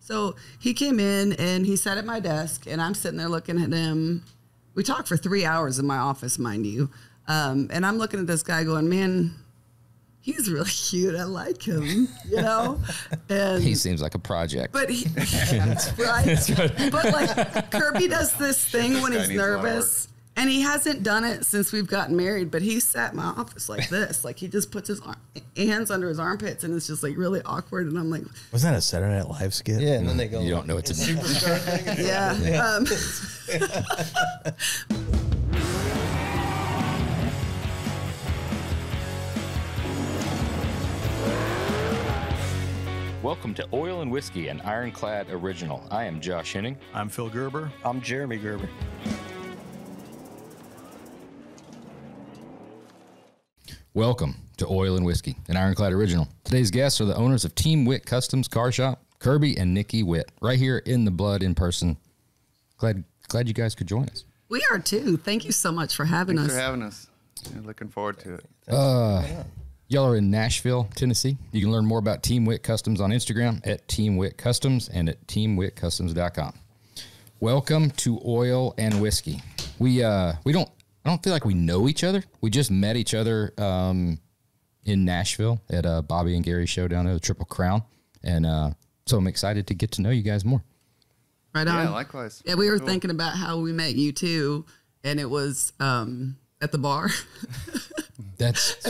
So he came in and he sat at my desk, and I'm sitting there looking at him. We talked for 3 hours in my office, mind you. And I'm looking at this guy going, man, he's really cute. I like him, you know? And he seems like a project. But right. But like Kirby does this thing when he's nervous. And he hasn't done it since we've gotten married, but he sat in my office like this. Like he just puts his hands under his armpits, and it's just like really awkward. And I'm like, wasn't that a Saturday Night Live skit? Yeah, and then they go, you don't know it's a superstar thing. Yeah. Welcome to Oil and Whiskey, an Ironclad original. I am Josh Henning. I'm Phil Gerber. I'm Jeremy Gerber. Welcome to Oil and Whiskey, an Ironclad original. Today's guests are the owners of Team Witt Customs Car Shop, Kirby and Nikki Witt, right here in the blood in person. Glad you guys could join us. We are too. Thank you so much for having us. Thanks for having us. Yeah, looking forward to it. Y'all are in Nashville, Tennessee. You can learn more about Team Witt Customs on Instagram at Team Witt Customs and at teamwittcustoms.com. Welcome to Oil and Whiskey. I don't feel like we know each other. We just met each other in Nashville at Bobby and Gary's show down there, the Triple Crown. And so I'm excited to get to know you guys more. Right on. Yeah, likewise. Yeah, we were thinking about how we met you too, and it was at the bar. That's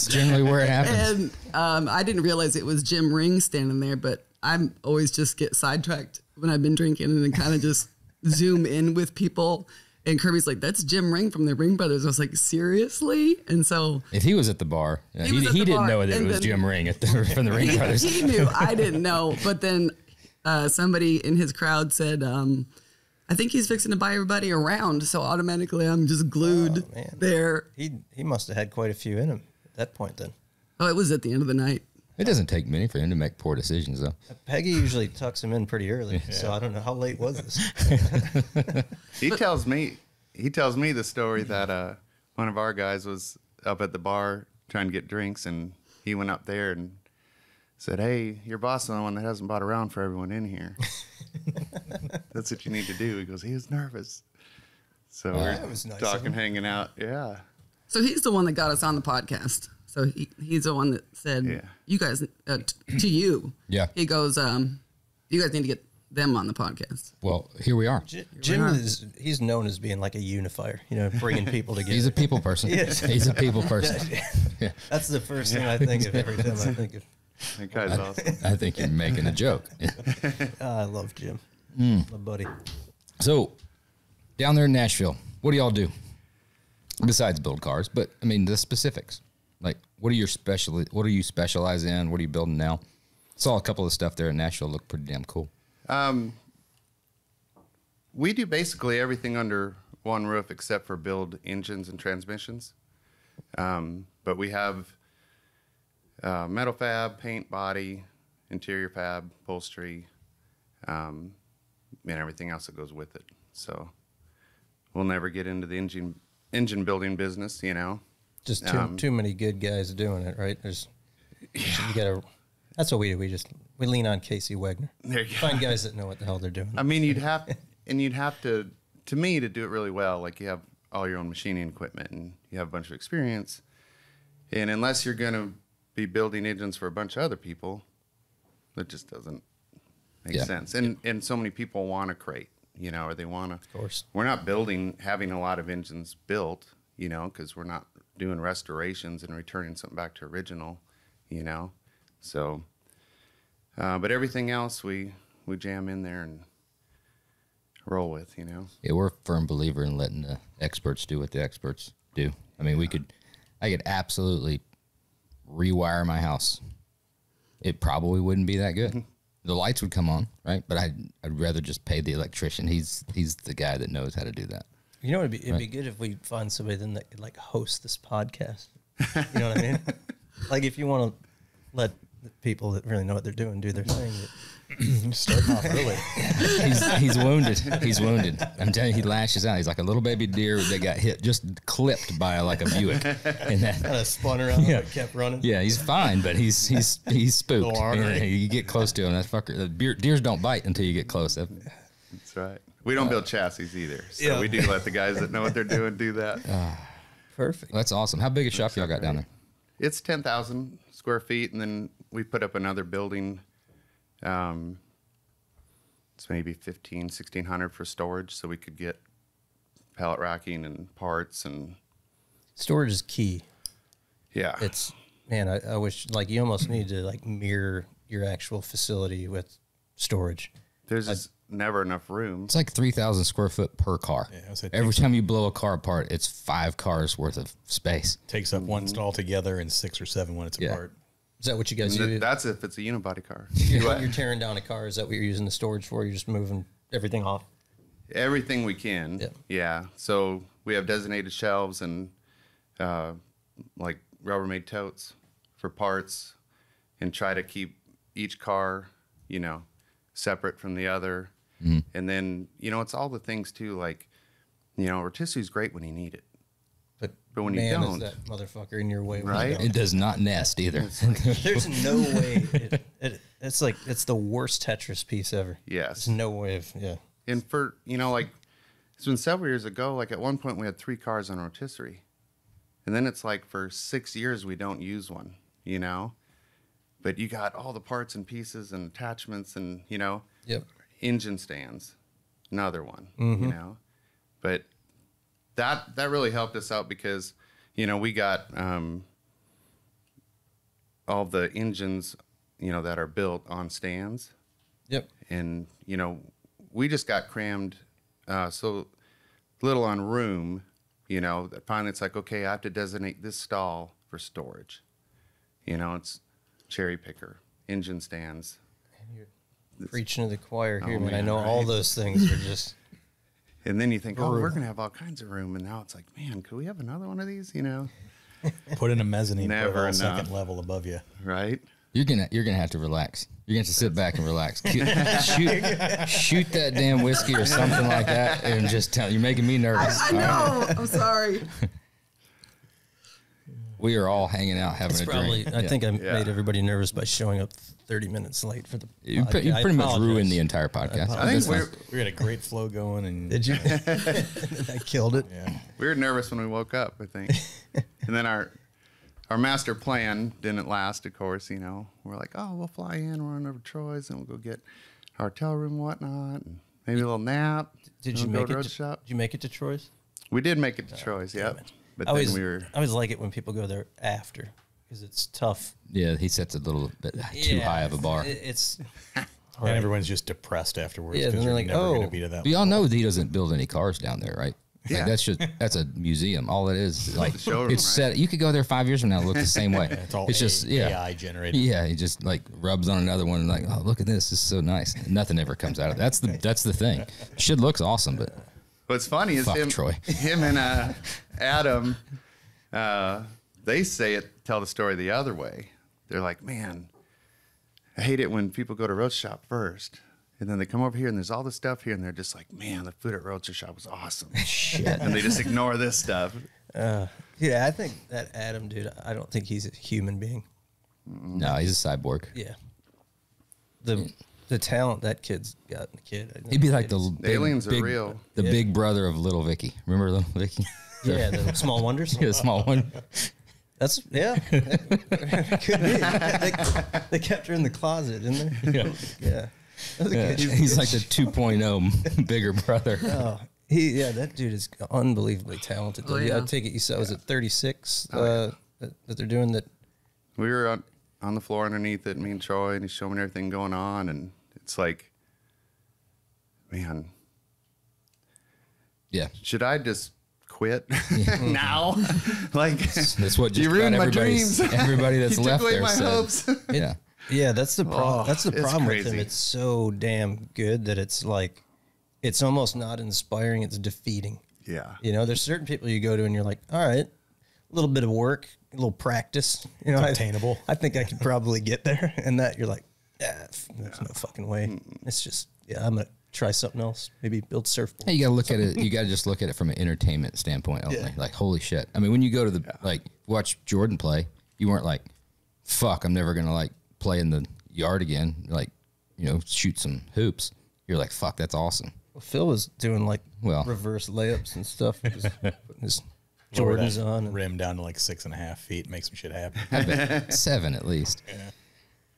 generally where it happens. And I didn't realize it was Jim Ring standing there, but I'm always just get sidetracked when I've been drinking and then kind of just zoom in with people. And Kirby's like, that's Jim Ring from the Ring Brothers. I was like, seriously? And so if he was at the bar, he didn't know that it was Jim Ring from the Ring Brothers. He knew. I didn't know. But then somebody in his crowd said, I think he's fixing to buy everybody around. So automatically I'm just glued there. He must have had quite a few in him at that point then. Oh, it was at the end of the night. It doesn't take many for him to make poor decisions, though. Peggy usually tucks him in pretty early, so I don't know how late was this. He tells me the story that one of our guys was up at the bar trying to get drinks, and he went up there and said, "Hey, your boss is the one that hasn't bought around for everyone in here. That's what you need to do." He goes, he was nervous. So we're was nice talking, hanging out. Yeah. So he's the one that got us on the podcast. So he's the one that said, you guys, to you. Yeah. He goes, you guys need to get them on the podcast. Well, here we are. Jim he's known as being like a unifier, bringing people together. He's a people person. Yes. He's a people person. Yeah. That's the first thing I think of every time I think of. That guy's awesome. I think you're making a joke. I love Jim. My buddy. So, down there in Nashville, what do y'all do? Besides build cars, but I mean the specifics. Like, what do you specialize in? What are you building now? Saw a couple of stuff there in Nashville look pretty damn cool. We do basically everything under one roof except for build engines and transmissions. But we have metal fab, paint, body, interior fab, upholstery, and everything else that goes with it. So we'll never get into the engine building business, Just too many good guys doing it, right? That's what we do. We lean on Casey Wegner. There you Find guys that know what the hell they're doing. I mean, you'd have to me, to do it really well, like you have all your own machining equipment and you have a bunch of experience. And unless you're going to be building engines for a bunch of other people, that just doesn't make sense. And so many people want to crate, or they want to. Of course. We're not having a lot of engines built, because we're not doing restorations and returning something back to original, So, but everything else we jam in there and roll with, Yeah, we're a firm believer in letting the experts do what the experts do. I mean, I could absolutely rewire my house. It probably wouldn't be that good. The lights would come on, right? But I'd rather just pay the electrician. He's the guy that knows how to do that. It'd be good if we find somebody then that could host this podcast. You know what I mean? Like if you want to let the people that really know what they're doing do their thing. Starting off early. He's wounded. He's wounded. I'm telling you, he lashes out. He's like a little baby deer that got hit, just clipped by like a Buick. And that Kind of spun around and kept running. yeah, he's fine, but he's spooked. Little ornery. You get close to him, that fucker. The deers don't bite until you get close. That's right. We don't build chassis either, so we do let the guys that know what they're doing do that. Perfect. That's awesome. How big a shop y'all got down there? It's 10,000 square feet, and then we put up another building. It's maybe 1,600 for storage, so we could get pallet racking and parts and Storage is key. yeah. It's, man, I wish, like, you almost need to, like, mirror your actual facility with storage. There's just never enough room. It's like 3,000 square foot per car. Yeah, I was saying, Every time you blow a car apart, it's 5 cars worth of space. takes up one stall together and 6 or 7 when it's Yeah. apart. Is that what you guys do? That's if it's a unibody car. You're tearing down a car. Is that what you're using the storage for? You're just moving everything off? Everything we can. Yep. Yeah. So we have designated shelves and like Rubbermaid totes for parts, and try to keep each car, you know, separate from the other. Mm-hmm. And then, you know, it's all the things too, like, you know, rotisserie's great when you need it. But when you man, don't, is that motherfucker in your way? when you Right? don't. It does not nest either. There's no way. It's like, it's the worst Tetris piece ever. Yes. There's no way of, yeah. And for, you know, like, it's been several years ago, like at one point we had 3 cars on rotisserie. And then it's like for 6 years we don't use one, you know? But you got all the parts and pieces and attachments and, you know, Yep. engine stands, another one, you know? But that really helped us out because, you know, we got all the engines, you know, that are built on stands. Yep. And, you know, we just got crammed so little on room, you know, that finally it's like, okay, I have to designate this stall for storage. You know, it's cherry picker, engine stands. Preaching to the choir here, Oh, man. I man, know all right? those things are just. And then you think, oh, we're going to have all kinds of room. And now it's like, man, could we have another one of these, you know? Put in a mezzanine, Never put a enough. second level above you. Right? You're gonna have to relax. You're gonna have to sit back and relax. Shoot that damn whiskey or something like that, and just tell. You're making me nervous. I know. I'm sorry. We are all hanging out having It's a probably. drink. I think I Yeah. made everybody nervous by showing up 30 minutes late for the. You podcast. pretty much apologize. ruined the entire podcast. I think That's fine. We had a great flow going, and Did you? I killed it. yeah, We were nervous when we woke up, I think. And then our master plan didn't last, of course, you know. We're like, oh, we'll fly in, we'll run over to Troy's, and we'll go get our hotel room and whatnot, and maybe a little nap. Did and you we'll make go it? road To, shop. did you make it to Troy's? We did make it to Troy's, yep. But I then always, we were, I always like it when people go there after because it's tough. Yeah, he sets a little bit too high of a bar. It's. and everyone's just depressed afterwards Yeah, because then you're they're like, never going oh. to be to that. We all know he doesn't build any cars down there, right? Yeah. Like that's a museum. All it is like the showroom, it's right? set. You could go there 5 years from now, and look the same way. It's all just AI generated. Yeah, he just like rubs on another one and like, oh, look at this. This is so nice. Nothing ever comes out of it. That's the thing. Shit looks awesome, but what's funny is Fuck Troy. him and Adam, they tell the story the other way. They're like, man, I hate it when people go to roast shop first. And then they come over here and there's all this stuff here and they're just like, man, the food at roaster shop was awesome. Shit. And they just ignore this stuff. Yeah, I think that Adam dude. I don't think he's a human being. no, he's a cyborg. Yeah. The talent that kid's got. He'd be like the big, aliens are big- real. The Yeah. big brother of Little Vicky. Remember Little Vicky? Yeah, the Small Wonders. The small one. That's Could be. They kept her in the closet, didn't they? Yeah. Yeah. That was a Yeah, good- he's like the 2.0 bigger brother. Oh, that dude is unbelievably talented. Oh, I yeah. take it you said was it 36 that they're doing that. We were on the floor underneath it, me and Troy, and he's showing me everything going on. And it's like, man, Yeah. should I just quit now? Like, That's what just you ruined about my dreams. Everybody that's You left took away there my said. hopes. Yeah. Yeah, that's the problem. Oh, That's the it's problem with him. crazy. It's so damn good that it's like, it's almost not inspiring. It's defeating. Yeah. You know, there's certain people you go to and you're like, all right, a little bit of work, a little practice. You know, It's obtainable. I think I could probably get there. And that you're like, There's no fucking way. It's just, I'm going to try something else. Maybe build surfboard. Hey, you got to look at it. You got to just look at it from an entertainment standpoint only. Yeah. Like, holy shit. I mean, when you go to the, like, watch Jordan play, you weren't like, fuck, I'm never going to, like, play in the yard again. Like, you know, shoot some hoops. You're like, fuck, that's awesome. Well, Phil was doing, like, Well. reverse layups and stuff. Just putting his Lower Jordans that on. And rim down to like 6.5 feet, make some shit happen. I bet 7 at least. Yeah.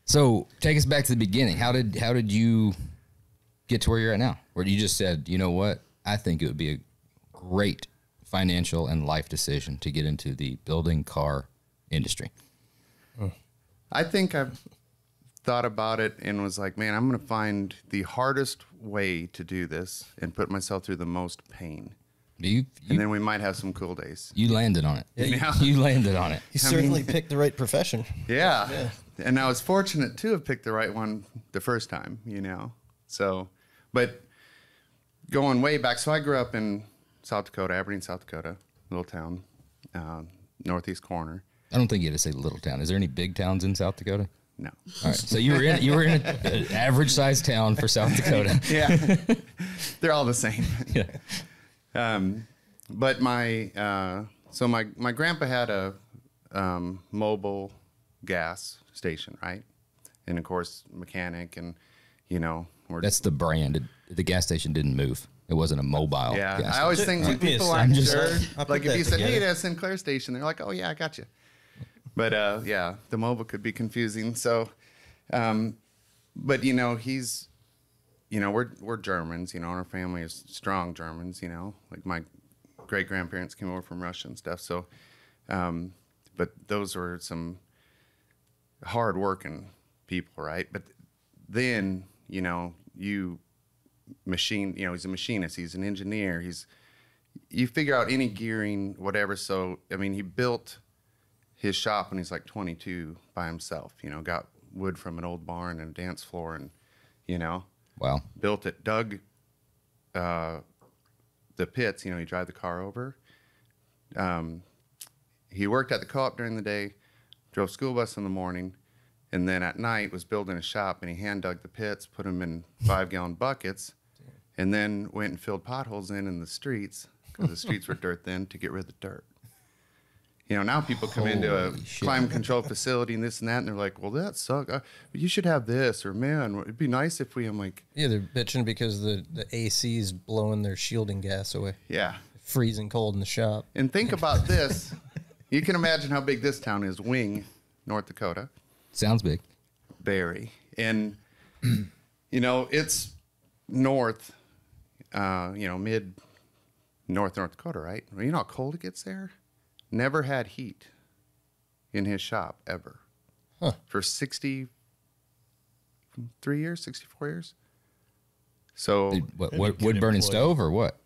So take us back to the beginning. How did you get to where you're at now? Where you just said, you know what? I think it would be a great financial and life decision to get into the building car industry. I think I've thought about it and was like, man, I'm going to find the hardest way to do this and put myself through the most pain. You And then we might have some cool days. you landed on it. Yeah. You landed on it. you certainly picked the right profession. Yeah. And I was fortunate to have picked the right one the first time, you know. So, but going way back, so I grew up in South Dakota, Aberdeen, South Dakota, little town, northeast corner. I don't think you had to say little town. Is there any big towns in South Dakota? No. All right. So you were in an average sized town for South Dakota. Yeah. They're all the same. Yeah. But my grandpa had a mobile gas station, right? And of course, mechanic, and you know, That's the brand. The gas station didn't move. It wasn't a mobile. yeah. gas I always station. think when Took me a people second. aren't I'm just- sure, I'll put like if that you said, "Hey, together. that's Sinclair station," they're like, "Oh yeah, I got you." But yeah, the mobile could be confusing. So, but you know, he's, you know, we're Germans. You know, our family is strong Germans. You know, like my great grandparents came over from Russia and stuff. So, but those were some hard working people, right? But then, you know, you know, he's a machinist, he's an engineer, you figure out any gearing, whatever. So, I mean, he built his shop when he's like 22 by himself, you know, got wood from an old barn and a dance floor and, you know, Wow. built it, dug the pits, you know, you drive the car over. He worked at the co-op during the day, drove school bus in the morning, and then at night was building a shop, and he hand dug the pits, put them in 5-gallon buckets, and then went and filled potholes in the streets, because the streets were dirt then, to get rid of the dirt. You know, now people come into a Holy shit. climate control facility and this and that, and they're like, well, that sucks. You should have this, or man, it'd be nice if we, I'm like, Yeah, they're bitching because the AC's blowing their shielding gas away. yeah. Freezing cold in the shop. And think about this. You can imagine how big this town is, Wing, North Dakota. Sounds big. Very. And, you know, it's north, you know, North Dakota, right? Well, you know how cold it gets there? Never had heat in his shop, ever. Huh. For 63 years, 64 years. So What, Maybe a good wood burning employee. stove or what?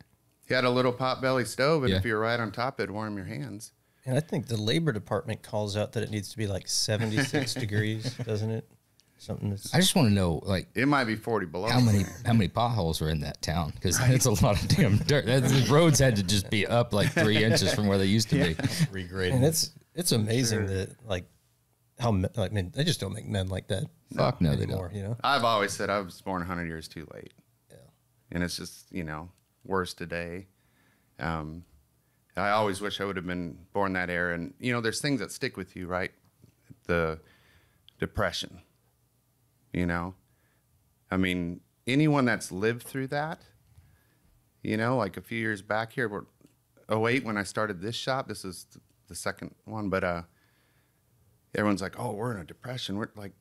he had a little potbelly stove, and Yeah. if you were right on top, it'd warm your hands. And I think the labor department calls out that it needs to be like 76 degrees, doesn't it? Something that's I just want to know, like, It might be 40 below. how many potholes are in that town? Because it's a lot of damn dirt. The roads had to just be up like 3 inches from where they used to be. Regrading. and it's amazing that like how like man, they just don't make men like that. Fuck no, they anymore, don't. you know. I've always said I was born 100 years too late. Yeah. And it's just, you know, worse today. I always wish I would have been born that era. And, you know, there's things that stick with you, right? The depression, you know? I mean, anyone that's lived through that, you know, like a few years back here, 2008 when I started this shop, this is the second one, but everyone's like, oh, we're in a depression. We're like,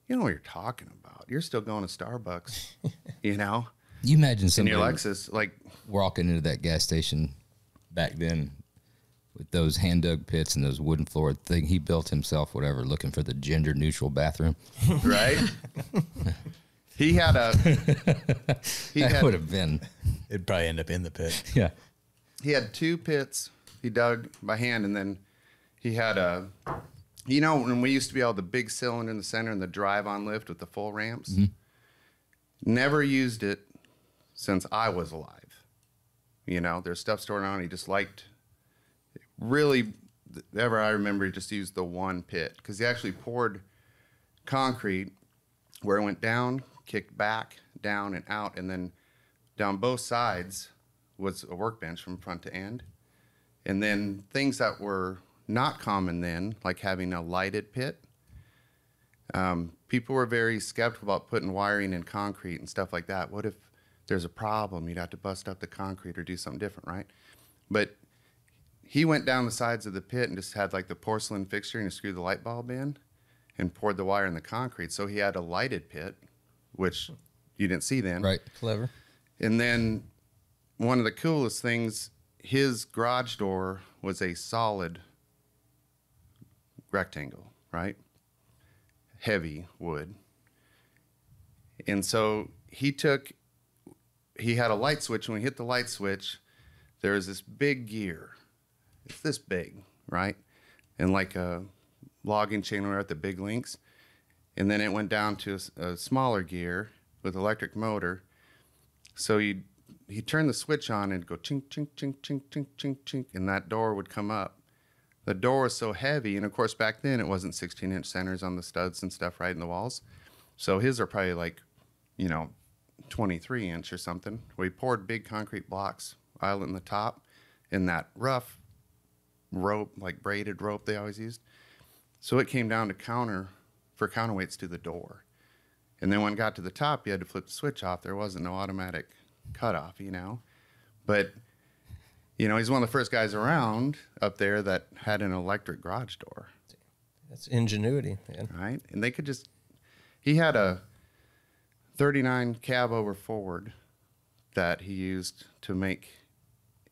you know what you're talking about. You're still going to Starbucks, you know? You imagine In somebody your Lexus, like, walking into that gas station back then with those hand dug pits and those wooden floor thing he built himself, whatever, looking for the gender neutral bathroom. right? He had a That would have been, It'd probably end up in the pit. yeah. he had 2 pits he dug by hand, and then he had a, you know, when we used to be all the big cylinder in the center and the drive-on lift with the full ramps. Never used it since I was alive. You know, there's stuff stored on. He just liked, really, ever I remember, he just used the one pit because he actually poured concrete where it went down, kicked back, down, and out, and then down both sides was a workbench from front to end. And then things that were not common then, like having a lighted pit. People were very skeptical about putting wiring in concrete and stuff like that. What if there's a problem? You'd have to bust up the concrete or do something different, right? But he went down the sides of the pit and just had like the porcelain fixture and he screwed the light bulb in and poured the wire in the concrete. So he had a lighted pit, which you didn't see then. Right. Clever. And then one of the coolest things, his garage door was a solid rectangle, right? Heavy wood. And so he had a light switch. When we hit the light switch, there was this big gear. It's this big, right? And like a logging chain wire at the big links. And then it went down to a smaller gear with electric motor. So he turned the switch on and go chink, chink, chink, chink, chink, chink, chink, and that door would come up. The door was so heavy, and of course back then it wasn't 16-inch centers on the studs and stuff right in the walls. So his are probably like, 23-inch or something. We poured big concrete blocks, eyelet in the top, and that rough rope, like braided rope they always used. So it came down to counterweights to the door. And then when it got to the top, you had to flip the switch off. There wasn't no automatic cutoff, But, he's one of the first guys around up there that had an electric garage door. That's ingenuity, man. Right? And he had a 39 cab over Ford that he used to make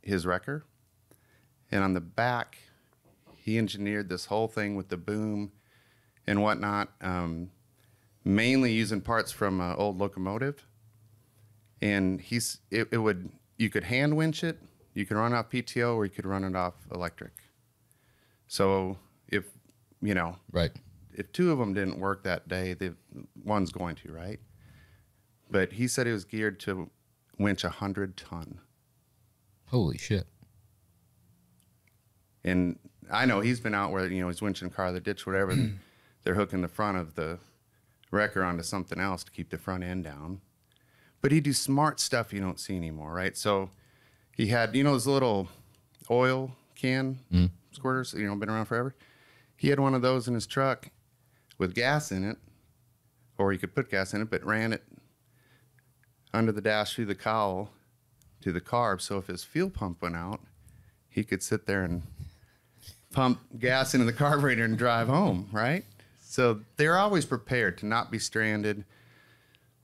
his wrecker. And on the back, he engineered this whole thing with the boom and whatnot, mainly using parts from an old locomotive. And you could hand winch it, you could run off PTO, or you could run it off electric. So if two of them didn't work that day, the one's going to, right? But he said it was geared to winch 100 ton. Holy shit. And I know he's been out where, he's winching a car, the ditch, whatever, and they're hooking the front of the wrecker onto something else to keep the front end down. But he'd do smart stuff you don't see anymore, right? So he had, those little oil can squirters, been around forever. He had one of those in his truck with gas in it, or he could put gas in it, but ran it under the dash through the cowl to the carb. So if his fuel pump went out, he could sit there and pump gas into the carburetor and drive home, right? So they're always prepared to not be stranded,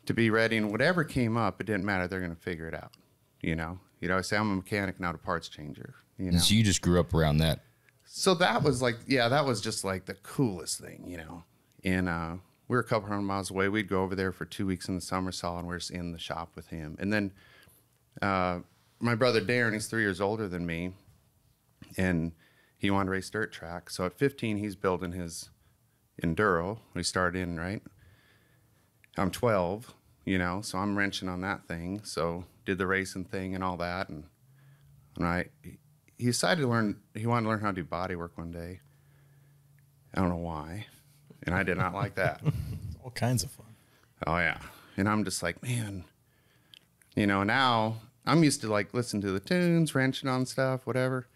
to be ready, and whatever came up, it didn't matter. They're going to figure it out, You'd always say, I'm a mechanic, not a parts changer, So you just grew up around that. So that was that was just like the coolest thing, And we were a couple hundred miles away. We'd go over there for 2 weeks in the summer, and we're just in the shop with him. And then my brother Darren, he's 3 years older than me, and he wanted to race dirt track. So at 15, he's building his Enduro. We started in, right? I'm 12, so I'm wrenching on that thing. So did the racing thing and all that. And he decided he wanted to learn how to do body work one day. I don't know why. And I did not like that. All kinds of fun. Oh, yeah. And I'm just like, man, now I'm used to listen to the tunes, wrenching on stuff, whatever.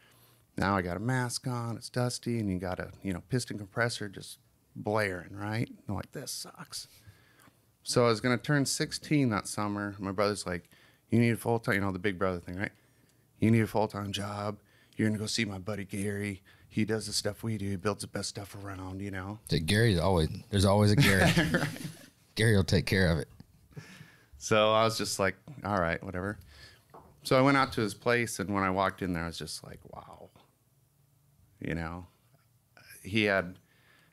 Now I got a mask on, it's dusty, and you got a, piston compressor just blaring, right? I'm like, this sucks. So I was going to turn 16 that summer. My brother's like, you need a full-time, the big brother thing, right? You need a full-time job. You're going to go see my buddy Gary. He does the stuff we do. He builds the best stuff around, There's always a Gary. Right. Gary will take care of it. So I was just like, all right, whatever. So I went out to his place, and when I walked in there, I was just like, wow. He had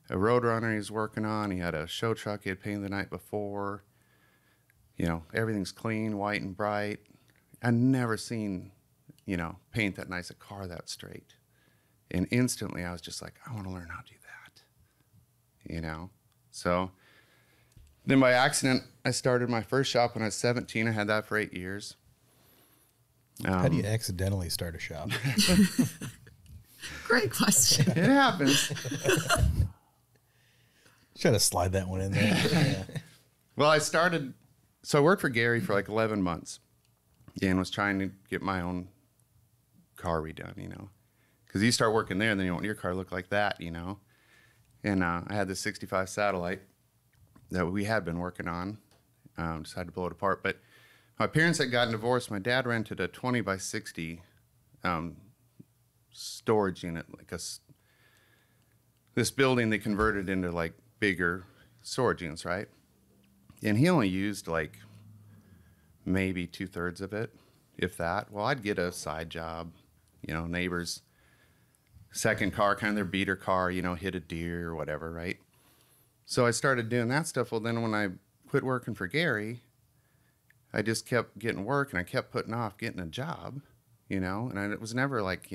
a Roadrunner he was working on. He had a show truck he had painted the night before. Everything's clean, white and bright. I'd never seen, paint that nice, a car that straight. And instantly I was just like, I want to learn how to do that. So then by accident, I started my first shop when I was 17. I had that for 8 years. How do you accidentally start a shop? Great question. It happens. Try to slide that one in there. Yeah. Well, so I worked for Gary for like 11 months and was trying to get my own car redone, because you start working there and then you want your car to look like that, And I had this 65 Satellite that we had been working on. Decided to blow it apart. But my parents had gotten divorced. My dad rented a 20 by 60 storage unit, this building they converted into like bigger storage units, right? And he only used like maybe 2/3 of it, if that. Well, I'd get a side job, neighbors' second car, kind of their beater car, hit a deer or whatever, right? So I started doing that stuff. Well, then when I quit working for Gary, I just kept getting work and I kept putting off getting a job, and it was never like,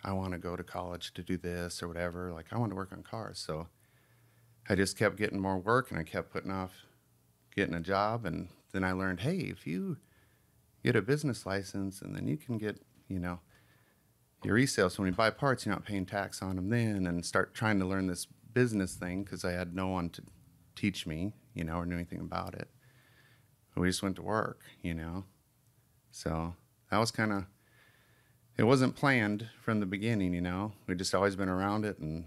I want to go to college to do this or whatever. Like, I want to work on cars. So I just kept getting more work and I kept putting off getting a job. And then I learned, hey, if you get a business license and then you can get, your resale. So when you buy parts, you're not paying tax on them then, and start trying to learn this business thing because I had no one to teach me, or knew anything about it. We just went to work, So that was kind of, it wasn't planned from the beginning, We'd just always been around it and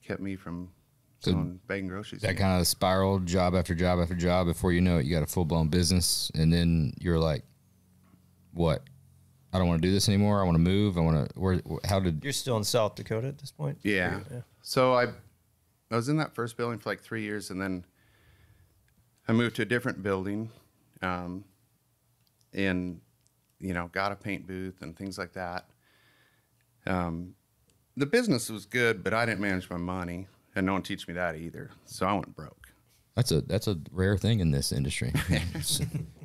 kept me from going begging groceries. That kind of spiraled job after job after job. Before you know it, you got a full-blown business, and then you're like, what? I don't want to do this anymore. I want to move. You're still in South Dakota at this point? Yeah. So I was in that first building for like 3 years, and then I moved to a different building, and, got a paint booth and things like that. The business was good, but I didn't manage my money, and no one teach me that either. So I went broke. That's a rare thing in this industry.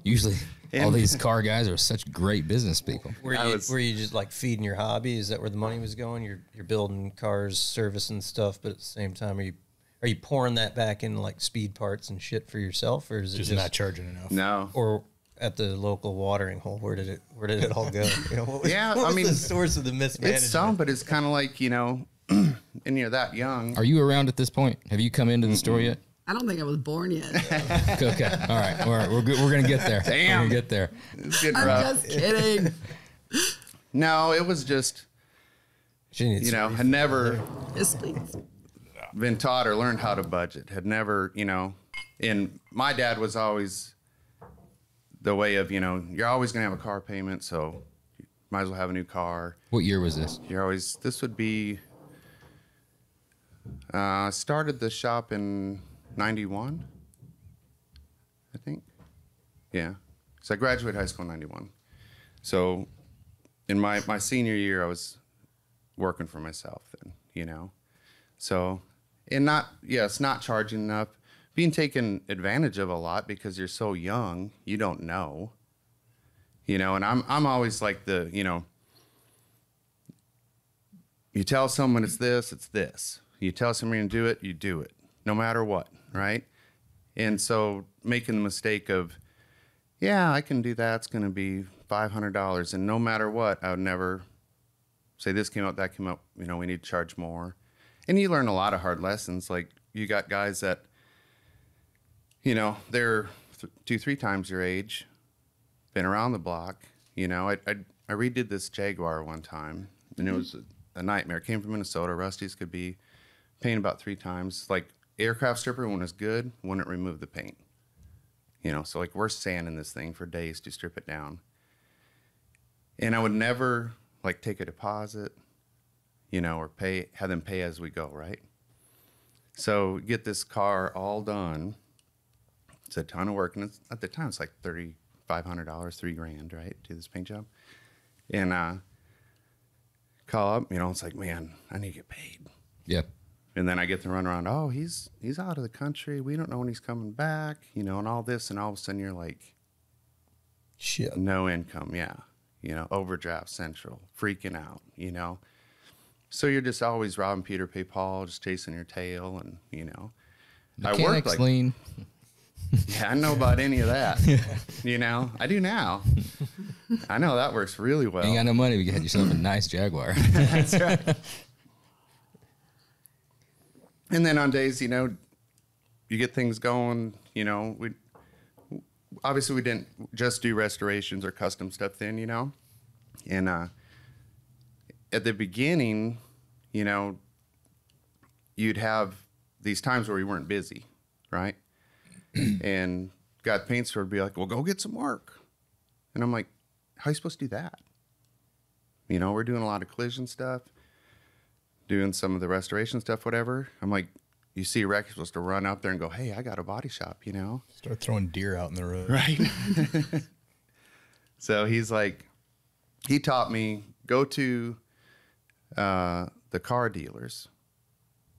Usually all these car guys are such great business people. Were you just like feeding your hobby? Is that where the money was going? You're building cars, servicing stuff, but at the same time, are you pouring that back into like speed parts and shit for yourself, or is it just not charging enough? No. Or at the local watering hole, where did it all go? What was the source of the mismanagement? It's some, but it's kind of like, and you're that young. Are you around at this point? Have you come into the store yet? I don't think I was born yet. Okay. All right. We're good. We're going to get there. Damn. We're going to get there. It's getting I'm rough. just kidding. No, it was just, had never Yes, please. been taught or learned how to budget. Had never, and my dad was always the way of, you're always going to have a car payment, so you might as well have a new car. What year was this? This would be, I started the shop in 91, I think. Yeah. So I graduated high school in 91. So in my senior year, I was working for myself then, So, and it's not charging enough. Being taken advantage of a lot because you're so young, you don't know. And I'm always like you tell someone it's this. You tell someone you're going to do it, you do it, no matter what, right? And so making the mistake of, I can do that. It's going to be $500. And no matter what, I would never say this came out, that came out, we need to charge more. And you learn a lot of hard lessons. Like you got guys that, they're 2-3 times your age, been around the block. I redid this Jaguar one time, and it was a nightmare. It came from Minnesota. Rusty's could be paint about 3 times. Like aircraft stripper, when it's good, wouldn't remove the paint. So like we're sanding this thing for days to strip it down. And I would never like take a deposit, or have them pay as we go, right? So get this car all done. It's a ton of work, and at the time it's like $3,500, $3,000, right? Do this paint job, and call up. It's like, man, I need to get paid. Yeah. And then I get the runaround. Oh, he's out of the country. We don't know when he's coming back. And all this, and all of a sudden you're like, shit, no income. Yeah, overdraft central, freaking out. So you're just always robbing Peter, pay Paul, just chasing your tail, and Mechanics I work like lean. Yeah, I know about any of that. I do now. I know that works really well. You ain't got no money, but you had yourself a nice Jaguar. That's right. And then on days, you get things going, you know, obviously we didn't just do restorations or custom stuff then, you know. And at the beginning, you know, you'd have these times where we weren't busy, right? And guy at the paint store would be like, well, go get some work. And I'm like, how are you supposed to do that? You know, we're doing a lot of collision stuff, doing some of the restoration stuff, whatever. I'm like, you see a wreck, you're supposed to run up there and go, hey, I got a body shop, you know? Start throwing deer out in the road. Right. So he's like, he taught me, go to the car dealers.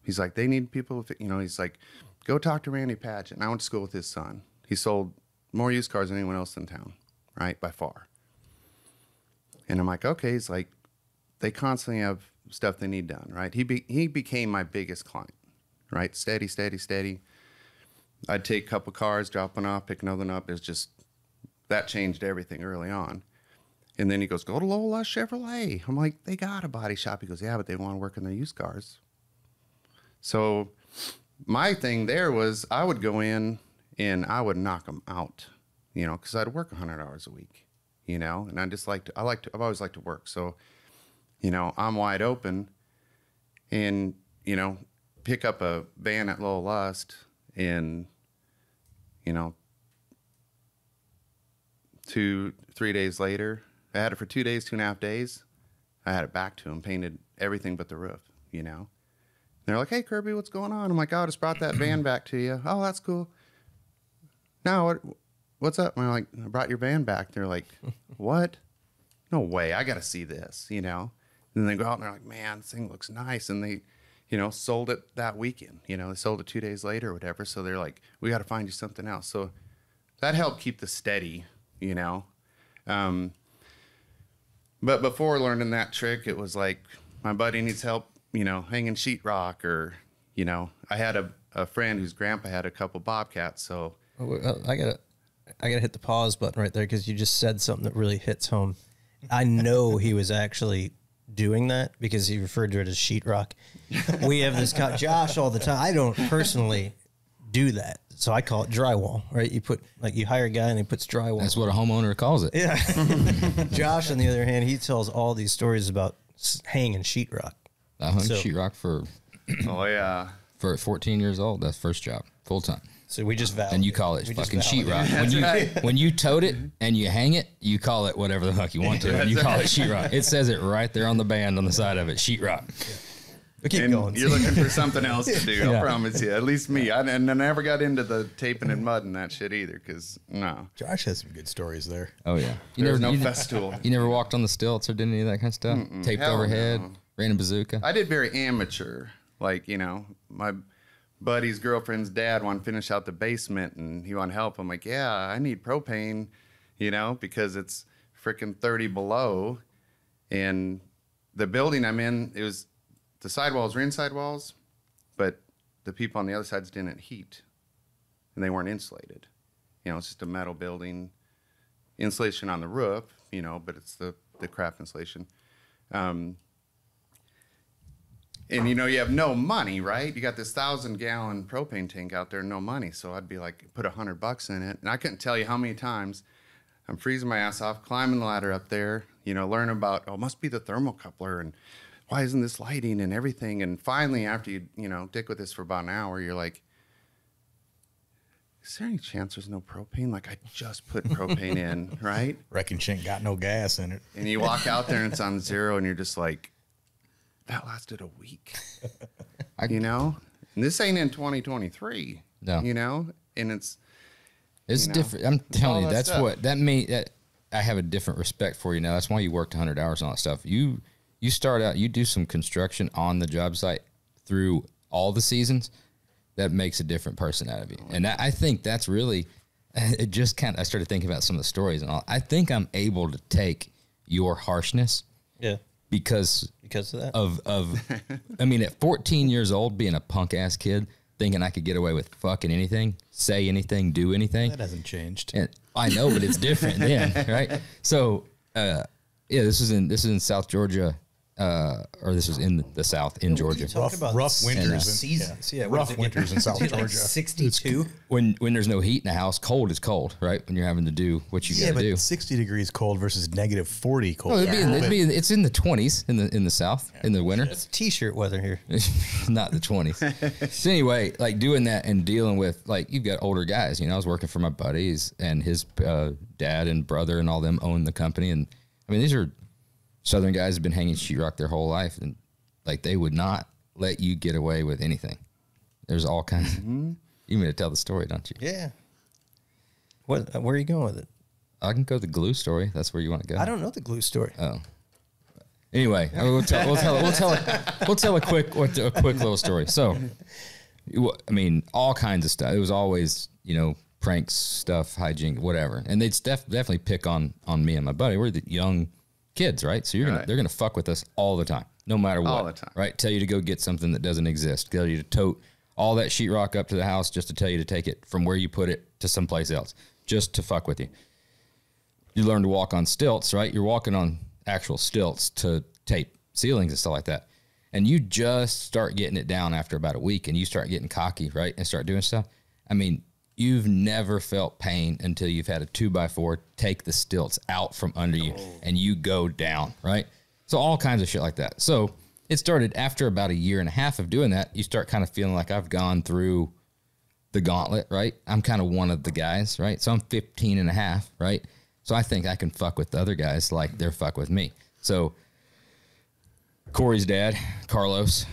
He's like, they need people, you know, he's like, go talk to Randy Patchett. And I went to school with his son. He sold more used cars than anyone else in town, right, by far. And I'm like, okay. He's like, they constantly have stuff they need done, right? He became my biggest client, right? Steady, steady, steady. I'd take a couple cars, drop one off, pick another one up. It's just, that changed everything early on. And then he goes, go to Lola Chevrolet. I'm like, they got a body shop. He goes, yeah, but they want to work on their used cars. So my thing there was I would go in and I would knock them out, you know, because I'd work 100 hours a week, you know, and I've always liked to work. So, you know, I'm wide open and, you know, pick up a van at Low Lust and, you know, 2-3 days later, I had it for 2 days, 2.5 days. I had it back to him, painted everything but the roof, you know. They're like, hey, Kirby, what's going on? I'm like, oh, I just brought that van back to you. Oh, that's cool. Now, what's up? And I'm like, I brought your van back. They're like, what? No way. I got to see this, you know. And then they go out and they're like, man, this thing looks nice. And they, you know, sold it that weekend. You know, they sold it 2 days later or whatever. So they're like, we got to find you something else. So that helped keep the steady, you know. But before learning that trick, it was like, my buddy needs help, you know, hanging sheetrock, or, you know, I had a friend whose grandpa had a couple bobcats, so. I gotta hit the pause button right there, because you just said something that really hits home. I know he was actually doing that because he referred to it as sheetrock. We have this Josh all the time. I don't personally do that, so I call it drywall, right? You hire a guy and he puts drywall. That's what a homeowner calls it. Yeah. Josh, on the other hand, he tells all these stories about hanging sheetrock. I hung sheetrock for oh yeah, for 14 years old. That's first job, full time. So we just validated. And you call it fucking sheetrock. When you tote it and you hang it, you call it whatever the fuck you want to. And you call it sheetrock. It says it right there on the band on the side of it, sheetrock. Yeah. But keep and going. You're looking for something else to do. I promise you. At least me. And I never got into the taping and mud and that shit either. Because no, Josh has some good stories there. Oh yeah. There's no festool. You never walked on the stilts or did any of that kind of stuff? Taped overhead, ran a bazooka. I did very amateur. Like, you know, my buddy's girlfriend's dad wanted to finish out the basement and he wanted help. I'm like, yeah, I need propane, you know, because it's freaking 30 below. And the building I'm in, it was, the sidewalls were inside walls, but the people on the other sides didn't heat and they weren't insulated. You know, it's just a metal building, insulation on the roof, you know, but it's the crap insulation. And, you know, you have no money, right? You got this 1,000-gallon propane tank out there, no money. So I'd be like, put $100 in it. And I couldn't tell you how many times I'm freezing my ass off, climbing the ladder up there, you know, learning about, oh, it must be the thermocouple, and why isn't this lighting and everything? And finally, after you know, dick with this for about an hour, you're like, is there any chance there's no propane? Like, I just put propane in, right? Reckon she ain't got no gas in it. And you walk out there and it's on zero and you're just like, that lasted a week, you know? And this ain't in 2023, no. You know? And it's different. I'm telling you, that's what, that I have a different respect for you now. That's why you worked 100 hours on all that stuff. You start out, you do some construction on the job site through all the seasons. That makes a different person out of you. And I think that's really, it just kind of, I started thinking about some of the stories and all. I think I'm able to take your harshness. Yeah. Because of that? Of I mean, at 14 years old, being a punk ass kid, thinking I could get away with fucking anything, say anything, do anything. That hasn't changed. And I know, but it's different then, right? So, yeah, this is in South Georgia. or this was in the South in Georgia. Rough winters. Seasons. Yeah, rough winters in South Georgia. Like 62. When there's no heat in the house, cold is cold, right? When you're having to do what you got to do. 60 degrees cold versus negative 40 cold. Oh, it's in the 20s in the South in the winter. It's t-shirt weather here. Not the 20s. So anyway, like doing that and dealing with, like, you've got older guys. You know, I was working for my buddies, and his dad and brother and all them own the company. And I mean, these are Southern guys have been hanging sheetrock their whole life, and like they would not let you get away with anything. There's all kinds. You mean to tell the story, don't you? Yeah. Where are you going with it? I can go to the glue story. That's where you want to go. I don't know the glue story. Oh. Anyway, we'll tell a quick little story. So, I mean, all kinds of stuff. It was always, you know, pranks, stuff, hijinks, whatever. And they'd definitely pick on me and my buddy. We're the young kids, right? So they're gonna fuck with us all the time, no matter what. All the time, right? Tell you to go get something that doesn't exist. Tell you to tote all that sheetrock up to the house just to tell you to take it from where you put it to someplace else, just to fuck with you. You learn to walk on stilts, right? You're walking on actual stilts to tape ceilings and stuff like that. And you just start getting it down after about a week, and you start getting cocky, right? And start doing stuff. I mean, you've never felt pain until you've had a 2x4 take the stilts out from under you and you go down, right? So all kinds of shit like that. So it started after about a year and a half of doing that. You start kind of feeling like I've gone through the gauntlet, right? I'm kind of one of the guys, right? So I'm 15 and a half, right? So I think I can fuck with the other guys like they're fuck with me. So Corey's dad, Carlos,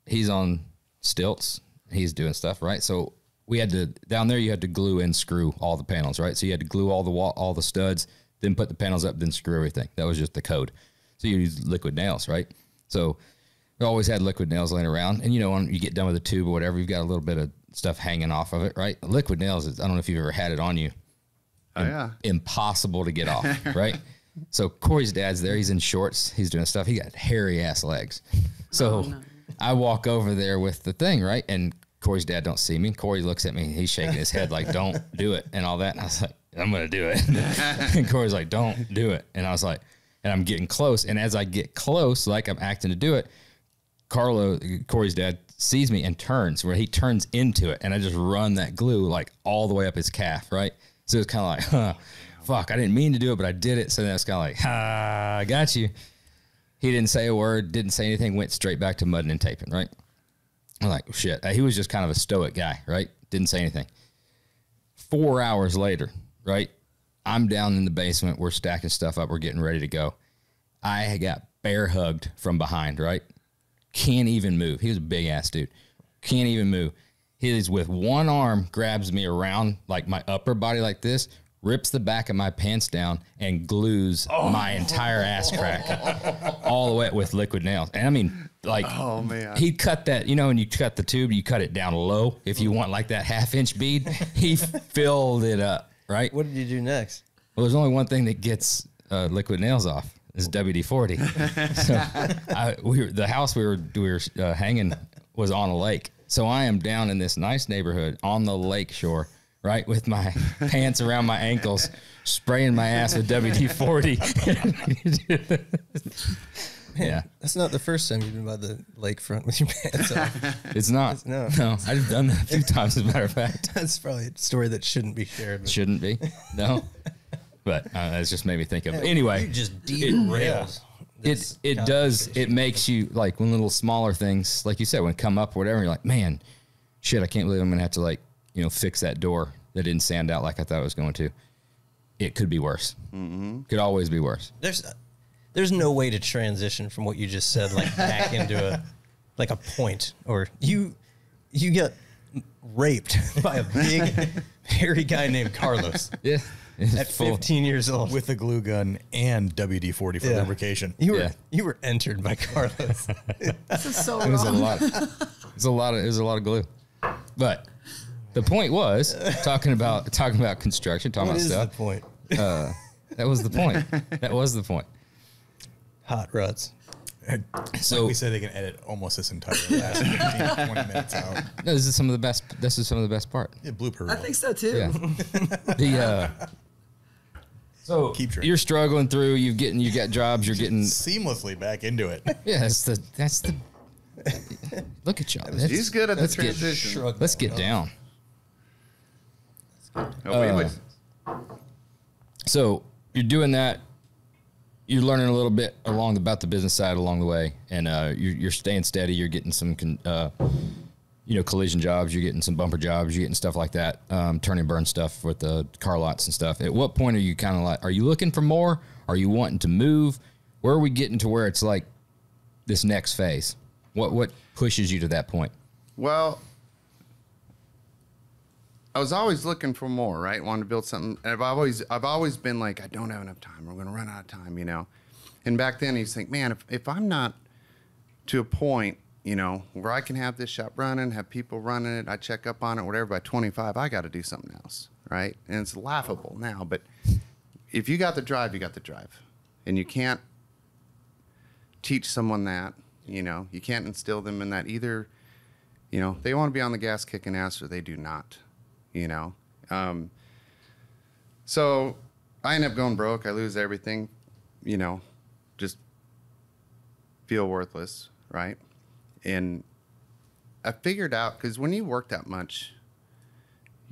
he's on stilts. He's doing stuff, right? So we had to, down there you had to glue and screw all the panels, right? So you had to glue all the studs, then put the panels up, then screw everything. That was just the code. So you use liquid nails, right? So we always had liquid nails laying around. And, you know, when you get done with the tube or whatever, you've got a little bit of stuff hanging off of it, right? Liquid nails is, I don't know if you've ever had it on you. Oh, yeah. Impossible to get off, right? So Corey's dad's there. He's in shorts. He's doing stuff. He got hairy-ass legs. So I walk over there with the thing, right? And Corey's dad don't see me. Corey looks at me. He's shaking his head like, don't do it and all that. And I was like, I'm going to do it. And Corey's like, don't do it. And I was like, and I'm getting close. And as I get close, like I'm acting to do it, Corey's dad sees me and turns, where he turns into it. And I just run that glue like all the way up his calf, right? So it's kind of like, fuck, I didn't mean to do it, but I did it. So then it's kind of like, I got you. He didn't say a word, didn't say anything, went straight back to mudding and taping, right? I'm like, shit. He was just kind of a stoic guy, right? Didn't say anything. 4 hours later, right? I'm down in the basement. We're stacking stuff up. We're getting ready to go. I got bear hugged from behind, right? Can't even move. He was a big ass dude. Can't even move. He is with one arm, grabs me around like my upper body like this, rips the back of my pants down and glues my entire ass crack all the way with liquid nails. And I mean, like, oh man, he cut that, you know, when you cut the tube, you cut it down low. If you want like that 1/2-inch bead, he filled it up, right? What did you do next? Well, there's only one thing that gets liquid nails off is WD-40. So the house we were hanging was on a lake. So I am down in this nice neighborhood on the lake shore, right, with my pants around my ankles, spraying my ass with WD-40. Yeah. That's not the first time you've been by the lakefront with your pants off. It's not. No. I've done that a few times, as a matter of fact. That's probably a story that shouldn't be shared. But Shouldn't be. No. But it's just made me think of it. Anyway. You just derailed. It does. It makes you, like, when little smaller things, like you said, when come up or whatever, you're like, man, shit, I can't believe I'm going to have to, like, you know, fix that door that didn't sand out like I thought it was going to. It could be worse. Mm-hmm. Could always be worse. There's no way to transition from what you just said, like, back into a point. Or you get raped by a big, hairy guy named Carlos. Yeah. At 15 years old. with a glue gun and WD-40 for lubrication. You were entered by Carlos. This is so It was a wrong. lot. It was a lot of glue. But the point was talking about construction, talking What about is stuff. the point? That was the point. That was the point. Hot rods. So Like we said, they can edit almost this entire last 15, 20 minutes out. no, this is some of the best. This is some of the best part. Yeah, blooper reel. I think so too. Yeah. So Keep drinking. you're struggling through. You got jobs. You're getting seamlessly back into it. yeah. That's the. Look at y'all. He's good at the let's transition. Let's get down. So you're doing that. You're learning a little bit about the business side along the way, and you're staying steady. You're getting some, collision jobs. You're getting some bumper jobs. You're getting stuff like that, turn and burn stuff with the car lots and stuff. At what point are you kind of like, are you looking for more? Are you wanting to move? Where are we getting to where it's like this next phase? What pushes you to that point? Well, I was always looking for more, right? Wanted to build something. And I've always been like, I don't have enough time. We're going to run out of time, And back then, you think, man, if I'm not to a point, where I can have this shop running, have people running it, I check up on it, whatever, by 25, I got to do something else, right? And it's laughable now, but if you got the drive, you got the drive. And you can't teach someone that, you can't instill them in that either. They want to be on the gas kicking ass or they do not, So I end up going broke. I lose everything, just feel worthless, right? And I figured out, because when you work that much,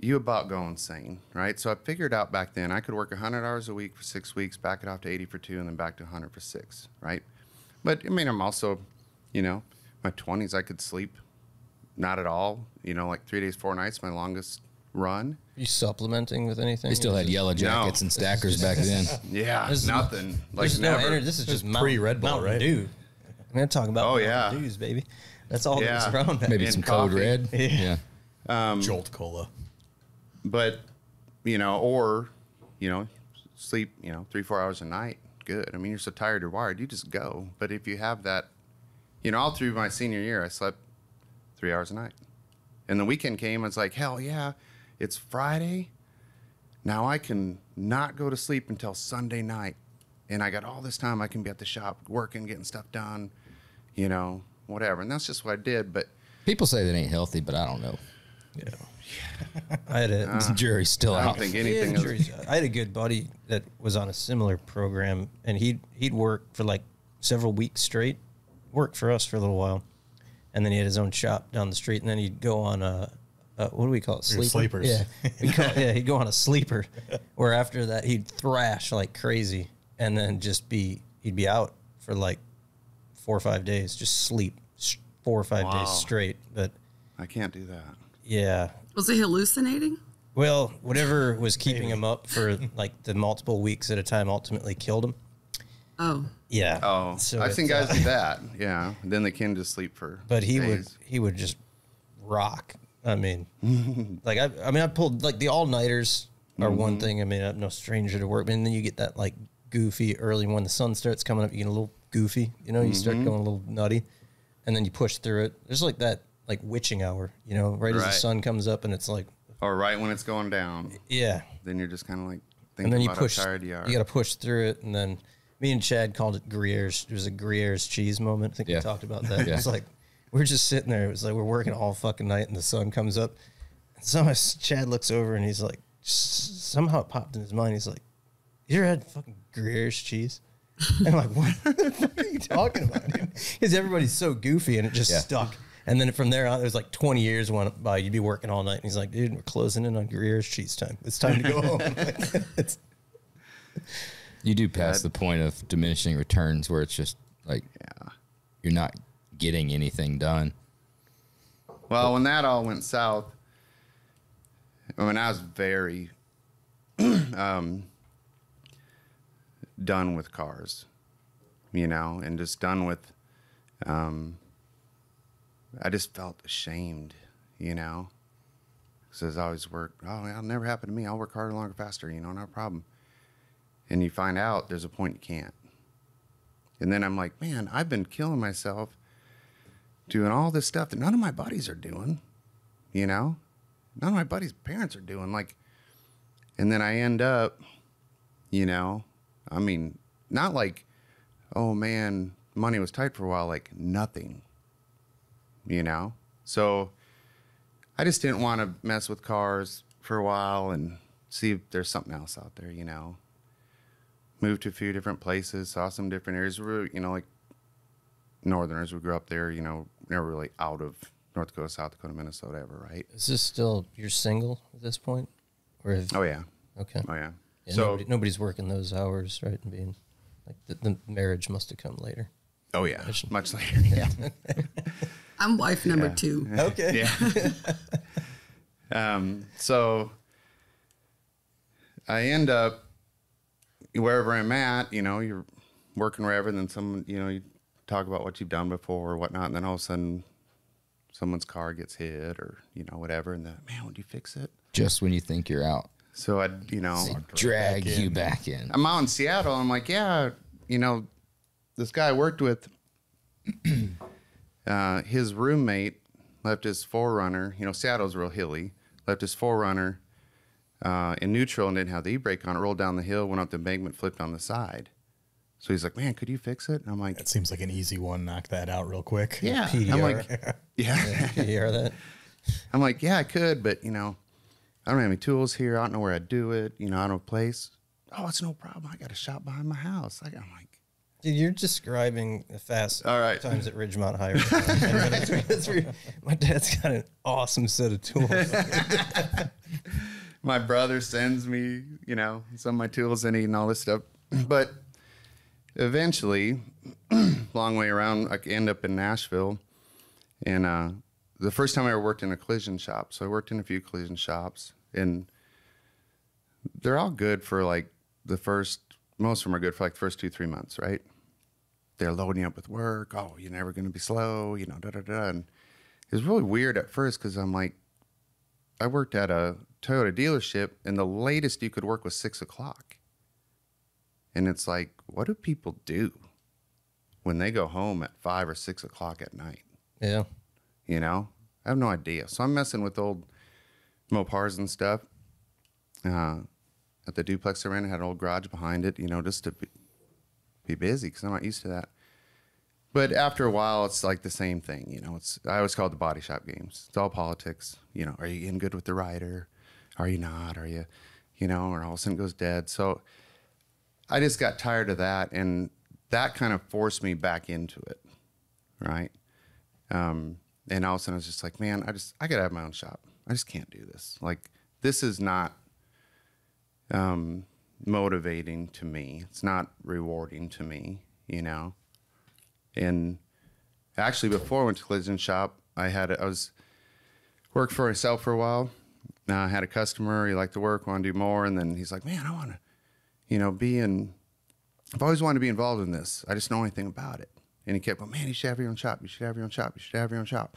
you about go insane, right? So I figured out back then I could work 100 hours a week for 6 weeks, back it off to 80 for 2, and then back to 100 for 6, right? But, I'm also, my 20s, I could sleep not at all, like 3 days, 4 nights, my longest run. You supplementing with anything? They still had yellow jackets and stackers back then. Yeah, nothing. Like never. This is just pre-Red Bull, Mountain right? Dew. I'm talking about Mountain Dews, baby. That's all that's around. Maybe And some coffee. Code Red. Yeah. Jolt Cola. But, or, sleep, 3-4 hours a night. Good. I mean, you're so tired, you're wired. You just go. But if you have that, all through my senior year, I slept 3 hours a night. And the weekend came, it's like, hell yeah, it's Friday. Now I can not go to sleep until Sunday night. And I got all this time I can be at the shop working, getting stuff done, whatever. And that's just what I did. But People say that ain't healthy, but I don't know. Yeah. I had The jury's still I don't out. think anything is. I had a good buddy that was on a similar program, and he'd work for like several weeks straight, worked for us for a little while, and then he had his own shop down the street, and then he'd go on a what do we call it? Sleepers. Yeah. He'd go on a sleeper, where after that he'd thrash like crazy, and then he'd be out for like 4 or 5 days, just sleep 4 or 5 days straight. But I can't do that. yeah. Was he hallucinating? Well, whatever was keeping him up for like the multiple weeks at a time ultimately killed him. Oh. Yeah. Oh, So I've seen it's, guys do that. Yeah. And then they can just sleep for But he days. would just rock. I mean, like I pulled like the all nighters are one thing. I mean, I'm no stranger to work, and then you get that like goofy early when the sun starts coming up. You get a little goofy, you start going a little nutty, and then you push through it. There's like that like witching hour, right as the Right. sun comes up, and it's like Or right when it's going down. yeah. Then you're just kind of like And thinking then you about push. how tired you are. You got to push through it, and then me and Chad called it Gruyere's. It was a Gruyere's cheese moment. I think we talked about that. Yeah. It's like we're just sitting there. It was like we're working all fucking night, and the sun comes up. And so Chad looks over, and he's like, somehow it popped in his mind. He's like, "You ever had fucking Gruyere's cheese?" And I'm like, "What the fuck are you talking about, dude?" Because everybody's so goofy, and it just stuck. And then from there on, there's like 20 years went by. You'd be working all night, and he's like, "Dude, we're closing in on Gruyere's cheese time. It's time to go home." It's, You do pass the point of diminishing returns where it's just like you're not getting anything done. Well, when that all went south, I mean, I was very done with cars, and just done with, I just felt ashamed, because I always worked, it'll never happen to me. I'll work harder, longer, faster, no problem. And you find out there's a point you can't. And then I'm like, man, I've been killing myself doing all this stuff that none of my buddies are doing, None of my buddies' parents are doing. Like, and then I end up, I mean, not like, oh man, money was tight for a while, like nothing, So I just didn't want to mess with cars for a while and see if there's something else out there, moved to a few different places, saw some different areas. We're, you know, like Northerners, we grew up there, you know, never really out of North Dakota, South Dakota, Minnesota ever, right? Is this still, you're single at this point? Or have, Oh, yeah. okay. Oh, yeah. Yeah, So, nobody's working those hours, right? And being like the marriage must have come later. oh, yeah. Much later. Yeah. I'm wife number 2. Okay. Yeah. So I end up wherever I'm at, you know, you're working wherever, and then someone, you know, you talk about what you've done before or whatnot, and then all of a sudden someone's car gets hit or, you know, whatever, and then, man, would you fix it? Just when you think you're out, So I'd, you know, they drag you back in. I'm out in Seattle. I'm like, yeah, you know, this guy I worked with, his roommate left his 4Runner. You know, Seattle's real hilly. Left his 4Runner in neutral and didn't have the e-brake on it. Rolled down the hill, went up the embankment, flipped on the side. So he's like, man, could you fix it? And I'm like, That seems like an easy one. Knock that out real quick. yeah. PDR. I'm like, yeah. PDR that. I'm like, yeah, I could, but, you know, I don't have any tools here. I don't know where I'd do it. You know, I don't have a place. Oh, it's no problem. I got a shop behind my house. I'm like, Dude, you're describing the fast All right. times at Ridgemont High. That's where my dad's got an awesome set of tools. my brother sends me, you know, some of my tools and all this stuff. But eventually, long way around, I end up in Nashville. And the first time I ever worked in a collision shop. So I worked in a few collision shops. And they're all good for like most of them are good for like the first 2-3 months, right? They're loading you up with work. Oh, you're never going to be slow, you know, da-da-da. And it was really weird at first because I'm like, I worked at a Toyota dealership, and the latest you could work was 6 o'clock. And it's like, what do people do when they go home at 5 or 6 o'clock at night? Yeah. You know, I have no idea. So I'm messing with old Mopars and stuff. At the duplex I ran, I had an old garage behind it, you know, just to be busy because I'm not used to that. But after a while, it's like the same thing, you know. I always call it the body shop games. It's all politics. You know, are you getting good with the rider? Are you not? Are you, you know, or all of a sudden it goes dead. So I just got tired of that, and that kind of forced me back into it, right? And all of a sudden I was just like, man, I got to have my own shop. I just can't do this. Like, this is not motivating to me. It's not rewarding to me, you know. And actually, before I went to collision shop, I was worked for myself for a while. I had a customer. He liked the work, wanted to do more, and then he's like, "Man, I want to, you know, I've always wanted to be involved in this. I just know anything about it." And he kept going, "Man, you should have your own shop. You should have your own shop. You should have your own shop."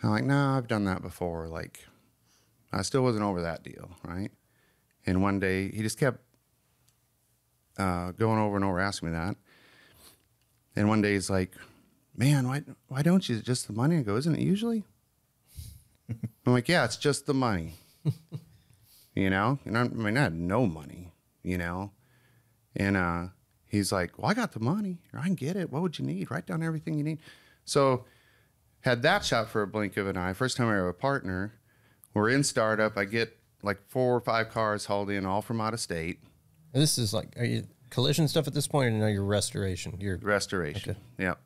I'm like, "No, I've done that before." Like, I still wasn't over that deal, right? And one day, he just kept going over and over asking me that. And one day he's like, "Man, why don't you just the money?" I go, "Isn't it usually?" I'm like, "Yeah, it's just the money." You know? And I had no money, you know? And he's like, "Well, I got the money. Or I can get it. What would you need? Write down everything you need." So had that shop for a blink of an eye. First time I have a partner. We're in startup. I get like 4 or 5 cars hauled in, all from out of state. This is like, are you collision stuff at this point, or no, your restoration? Your Restoration. Okay. Yep.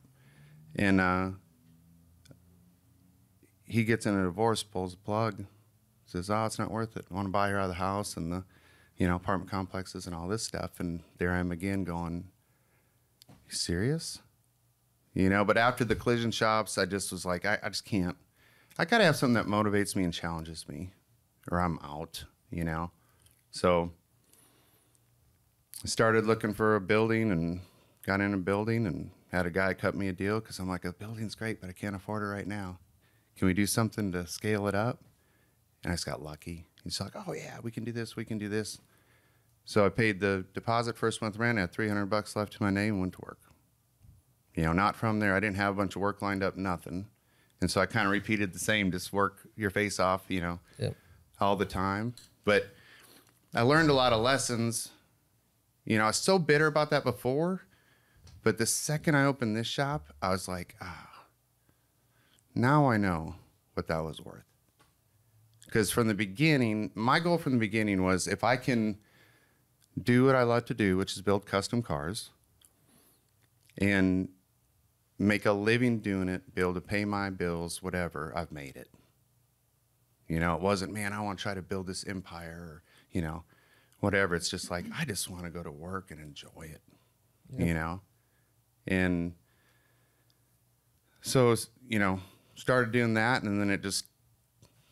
And he gets in a divorce, pulls the plug, says, "Oh, it's not worth it. I want to buy her out of the house and the, you know, apartment complexes and all this stuff." And there I am again going, "You serious?" You know, but after the collision shops, I just was like, I just can't. I got to have something that motivates me and challenges me, or I'm out, you know? So I started looking for a building and got in a building and had a guy cut me a deal because I'm like, "A building's great, but I can't afford it right now. Can we do something to scale it up?" And I just got lucky. He's like, "Oh, yeah, we can do this. We can do this." So I paid the deposit first month rent. I had $300 left to my name and went to work. You know, not from there. I didn't have a bunch of work lined up, nothing. And so I kind of repeated the same, just work your face off, you know, Yep. all the time. But I learned a lot of lessons. You know, I was so bitter about that before, but the second I opened this shop, I was like, now I know what that was worth. Because from the beginning, my goal from the beginning was if I can do what I love to do, which is build custom cars, and make a living doing it, be able to pay my bills, whatever, I've made it. You know, it wasn't, man, I want to try to build this empire, or, you know, whatever. It's just like, I just want to go to work and enjoy it, you know? And so, you know, started doing that, and then it just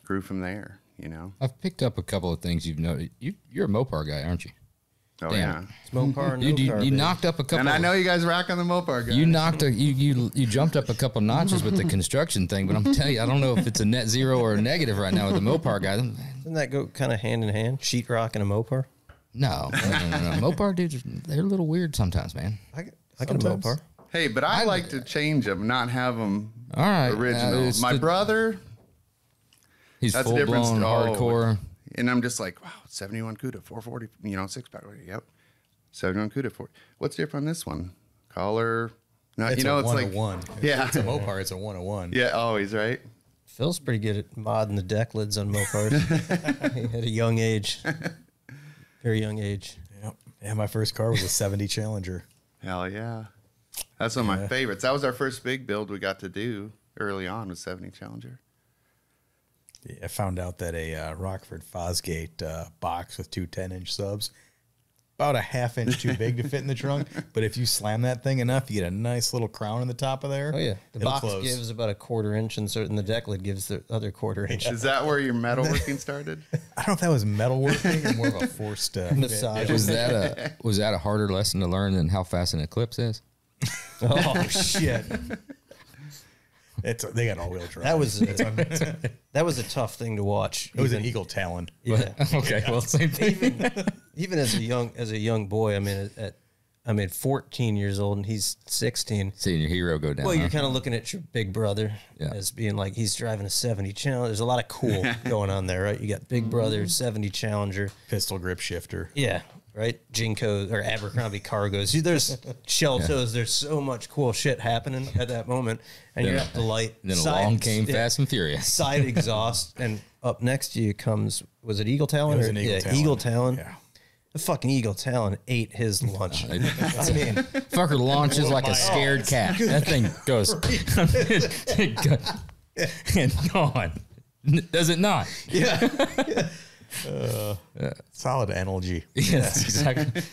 grew from there, you know? I've picked up a couple of things you've noted. You're a Mopar guy, aren't you? Oh, Damn. yeah. It's Mopar, no You car, knocked up a couple. And I know you guys rock on the Mopar guy. You knocked you jumped up a couple notches with the construction thing, but I'm telling you, I don't know if it's a net zero or a negative right now with the Mopar guy. Doesn't that go kind of hand in hand? Sheetrock and a Mopar? No. Mopar dudes, they're a little weird sometimes, man. I can a Mopar. Hey, but I like to change them, not have them All right, original. My brother, he's that's full a different blown hardcore. And I'm just like, wow, 71 CUDA, 440, you know, 6-pack. Yep. 71 CUDA, 4. What's different on this one? Color. No, It's you know, a it's like 101. Yeah. It's a Mopar. It's a 101. Yeah, always, right? Phil's pretty good at modding the deck lids on Mopars. At a young age. Very young age. Yep. Yeah, my first car was a 70 Challenger. Hell yeah. That's one of my favorites. That was our first big build we got to do early on, was 70 Challenger. Yeah, I found out that a Rockford Fosgate box with two 10-inch subs, about a ½ inch too big to fit in the trunk. But if you slam that thing enough, you get a nice little crown on the top of there. Oh, yeah. The It'll box close. gives about a 1/4 inch, and the deck lid gives the other 1/4 inch. Is that where your metalworking started? I don't know if that was metalworking or more of a forced Massage. Was that a harder lesson to learn than how fast an eclipse is? Oh, shit. They got all-wheel drive. That was a tough thing to watch. It was an Eagle Talon. Yeah. Okay, well, same thing. Even as a young boy, I mean, 14 years old and he's 16. Seeing your hero go down. Well, huh? you're kind of looking at your big brother as being like, he's driving a 70 Challenger. There's a lot of cool going on there, right? You got big brother, 70 Challenger. Pistol grip shifter. Yeah, right? Jinko or Abercrombie cargos. There's shell toes. There's so much cool shit happening at that moment. And you're up the light. Then along came Fast and Furious. Side exhaust. And up next to you comes, was it Eagle Talon? It was an Eagle Talon. Eagle Talon. Yeah. The fucking Eagle Talon ate his lunch. I mean, fucker launches like a scared cat. That thing goes and gone. Does it not? Yeah. Solid analogy. Yes, exactly.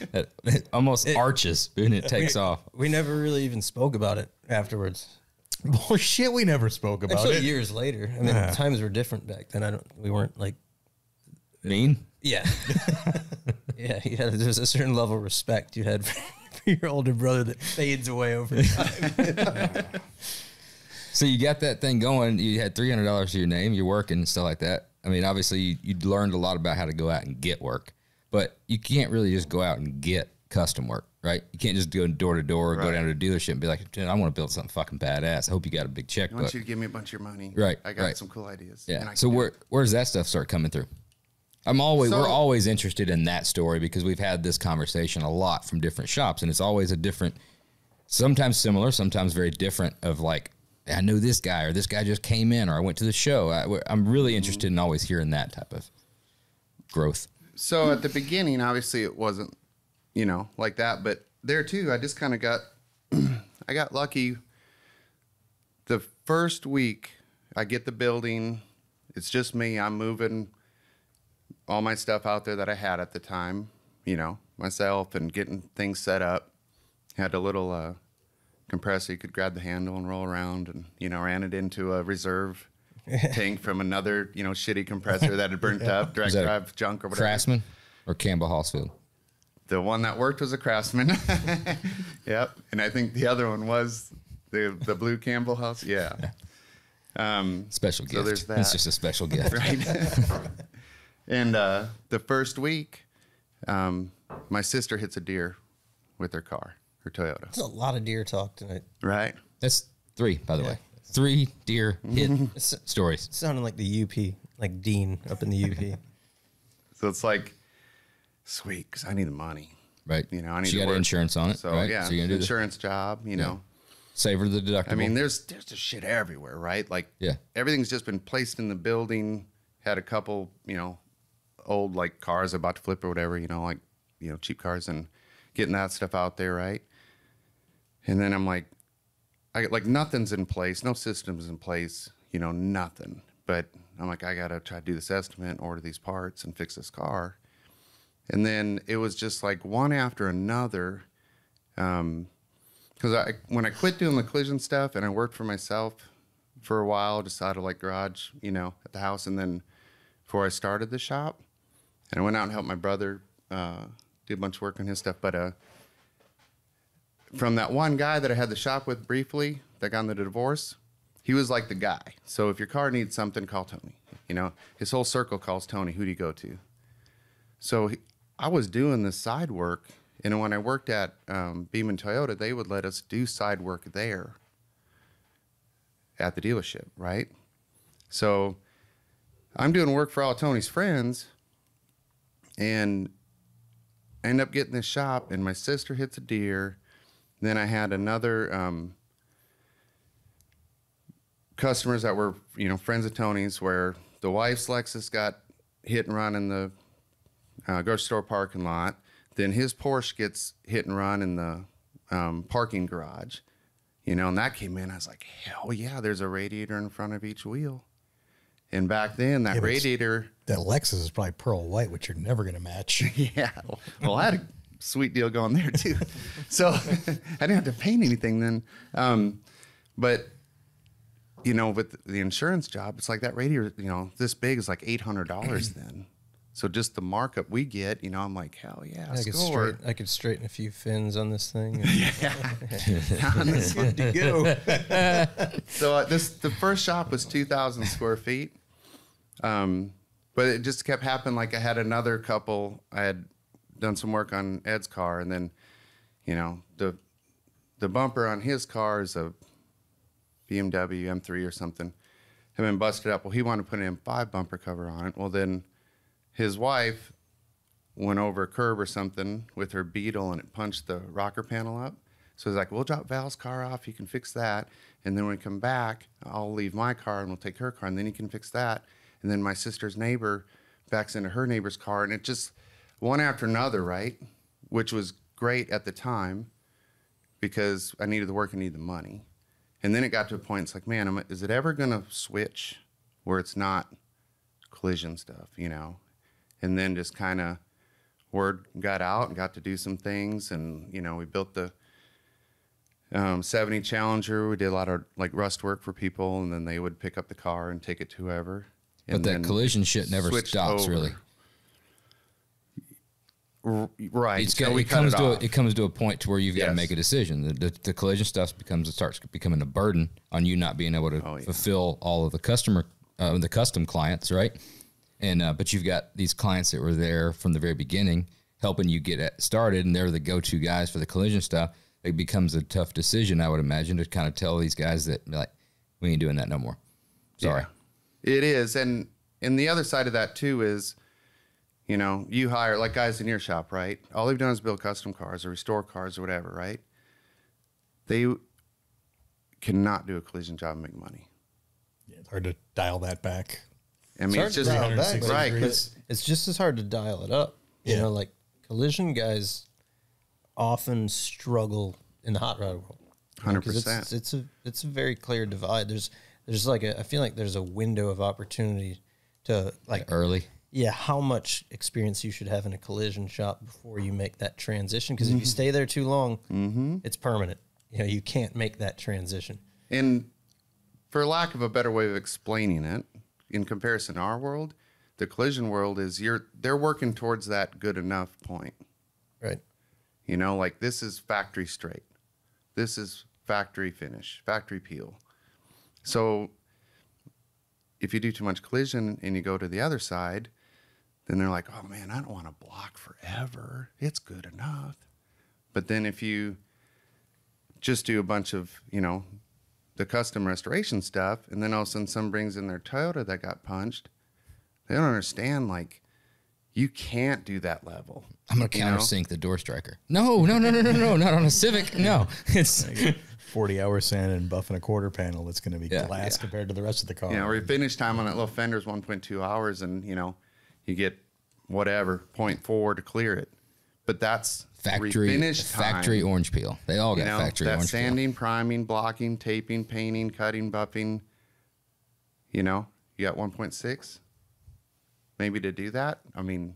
It almost arches and it takes off. We never really even spoke about it afterwards. Bullshit, we never spoke about Until it. years later. I mean, times were different back then. We weren't like, Mean? yeah. There's a certain level of respect you had for your older brother that fades away over time. So you got that thing going. You had $300 to your name. You're working and stuff like that. I mean, obviously, you learned a lot about how to go out and get work, but you can't really just go out and get custom work, right? You can't just go door to door or go down to a dealership and be like, I want to build something fucking badass. I hope you got a big check. I want you to give me a bunch of your money. Right, I got right. some cool ideas. Yeah. So where does that stuff start coming through? We're always interested in that story because we've had this conversation a lot from different shops, and it's always a different, sometimes similar, sometimes very different of like, I know this guy, or this guy just came in, or I went to the show. I'm really interested in always hearing that type of growth. So at the beginning, obviously it wasn't, like that, but there too, I just kind of I got lucky. The first week I get the building, it's just me. I'm moving all my stuff out there that I had at the time, myself, and getting things set up. Had a little compressor you could grab the handle and roll around, and ran it into a reserve tank from another shitty compressor that had burnt up, direct drive junk or whatever. Craftsman or Campbell Hallsfield? The one that worked was a Craftsman. Yep. And I think the other one was the blue Campbell House. Yeah. Special gift. So there's that. It's just a special gift. Right. And the first week, my sister hits a deer with her car, her Toyota. There's a lot of deer talk tonight. Right. That's 3, by the way. 3 deer hit stories. It sounded like the UP, like Dean up in the UP. So it's like, sweet, because I need the money. Right. I need she to got work. insurance on it. So, right? yeah, So you're gonna do insurance job, Save her the deductible. I mean, there's just shit everywhere, right? Like, everything's just been placed in the building. Had a couple, old like cars about to flip or whatever, like cheap cars and getting that stuff out there, right? And then I'm like, nothing's in place, no systems in place, nothing. But I'm like, I got to try to do this estimate, order these parts, and fix this car. And then it was just like one after another. Because when I quit doing the collision stuff and I worked for myself for a while, just out of like garage, at the house. And then before I started the shop, and I went out and helped my brother do a bunch of work on his stuff. But from that one guy that I had the shop with briefly, that got in the divorce, he was like the guy. So if your car needs something, call Tony. His whole circle calls Tony. Who do you go to? So I was doing this side work. And when I worked at Beam Toyota, they would let us do side work there at the dealership, right? So I'm doing work for all Tony's friends, and I end up getting this shop, and my sister hits a deer. Then I had another customers that were, friends of Tony's, where the wife's Lexus got hit and run in the grocery store parking lot. Then his Porsche gets hit and run in the parking garage, and that came in. I was like, hell yeah, there's a radiator in front of each wheel. And back then, that radiator... That Lexus is probably pearl white, which you're never going to match. Yeah. Well, I had a sweet deal going there, too. So I didn't have to paint anything then. But, with the insurance job, it's like that radiator, this big is like $800 then. So just the markup we get, I'm like, hell yeah, score. I could straighten a few fins on this thing. Yeah, on this one to go. So the first shop was 2,000 square feet, but it just kept happening. Like I had another couple. I had done some work on Ed's car, and then, the bumper on his car is a BMW M3 or something. Had been busted up. Well, he wanted to put an M5 bumper cover on it. Well, then his wife went over a curb or something with her Beetle, and it punched the rocker panel up. So he's like, we'll drop Val's car off. You can fix that. And then when we come back, I'll leave my car and we'll take her car, and then you can fix that. And then my sister's neighbor backs into her neighbor's car, and it just one after another, right? Which was great at the time because I needed the work and needed the money. And then it got to a point, it's like, man, is it ever going to switch where it's not collision stuff, And then just kind of word got out and got to do some things. And, we built the 70 Challenger. We did a lot of like rust work for people, and then they would pick up the car and take it to whoever. But that collision shit never stops, really. Right. It comes to a point to where you've got to make a decision. The collision stuff starts becoming a burden on you not being able to fulfill all of the custom clients, right? And but you've got these clients that were there from the very beginning, helping you get started, and they're the go-to guys for the collision stuff. It becomes a tough decision, I would imagine, to kind of tell these guys that, like, we ain't doing that no more. Sorry. Yeah, it is. And the other side of that, too, is, you hire, like guys in your shop, right? All they've done is build custom cars or restore cars or whatever, right? They cannot do a collision job and make money. Yeah, it's hard to dial that back. I mean, it's just right. It's just as hard to dial it up. You know, like collision guys often struggle in the hot rod world. 100%. It's a very clear divide. There's like I feel like there's a window of opportunity to like early. Yeah, how much experience you should have in a collision shop before you make that transition? Because if you stay there too long, it's permanent. You can't make that transition. And for lack of a better way of explaining it, in comparison to our world, the collision world is they're working towards that good enough point. Right. Like this is factory straight. This is factory finish, factory peel. So if you do too much collision and you go to the other side, then they're like, oh man, I don't want to block forever. It's good enough. But then if you just do a bunch of, the custom restoration stuff, and then all of a sudden someone brings in their Toyota that got punched, they don't understand, like, you can't do that level. I'm going to countersink the door striker. No, not on a Civic. No. It's 40-hour sand and buff and a quarter panel that's going to be glass compared to the rest of the car. Or your finish time on that little fender is 1.2 hours, and, you get whatever, 0.4 to clear it. but that's Factory refinish time. factory orange peel. They all got factory that orange sanding, priming, blocking, taping, painting, cutting, buffing. You know, you got 1.6 maybe to do that. I mean,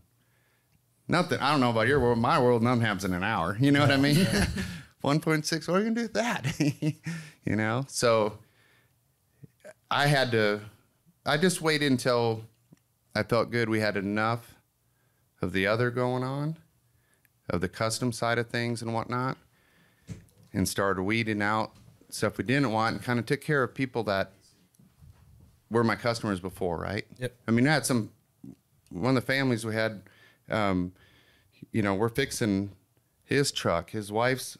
nothing. I don't know about your world. My world, nothing happens in an hour. You know what I mean? 1.6. What are you gonna do with that? You know. So I just waited until I felt good. We had enough of the other going on, of the custom side of things and whatnot, and started weeding out stuff we didn't want, and kind of took care of people that were my customers before, right? Yep. I mean, I had one of the families we had, you know, we're fixing his truck, his wife's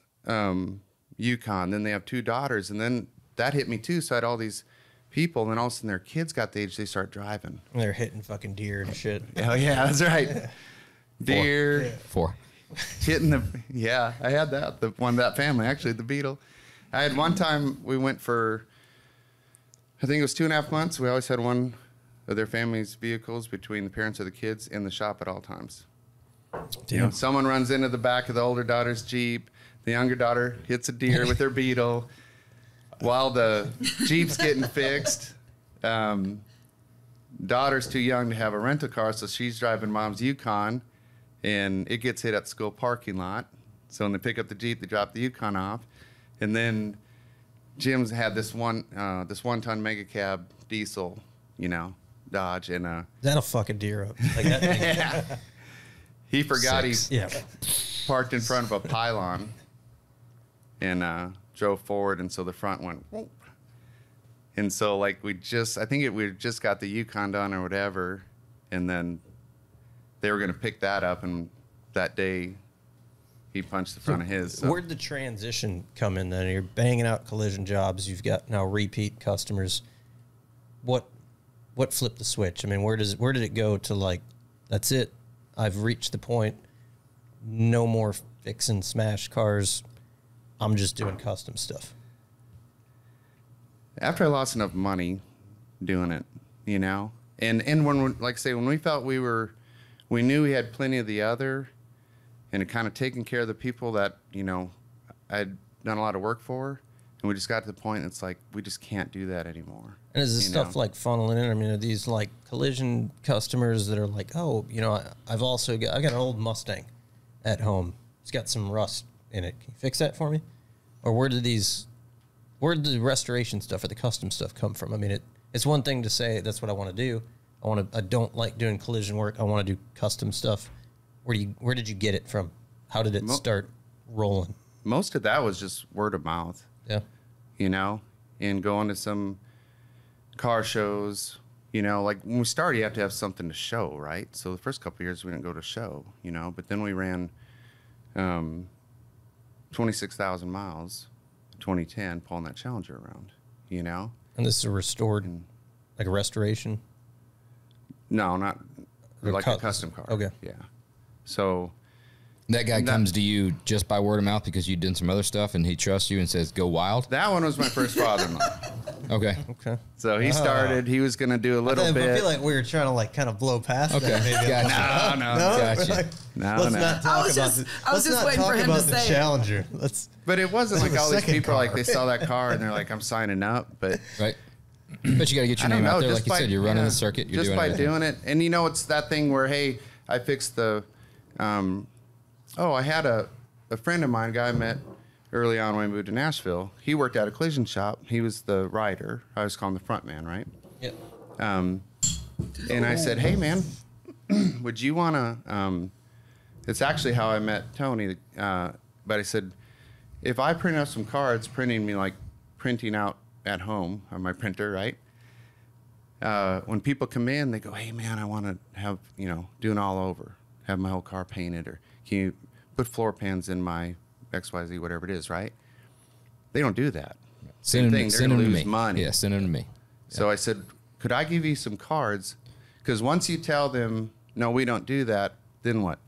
Yukon, then they have 2 daughters, and then that hit me too. So I had all these people, and then all of a sudden their kids got the age they start driving. And they're hitting fucking deer and shit. Oh yeah, that's right. Deer. 4. Hitting I had that family, actually, the Beetle. I had one time we went for, I think it was 2.5 months. We always had one of their family's vehicles between the parents of the kids in the shop at all times. You know, someone runs into the back of the older daughter's Jeep. The younger daughter hits a deer with her Beetle while the Jeep's getting fixed. Daughter's too young to have a rental car, so she's driving mom's Yukon, and it gets hit at the school parking lot. So when they pick up the Jeep, they drop the Yukon off, and then Jim's had this 1-ton mega cab diesel, you know, Dodge, and That'll fuck a deer up. Like that thing. yeah. He forgot 6. he Yeah. parked in front of a pylon and drove forward, and so the front went whoop. And so like we just got the Yukon done or whatever, and then they were going to pick that up, and that day he punched the front of his. So. Where'd the transition come in then? You're banging out collision jobs. You've got now repeat customers. What flipped the switch? I mean, where did it go to, like, that's it? I've reached the point. No more fixing smashed cars. I'm just doing custom stuff. After I lost enough money doing it, you know, and when, like I say, when we felt we knew we had plenty of the other, and it kind of taken care of the people that, you know, I'd done a lot of work for, and we just got to the point it's like we just can't do that anymore. And is this stuff like funneling in? I mean, are these like collision customers that are like, oh, you know, I got an old Mustang at home. It's got some rust in it. Can you fix that for me? Or where did the restoration stuff or the custom stuff come from? I mean, it's one thing to say that's what I want to do. I don't like doing collision work. I want to do custom stuff. Where did you get it from? How did it start rolling? Most of that was just word of mouth. Yeah. You know, and going to some car shows, you know, like when we started, you have to have something to show, right? So the first couple of years we didn't go to show, you know, but then we ran 26,000 miles, 2010, pulling that Challenger around, you know. And this is a restored, like a restoration? No, not like a custom car. Okay. Yeah. So That guy comes to you just by word of mouth because you did some other stuff and he trusts you and says, go wild? that one was my first father-in-law. Okay. Okay. So he started, he was going to do a little bit. I feel like we were trying to like kind of blow past Okay. that. Maybe. Gotcha. No. Gotcha. No, Let's no. not talk about the. I was Let's just not waiting talk for him about to the say it. Challenger. Let's. But it wasn't like the all these second people, like car. they saw that car and they're like, I'm signing up. But Right. But you got to get your name out there. Like you said, you're running the circuit. You're just doing by everything. doing it. And you know, it's that thing where, hey, I fixed the, I had a friend of mine, a guy I met early on when we moved to Nashville. He worked at a collision shop. He was the rider. I was calling the front man, right? Yep. And I said, hey, man, would you want to, it's actually how I met Tony. But I said, if I print out some cards, printing out at home on my printer, right? When people come in, they go, hey, man, I want to have, doing all over, have my whole car painted, or can you put floor pans in my XYZ, whatever it is, right? They don't do that. Send them They're gonna to lose me. money. Yeah, send them to me. So I said, could I give you some cards? Because once you tell them, no, we don't do that, then what?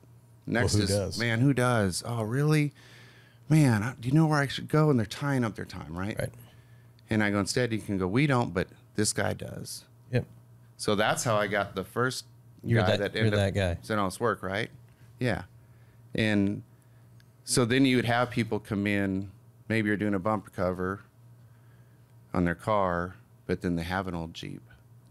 Next who is, does? man, who does? Oh, really? Man, do you know where I should go? And they're tying up their time, right? Right. And I go, instead, you can go, we don't, but this guy does. Yep. So that's how I got the first You're guy that ended up guy. sending all this work, right? Yeah. And so then you would have people come in, maybe you're doing a bumper cover on their car, but then they have an old Jeep.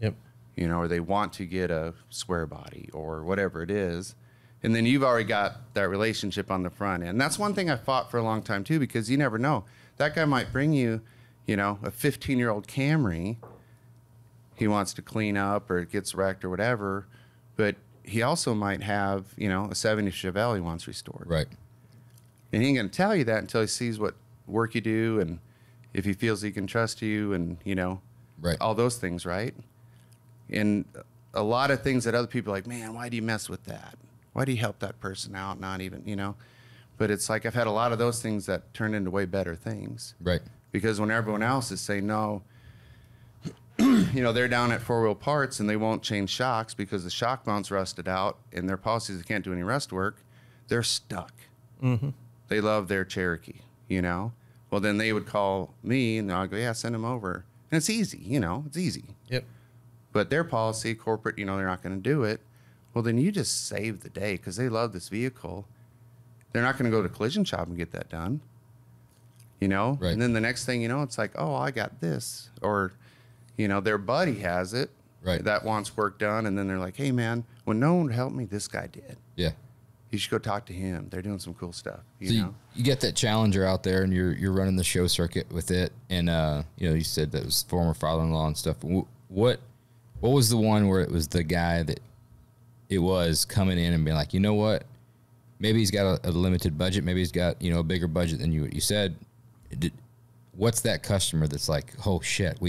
Yep. You know, or they want to get a square body or whatever it is. And then you've already got that relationship on the front end. And that's one thing I fought for a long time too, because you never know. That guy might bring you, you know, a 15-year-old Camry. He wants to clean up or it gets wrecked or whatever. But he also might have, you know, a 70 Chevelle he wants restored. Right. And he ain't going to tell you that until he sees what work you do and if he feels he can trust you and, you know, Right. all those things, right? And a lot of things that other people are like, man, why do you mess with that? Why do you help that person out? Not even, you know. But it's like I've had a lot of those things that turn into way better things. Right. Because when everyone else is saying no, you know, they're down at 4-wheel parts and they won't change shocks because the shock mount's rusted out and their policies they can't do any rust work, they're stuck. Mm-hmm. They love their Cherokee, you know. Well, then they would call me and I'll go, yeah, send them over. And it's easy, you know, it's easy. Yep. But their policy, corporate, you know, they're not going to do it. Well, then you just save the day because they love this vehicle. They're not going to go to collision shop and get that done, you know? Right. And then the next thing you know, it's like, oh, I got this. Or, you know, their buddy has it Right. that wants work done. And then they're like, hey, man, when no one helped me, this guy did. Yeah. You should go talk to him. They're doing some cool stuff, So you get that Challenger out there, and you're running the show circuit with it, and you know, you said that was former father-in-law and stuff. What was the one where it was the guy that it was coming in and being like, you know what, maybe he's got a limited budget, maybe he's got, you know, a bigger budget than you said. What's that customer that's like, oh shit,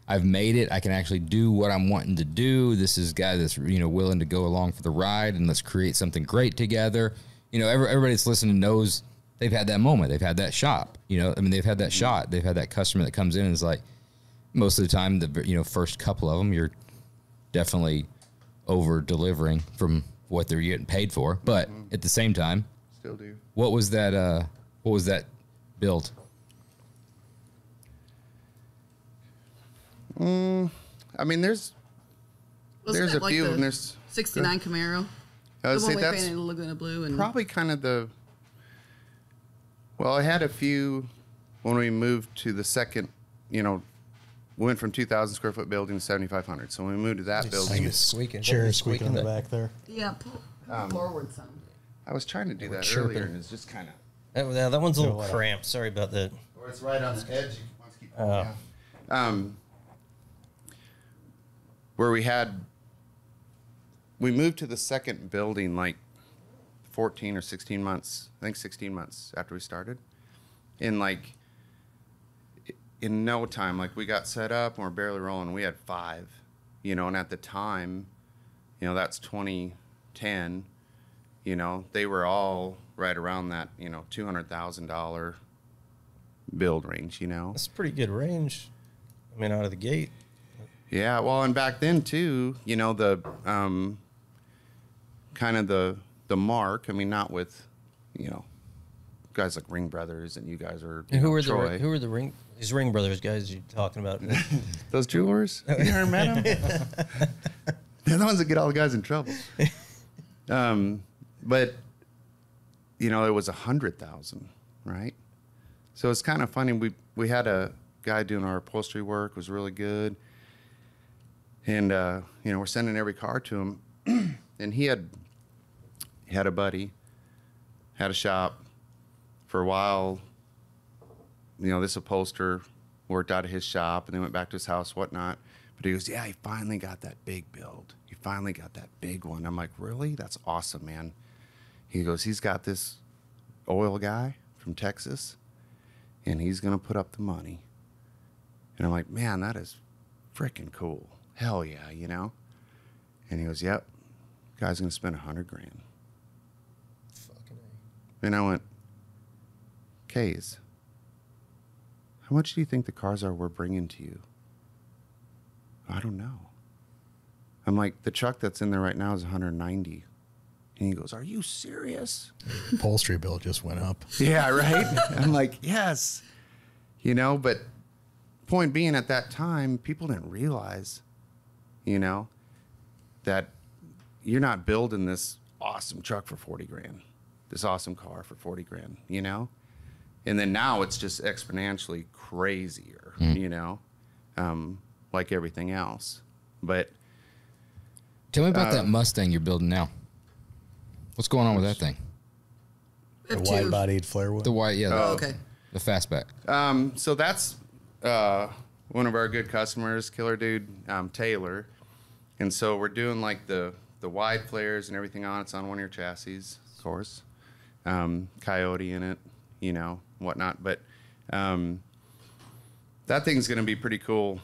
I've made it. I can actually do what I'm wanting to do. This is a guy that's, you know, willing to go along for the ride, and let's create something great together. You know, everybody that's listening knows they've had that moment. They've had that shop. You know, I mean, they've had that shot. They've had that customer that comes in and is like, most of the time, the, you know, first couple of them, you're definitely over delivering from what they're getting paid for. But at the same time, Still do. what was that build? I mean, there's Wasn't a it like few, the and there's 69 Camaro. I would The say one we that's painted Laguna Blue and probably kind of the. Well, I had a few when we moved to the second. You know, went from 2,000 square foot building to 7,500. So when we moved to that building, Squeaking. Chair squeaking in the that. back there. yeah, pull forward some. I was trying to do that chirping. earlier, and it's just kind of. That one's a little what? cramped. Sorry about that. Or it's right on the edge. You want to keep it Oh. down. Where we moved to the second building like 14 or 16 months, I think 16 months after we started. And like in no time, like we got set up and we're barely rolling. We had 5, you know, and at the time, you know, that's 2010, you know, they were all right around that, you know, $200,000 build range, you know. That's a pretty good range. I mean, out of the gate. Yeah, well, and back then too, you know, the kind of the mark. I mean, not with, you know, guys like Ring Brothers, and you guys are. And who know, were Troy. these Ring Brothers guys you're talking about? Those jewelers? You never met them? They're the ones that get all the guys in trouble. But you know, it was 100,000, right? So it's kind of funny. We had a guy doing our upholstery work, was really good. And, you know, we're sending every car to him. And he had a buddy, had a shop for a while. You know, this upholsterer worked out of his shop and then went back to his house, whatnot. But he goes, yeah, he finally got that big build. He finally got that big one. I'm like, really? That's awesome, man. He goes, he's got this oil guy from Texas, and he's going to put up the money. And I'm like, man, that is freaking cool. Hell yeah, you know? And he goes, yep, guy's going to spend $100,000. Fucking And I went, Kays, how much do you think the cars are we're bringing to you? I don't know. I'm like, the truck that's in there right now is 190. And he goes, are you serious? Upholstery bill just went up. Yeah, right? I'm like, yes. You know, but point being, at that time, people didn't realize, you know, that you're not building this awesome truck for $40,000. this awesome car for 40 grand, you know? And then now it's just exponentially crazier, you know, like everything else. But Tell me about that Mustang you're building now. What's going on with that thing? The wide-bodied flare wheel. The white, yeah. Oh, okay. The fastback. So that's one of our good customers, killer dude, Taylor. And so we're doing like the wide flares and everything on. It's on one of your chassis, of course. Coyote in it, you know, whatnot. But that thing's going to be pretty cool.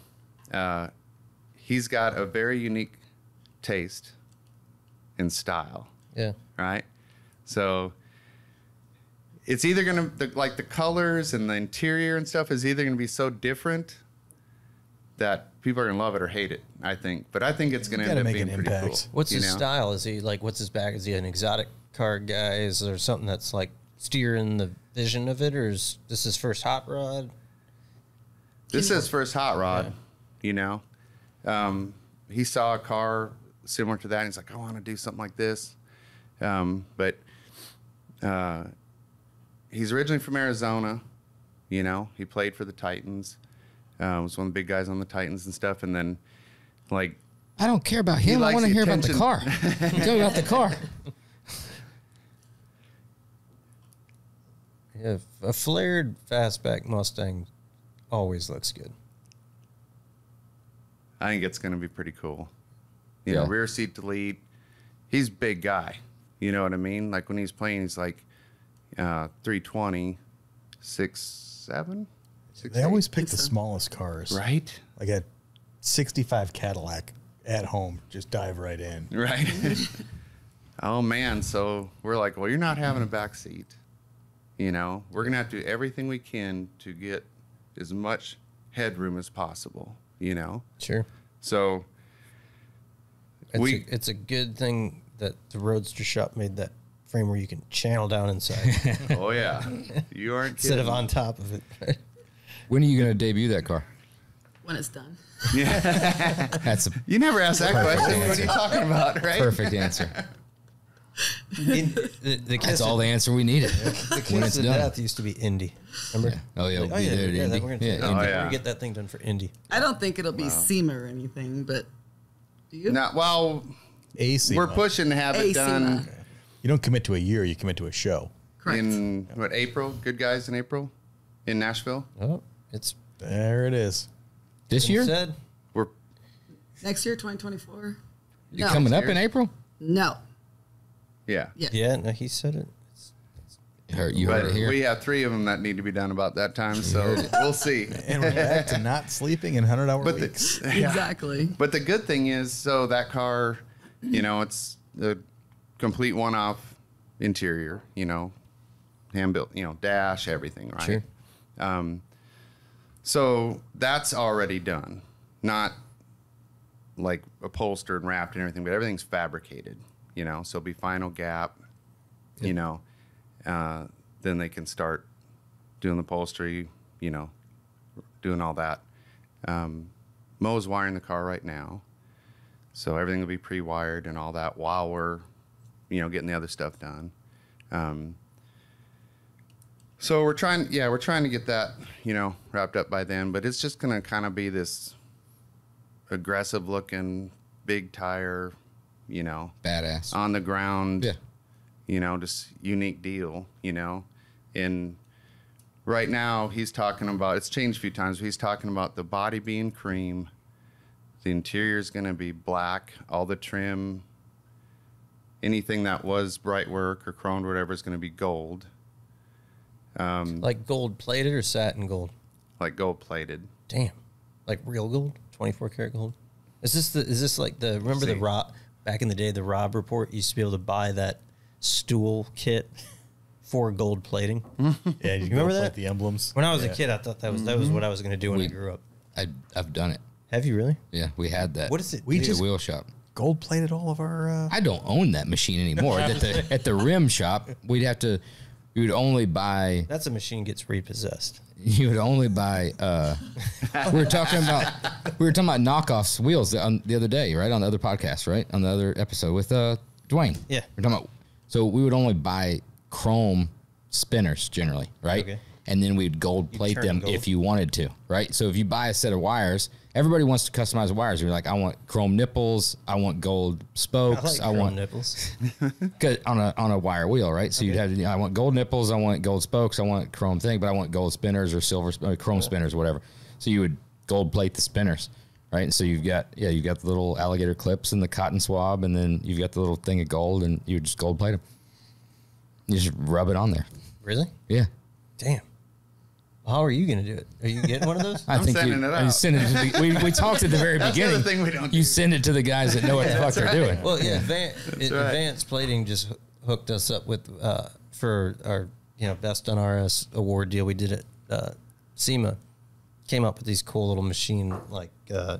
He's got a very unique taste and style. Yeah. Right? So it's either going to, like the colors and the interior and stuff is either going to be so different that people are going to love it or hate it, I think. But I think it's going to end up being pretty cool. What's his style? Is he like, what's his back? Is he an exotic car guy? Is there something that's like steering the vision of it? Or is this his first hot rod? This is his first hot rod, you know. He saw a car similar to that, and he's like, I want to do something like this. But he's originally from Arizona, you know. He played for the Titans. Was one of the big guys on the Titans and stuff. And then, like, I don't care about him. I want to hear about the car. Tell me about the car. Yeah, a flared fastback Mustang always looks good. I think it's going to be pretty cool. You know, rear seat delete. He's a big guy. You know what I mean? Like when he's playing, he's like 320, 6'7", 6'8". They always pick the smallest cars. Right? Like a 65 Cadillac at home, just dive right in. Right. Oh, man. So we're like, well, you're not having a back seat. You know, we're going to have to do everything we can to get as much headroom as possible, you know? Sure. So it's a good thing that the Roadster shop made that frame where you can channel down inside. Oh, yeah. You aren't instead kidding. of on top of it. When are you going to debut that car? When it's done. Yeah. That's a You never asked that question. What are you talking about, right? perfect answer. The That's all the answer we needed. The When kiss it's of done. death used to be Indy. Remember? Oh, yeah. Like, We'll be there at Indy. we're gonna Yeah, take- Indy. Oh, yeah. We're gonna get that thing done for Indy. I don't think it'll be SEMA or anything, but do you? No, well, AC. we're pushing to have it A done SEMA. You don't commit to a year, you commit to a show. Correct. in, what, April? Good Guys in April in Nashville? Oh, it's There it is. This year? said. We're Next year, 2024? You No. coming up in April? No. Yeah. Yeah. Yeah, no, he said it. You heard But it here. we have 3 of them that need to be done about that time, so we'll see. And we're back to not sleeping in 100-hour But weeks. Exactly. But the good thing is, so that car, you know, it's the complete one-off interior, you know, hand-built, you know, dash, everything, right? Sure. So that's already done. Not like upholstered and wrapped and everything, but everything's fabricated, you know, so it'll be final gap, you know. Then they can start doing the upholstery, you know, doing all that. Mo's wiring the car right now, so everything will be pre-wired and all that while we're, you know, getting the other stuff done. So we're trying to get that, you know, wrapped up by then, but it's just going to kind of be this aggressive looking, big tire, you know, Badass. on the ground, Yeah. you know, just unique deal, you know. And right now he's talking about, it's changed a few times, but he's talking about the body being cream, the interior is going to be black, all the trim, anything that was bright work or chromed or whatever is going to be gold, Like gold plated or satin gold? like gold plated. Damn. Like real gold? 24 karat gold? Is this like the, remember the Rob, back in the day, the Rob Report used to be able to buy that stool kit for gold plating? Yeah, you remember that? The emblems. When I was a kid, I thought that was what I was going to do when I grew up. I've done it. Have you really? Yeah, we had that. What is it? We At just the wheel shop. gold plated all of our. I don't own that machine anymore. At the rim shop, we would only buy. That's a machine gets repossessed. You would only buy. We were talking about knockoffs wheels the other day, right, on the other podcast, right, on the other episode with Dwayne. Yeah. We're talking about. So we would only buy chrome spinners generally, right? Okay. And then we'd gold plate turn them gold. if you wanted to, right? So if you buy a set of wires, everybody wants to customize the wires. You're like, I want chrome nipples, I want gold spokes, I want nipples. on a wire wheel, right? So you'd have to, I want gold nipples, I want gold spokes, I want chrome thing, but I want gold spinners or silver chrome spinners, whatever. So you would gold plate the spinners, right? And so you've got the little alligator clips and the cotton swab, and then you've got the little thing of gold, and you just gold plate them. You just rub it on there. Really? Yeah. Damn. How are you going to do it? Are you getting one of those? I think sending it out. Send it to the, we talked at the very That's the beginning. other thing we don't You do. send it to the guys that know what the fuck they're doing. Well, yeah, right. Advanced Plating just hooked us up with for our Best on RS award deal we did at SEMA. Came up with these cool little machine like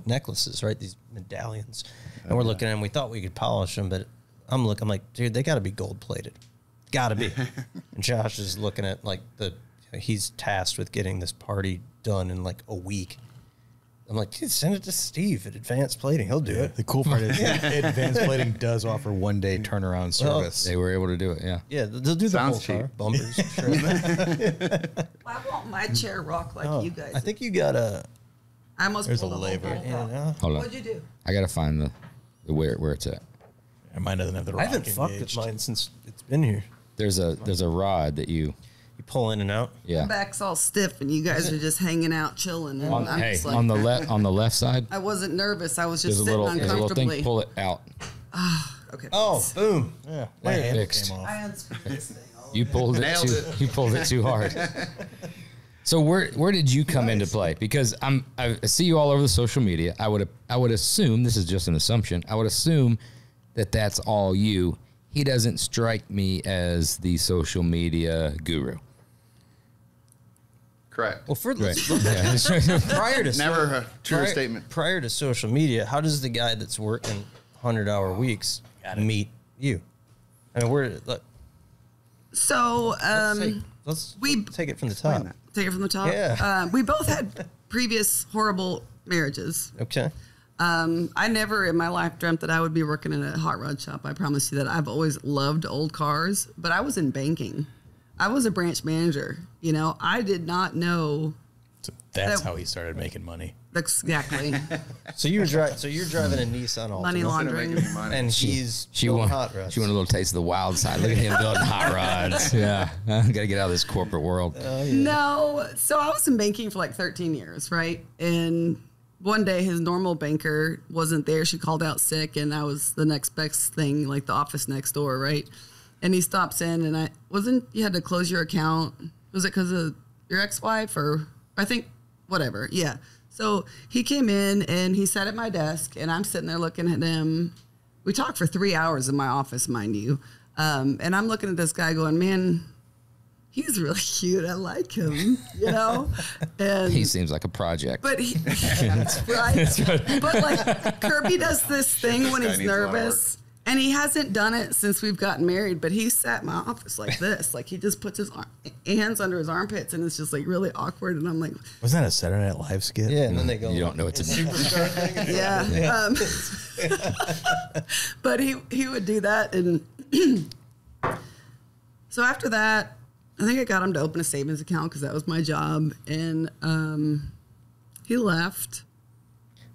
necklaces, right? These medallions, and we're looking at them. We thought we could polish them, but I'm like, dude, they got to be gold plated, got to be. And Josh is looking at like he's tasked with getting this party done in like a week. I'm like, dude, send it to Steve at Advanced Plating. He'll do it. The cool part is Advanced Plating does offer 1-day turnaround service. They were able to do it, yeah. Yeah, they'll do the whole Sounds car, cheap. bumpers. Sure. I want my chair rock like you guys. I think you got a. I almost There's pulled a the whole lever. thing off. Hold on. What'd you do? I got to find the where it's at. Mine doesn't have the I rock haven't fucked engaged. with mine since it's been here. There's a rod that you pull in and out. yeah. My back's all stiff, and you guys are just hanging out, chilling. And On, I'm hey, just like, on the left side, I wasn't nervous. I was there's just a sitting little uncomfortably. thing. Pull it out. Okay. Oh, boom! Yeah, my handle Fixed. came off. I unscrewed this thing. You pulled it Nailed too. it. You pulled it too hard. So where did you come into play? Because I see you all over the social media. I would assume, this is just an assumption, I would assume that that's all you. He doesn't strike me as the social media guru. Correct. Well, for Right. Yeah. prior to Never a true prior, statement. Prior to social media, how does the guy that's working 100-hour weeks meet you? I mean, look. So Let's we- take it from the top. that. take it from the top. Yeah. We both had previous horrible marriages. Okay. I never in my life dreamt that I would be working in a hot rod shop. I promise you that. I've always loved old cars, but I was in banking. I was a branch manager. I did not know. So that's That- how he started making money. Exactly. So you're driving a Nissan Altima, Money Instead of laundering. making money. and she's She building won. hot rods. She won a little taste of the wild side. Look at him building hot rods. Yeah, got to get out of this corporate world. No. So I was in banking for like 13 years, right? And one day his normal banker wasn't there. She called out sick, and I was the next best thing, like the office next door, right? And he stops in, and you had to close your account. Was it because of your ex-wife, or I think whatever? Yeah. So he came in and he sat at my desk, and I'm sitting there looking at him. We talked for 3 hours in my office, mind you. And I'm looking at this guy going, man, he's really cute. I like him, And He seems like a project. but right. But like Kirby does this thing when guy he's needs a lot of nervous. And he hasn't done it since we've gotten married, but he sat in my office like this. Like he just puts his hands under his armpits, and it's just like really awkward. And I'm like, Wasn't that a Saturday Night Live skit? Yeah, and then they go. You don't know what to do. Superstar thing. yeah. But he would do that. And so after that, I think I got him to open a savings account because that was my job. And he left.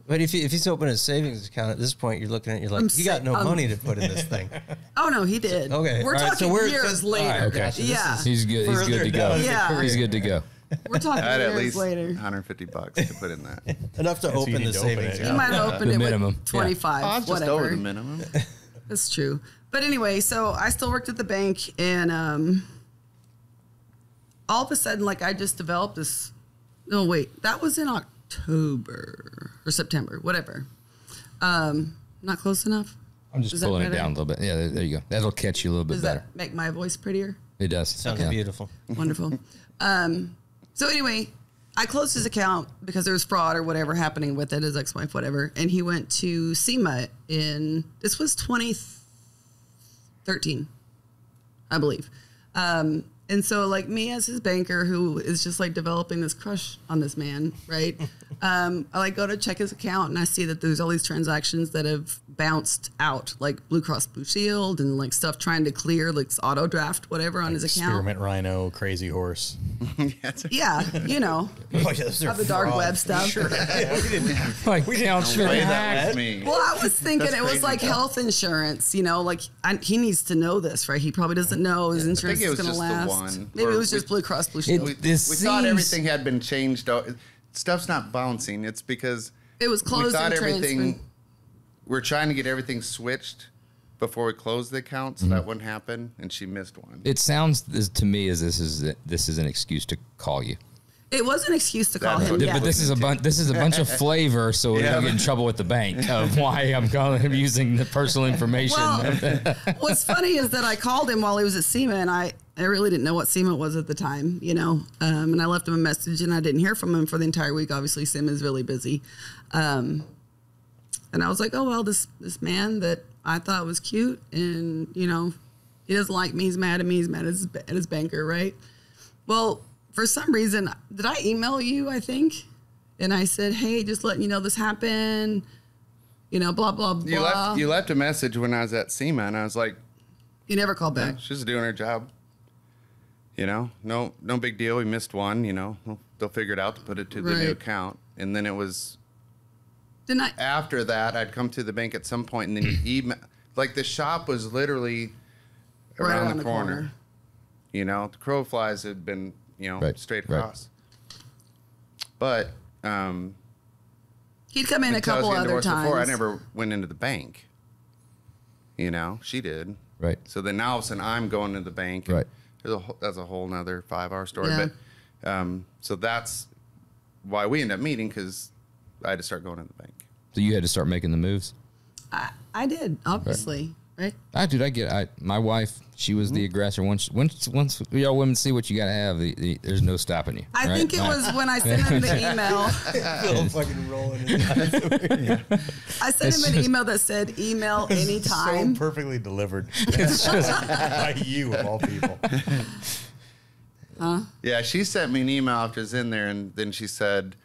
But if he's opening a savings account at this point, you're looking at it, you're like, you got no money to put in this thing. Oh, no, he did. Okay, We're all right, talking so we're years just- all later. right, Okay. gotcha. This Yeah. is He's good. He's good further to go. down in your career. He's good to go. We're talking I had at years least later. $150 to put in that. Enough to you open need the to open savings it, He yeah. account. might have opened The it minimum. with 25, Oh, just whatever. over the minimum. That's true. But anyway, so I still worked at the bank, and all of a sudden, like I just developed this. No, wait, that was in October or September, whatever. Not close enough. I'm just Is that pulling it better? down a little bit. Yeah, there you go. That'll catch you a little bit Does better. that make my voice prettier? It does. Sounds Yeah. beautiful. Wonderful. So anyway, I closed his account because there was fraud or whatever happening with it, his ex-wife, whatever. And he went to SEMA this was 2013, I believe. And so, like, me as his banker, who is just like developing this crush on this man, right? I like go to check his account, and I see that there's all these transactions that have bounced out, like Blue Cross Blue Shield, and like stuff trying to clear, like auto draft, whatever, on his account. Experiment Rhino, Crazy Horse. Yeah, you know, Oh, yeah, those are the dark frauds. web stuff. Sure. Like, counts for Way that. that was me. Well, I was thinking That's it was crazy, like though. health insurance, you know, like he needs to know this, right? He probably doesn't know his insurance it is was going to just the last. one. Maybe it Or was just we- Blue Cross Blue Shield. We This thought seems- everything had been changed. Stuff's not bouncing. It's because It was we closed thought and everything. transferred. We're trying to get everything switched before we close the account, so that wouldn't happen, and she missed one. It sounds to me as this is an excuse to call you. It was an excuse to call That's him. what- Yeah. But this is a bunch of flavor, so we don't get in trouble with the bank of why I'm calling him using the personal information. Well, what's funny is that I called him while he was at SEMA, and I really didn't know what SEMA was at the time, you know. And I left him a message, and I didn't hear from him for the entire week. Obviously, SEMA is really busy. And I was like, oh, well, this man that I thought was cute, and, you know, he doesn't like me. He's mad at me. He's mad at his banker, right? Well, for some reason, did I email you, I think? And I said, hey, just letting you know this happened, you know, blah, blah, blah. You left a message when I was at SEMA, and I was like, You never called back. she's doing her job. You know, no big deal. We missed one. You know, they'll figure it out to put it to the new Right. account, and then it was Didn't I? after that. I'd come to the bank at some point, and then you email. Like the shop was literally Right around the corner. You know, the crow flies had been, you know, Right, straight right. across. But He'd come in a because couple we had other divorced times. before, I never went into the bank. You know, she did. Right. So then now all of a sudden I'm going to the bank. and Right. That's a whole nother 5-hour story. Yeah. But so that's why we ended up meeting, because I had to start going to the bank. So you had to start making the moves. I did, obviously, right? My wife, she was the aggressor. Once y'all women see what you got to have, there's no stopping you. I right? think it was when I sent him the email. Phil fucking rolling his eyes. I sent him an email that said email anytime. So perfectly delivered. It's just by you of all people. Yeah, she sent me an email after I was in there, and then she said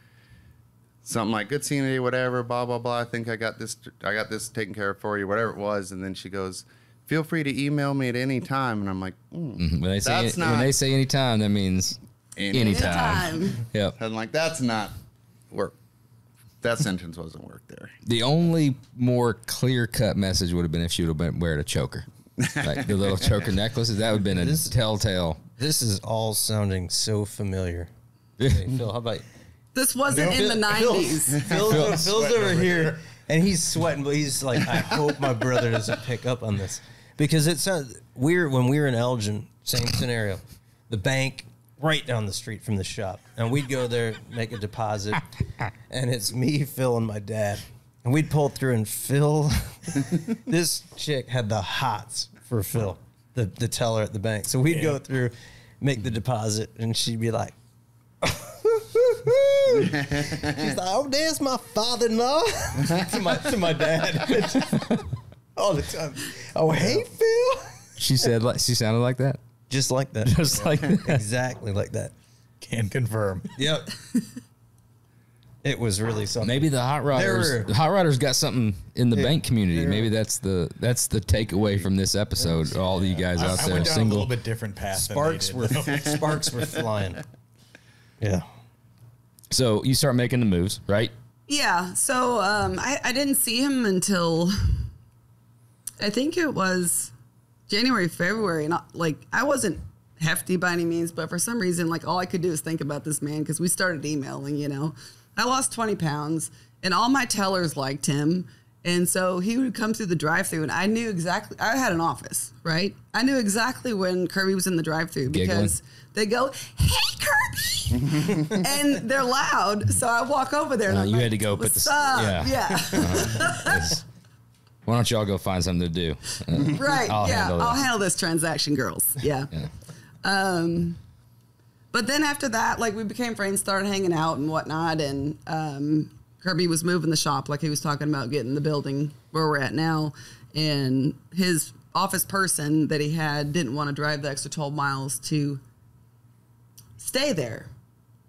something like, good seeing you, whatever, blah, blah, blah. I think I got this taken care of for you, whatever it was. And then she goes, feel free to email me at any time. And I'm like, When they say That's not- when they say anytime, that means anytime. Anytime. Yep. I'm like, that's not work. That sentence wasn't work there. The only more clear cut message would have been if she would have been wearing a choker, like the little choker necklaces. That would have been a telltale. This is all sounding so familiar. Hey, Phil, how about you? This wasn't in the 90s. Phil's over here, and he's sweating, but he's like, I hope my brother doesn't pick up on this. Because it sounds weird when we were in Elgin, same scenario. The bank right down the street from the shop. And we'd go there, make a deposit, and it's me, Phil, and my dad. And we'd pull through, and Phil, this chick had the hots for Phil, the teller at the bank. So we'd go through, make the deposit, and she'd be like, she's like, oh, there's my father-in-law to my dad all the time. Oh, hey, Phil. She sounded like that. Just like that. Just like that. Exactly like that. Can confirm. Yep. It was really something. Maybe the hot rodders got something in the bank community. Maybe that's the takeaway from this episode. All of you guys out I there went down a single. little bit different path. Sparks were flying. Yeah. So you start making the moves, right? Yeah. So I didn't see him until I think it was January, February. And I wasn't hefty by any means, but for some reason, like all I could do is think about this man because we started emailing, you know. I lost 20 pounds and all my tellers liked him. And so he would come through the drive-thru and I knew exactly, I had an office, right? I knew exactly when Kirby was in the drive-thru because they go, hey, Kirby. And they're loud. So I walk over there and I'm You like, had to go put what's the up? yeah. Why don't y'all go find something to do? Right. I'll handle this transaction, girls. Yeah. But then after that, like we became friends, started hanging out and whatnot. And Kirby was moving the shop, like he was talking about getting the building where we're at now. And his office person that he had didn't want to drive the extra 12 miles to stay there.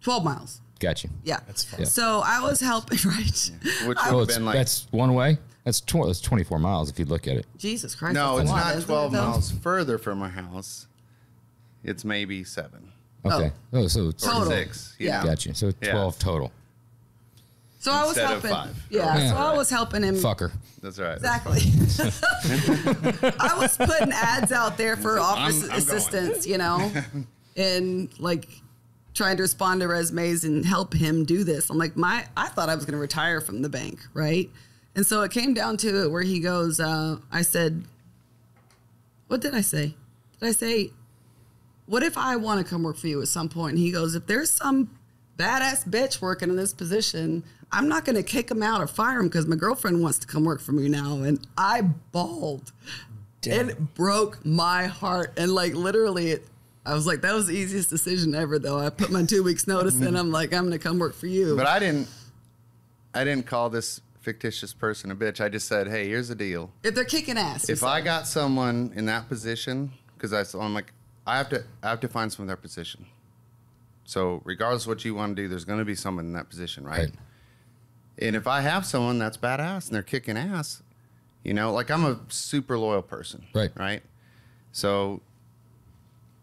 12 miles. Got you. Yeah. That's fine. Yeah. So I was helping, right? Which Well, would have been like, that's one way. That's 24 miles if you look at it. Jesus Christ. no, that's it's a lot, not isn't 12 it, though? miles further from my house. It's maybe 7 Okay. Oh, so it's, or Total. 6. You Yeah. know? got you. So 12 total. So I was Instead of helping. 5. Yeah. Yeah. So I was helping him. Fucker. That's right. that's Exactly. I was putting ads out there for office I'm going. assistants, you know, and like trying to respond to resumes and help him do this. I'm like, I thought I was going to retire from the bank, right? And so it came down to it where he goes, I said, what did I say? Did I say, what if I want to come work for you at some point? And he goes, if there's some badass bitch working in this position, I'm not going to kick him out or fire him because my girlfriend wants to come work for me now. And I bawled. Damn. It broke my heart. And like literally, I was like, that was the easiest decision ever, though. I put my 2 weeks notice in. I'm like, I'm going to come work for you. But I didn't call this fictitious person a bitch. I just said, hey, here's the deal. If they're kicking ass. If I got someone in that position, because I'm like, I have to find someone in their position. So regardless of what you want to do, there's going to be someone in that position, right? And if I have someone that's badass and they're kicking ass, you know, like I'm a super loyal person, right? So,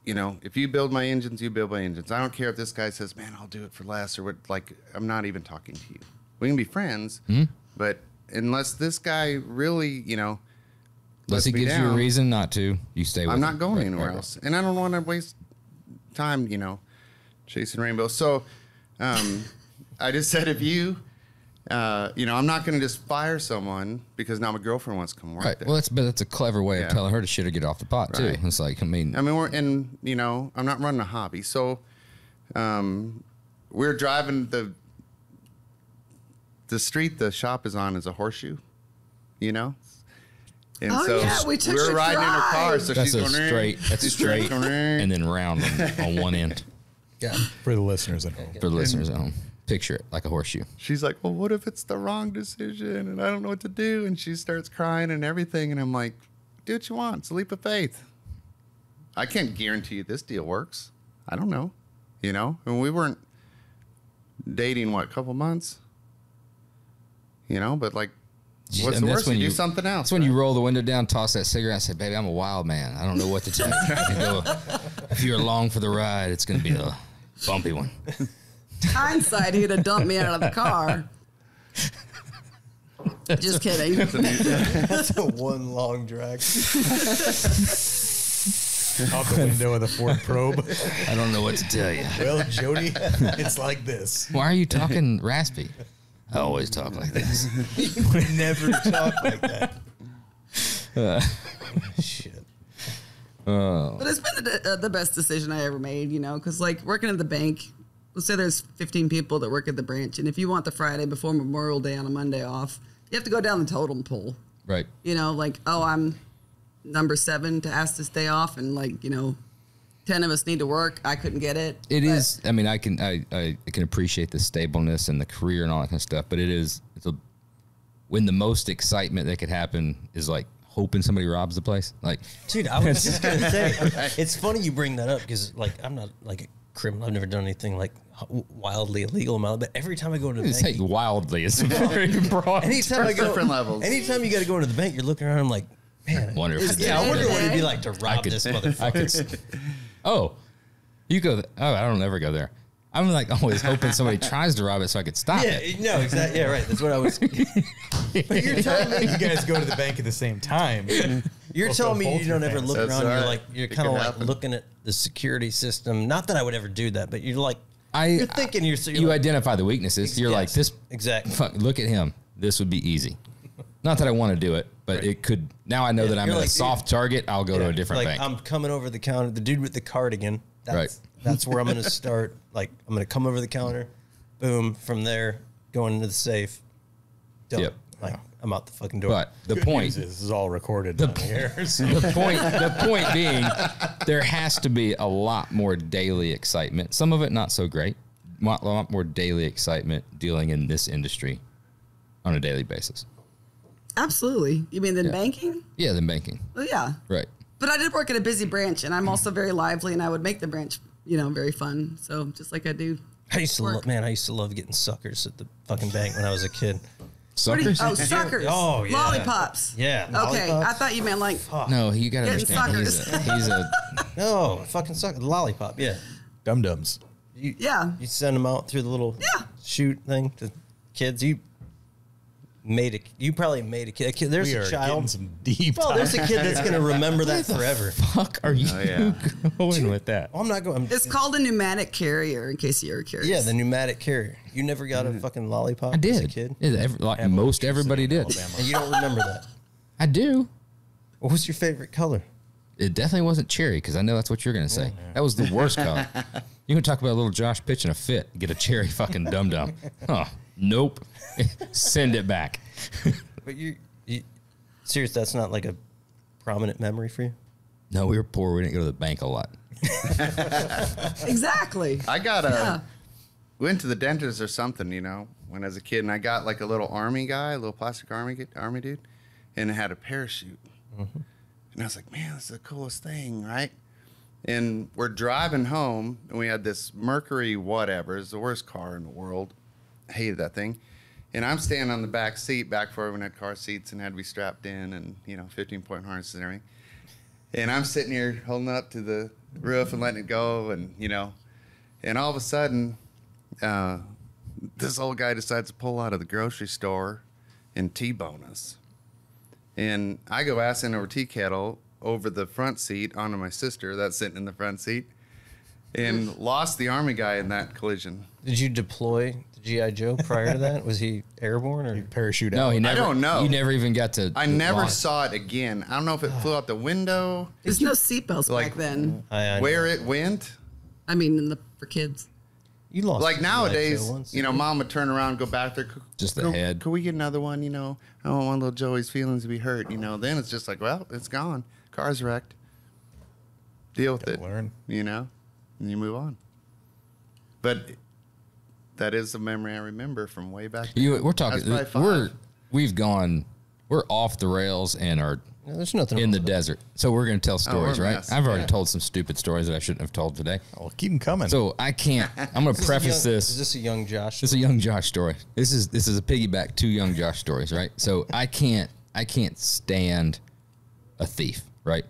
you know, if you build my engines, you build my engines. I don't care if this guy says, man, I'll do it for less or what. Like, I'm not even talking to you. We can be friends, but unless this guy really, you know, Unless he gives you a reason not to, you stay with I'm him. not going anywhere else. And I don't want to waste time, you know, chasing rainbows. So I just said, if you, you know, I'm not going to just fire someone because now my girlfriend wants to come work there. Well, that's a clever way of telling her to shit or get off the pot, too. Right. It's like, I mean, and, you know, I'm not running a hobby. So we're driving the street the shop is on is a horseshoe, you know? And Oh, so yeah, we took we're your riding in her car, drive. so that's she's a going straight, that's straight, and and then round on one end. Yeah. For the listeners at home. For the listeners at home, picture it like a horseshoe. she's like, well, what if it's the wrong decision and I don't know what to do? And she starts crying and everything. And I'm like, do what you want. It's a leap of faith. I can't guarantee you this deal works. I don't know. You know, and we weren't dating, what, a couple months? You know, but like, what's And the that's worst? You do something else. That's when you roll the window down, toss that cigarette, and say, baby, I'm a wild man. I don't know what to tell you. You go, if you're along for the ride, it's going to be a bumpy one. hindsight, he'd have dumped me out of the car. Just kidding. That's a one long drag. Out the window of the Ford Probe. I don't know what to tell you. Well, Jody, it's like this. Why are you talking raspy? I always talk like this. You would never talk like that. Shit. But it's been the best decision I ever made, you know, because like working at the bank, let's say there's 15 people that work at the branch, and if you want the Friday before Memorial Day on a Monday off, you have to go down the totem pole. Right. You know, like, oh, I'm number 7 to ask this day off, and like, you know, 10 of us need to work. I couldn't get it. It But is. I mean, I can appreciate the stableness and the career and all that kind of stuff, but when the most excitement that could happen is like hoping somebody robs the place. Like, Dude, I was just going to say, it's funny you bring that up because, like, I'm not like a criminal. I've never done anything like wildly illegal amount, but every time I go into the it's bank, like wildly. It's very broad. anytime I go, different levels. Anytime you got to go into the bank, you're looking around, I'm like, man, Wonder if it's I wonder what it'd be today? like to rob this motherfucker. I could. Oh, you go. Oh, I don't ever go there. I'm like always hoping somebody tries to rob it so I could stop Yeah, it. no, exactly. Yeah, right. That's what I was. But you're telling me you guys go to the bank at the same time. You're Also telling me hold you your don't ever hands. look That's around. right. You're like, you're It kind of could like happen. looking at the security system. Not that I would ever do that, but you're like, I you're thinking you're you like, identify the weaknesses. You're like yes, this. exactly. Fuck, look at him. This would be easy. Not that I want to do it, but it could. Now I know that I'm You're at like, a soft target. I'll go to a different like bank. I'm coming over the counter. The dude with the cardigan. That's, Right. That's where I'm going to start. Like I'm going to come over the counter. Boom. From there, going into the safe. Done. Yep. Like I'm out the fucking door. But the Good point news is this is all recorded on the air. So. the point being, there has to be a lot more daily excitement. Some of it not so great. A lot more daily excitement dealing in this industry on a daily basis. absolutely. You mean than banking? Yeah, than banking. Well, yeah. Right. But I did work at a busy branch, and I'm also very lively, and I would make the branch very fun. So just like I do. I used to love getting suckers at the fucking bank when I was a kid. Suckers? Suckers. Oh, yeah. Lollipops. Yeah. Okay, lollipops. I thought you meant like. No, you got to Getting understand. He's a No, fucking sucker. Lollipop, yeah. Dum-dums. You send them out through the little shoot thing to kids. You probably made a kid. There's We a are child. getting some deep. Well, there's a kid that's going to remember that forever. fuck are you going with that? I'm not going. It's called a pneumatic carrier, in case you're curious. Yeah, the pneumatic carrier. You never got a fucking lollipop I did. as a kid? Yeah, most everybody did. And you don't remember that? I do. What was your favorite color? It definitely wasn't cherry, because I know that's what you're going to say. That was the worst color. You can talk about little Josh pitching a fit, get a cherry fucking dum-dum. Huh. Nope. Send it back. But you serious, that's not like a prominent memory for you? No, we were poor. We didn't go to the bank a lot. Exactly. I went to the dentist or something, when I was a kid, and I got like a little army guy, a little plastic army dude, and it had a parachute. Mm-hmm. And I was like, man, this is the coolest thing, right? And we're driving home, and we had this Mercury whatever. It's the worst car in the world. I hated that thing. And I'm standing on the back seat, back before we had car seats and had to be strapped in and, 15-point harnesses and everything. And I'm sitting here holding it up to the roof and letting it go, and, and all of a sudden, this old guy decides to pull out of the grocery store and T-bone us. And I go assing over tea kettle over the front seat onto my sister that's sitting in the front seat, and lost the army guy in that collision. Did you deploy the G.I. Joe prior to that? Was he airborne or Parachute out? No, he never. I don't know. You never even got to. I never launch. saw it again. I don't know if it flew out the window, There's no seatbelts like back then. I where know. it went. I mean, for kids. You lost Like the G.I. nowadays, Joe once. Mom would turn around, go back there. Just the head. Could we get another one? I don't want little Joey's feelings to be hurt. Then it's just like, well, it's gone. Car's wrecked. Deal with it. Learn. And you move on. But that is the memory I remember from way back then. We're talking. I was probably 5. We're off the rails and are No, there's nothing in wrong the with that. desert. So we're going to tell stories, we're a right? mess. I've already Yeah. told some stupid stories that I shouldn't have told today. Oh, keep them coming. So I can't. I'm going to preface this. Is this a young Josh? This is a young Josh story. This is a piggyback to young Josh stories, right? So I can't stand a thief, right?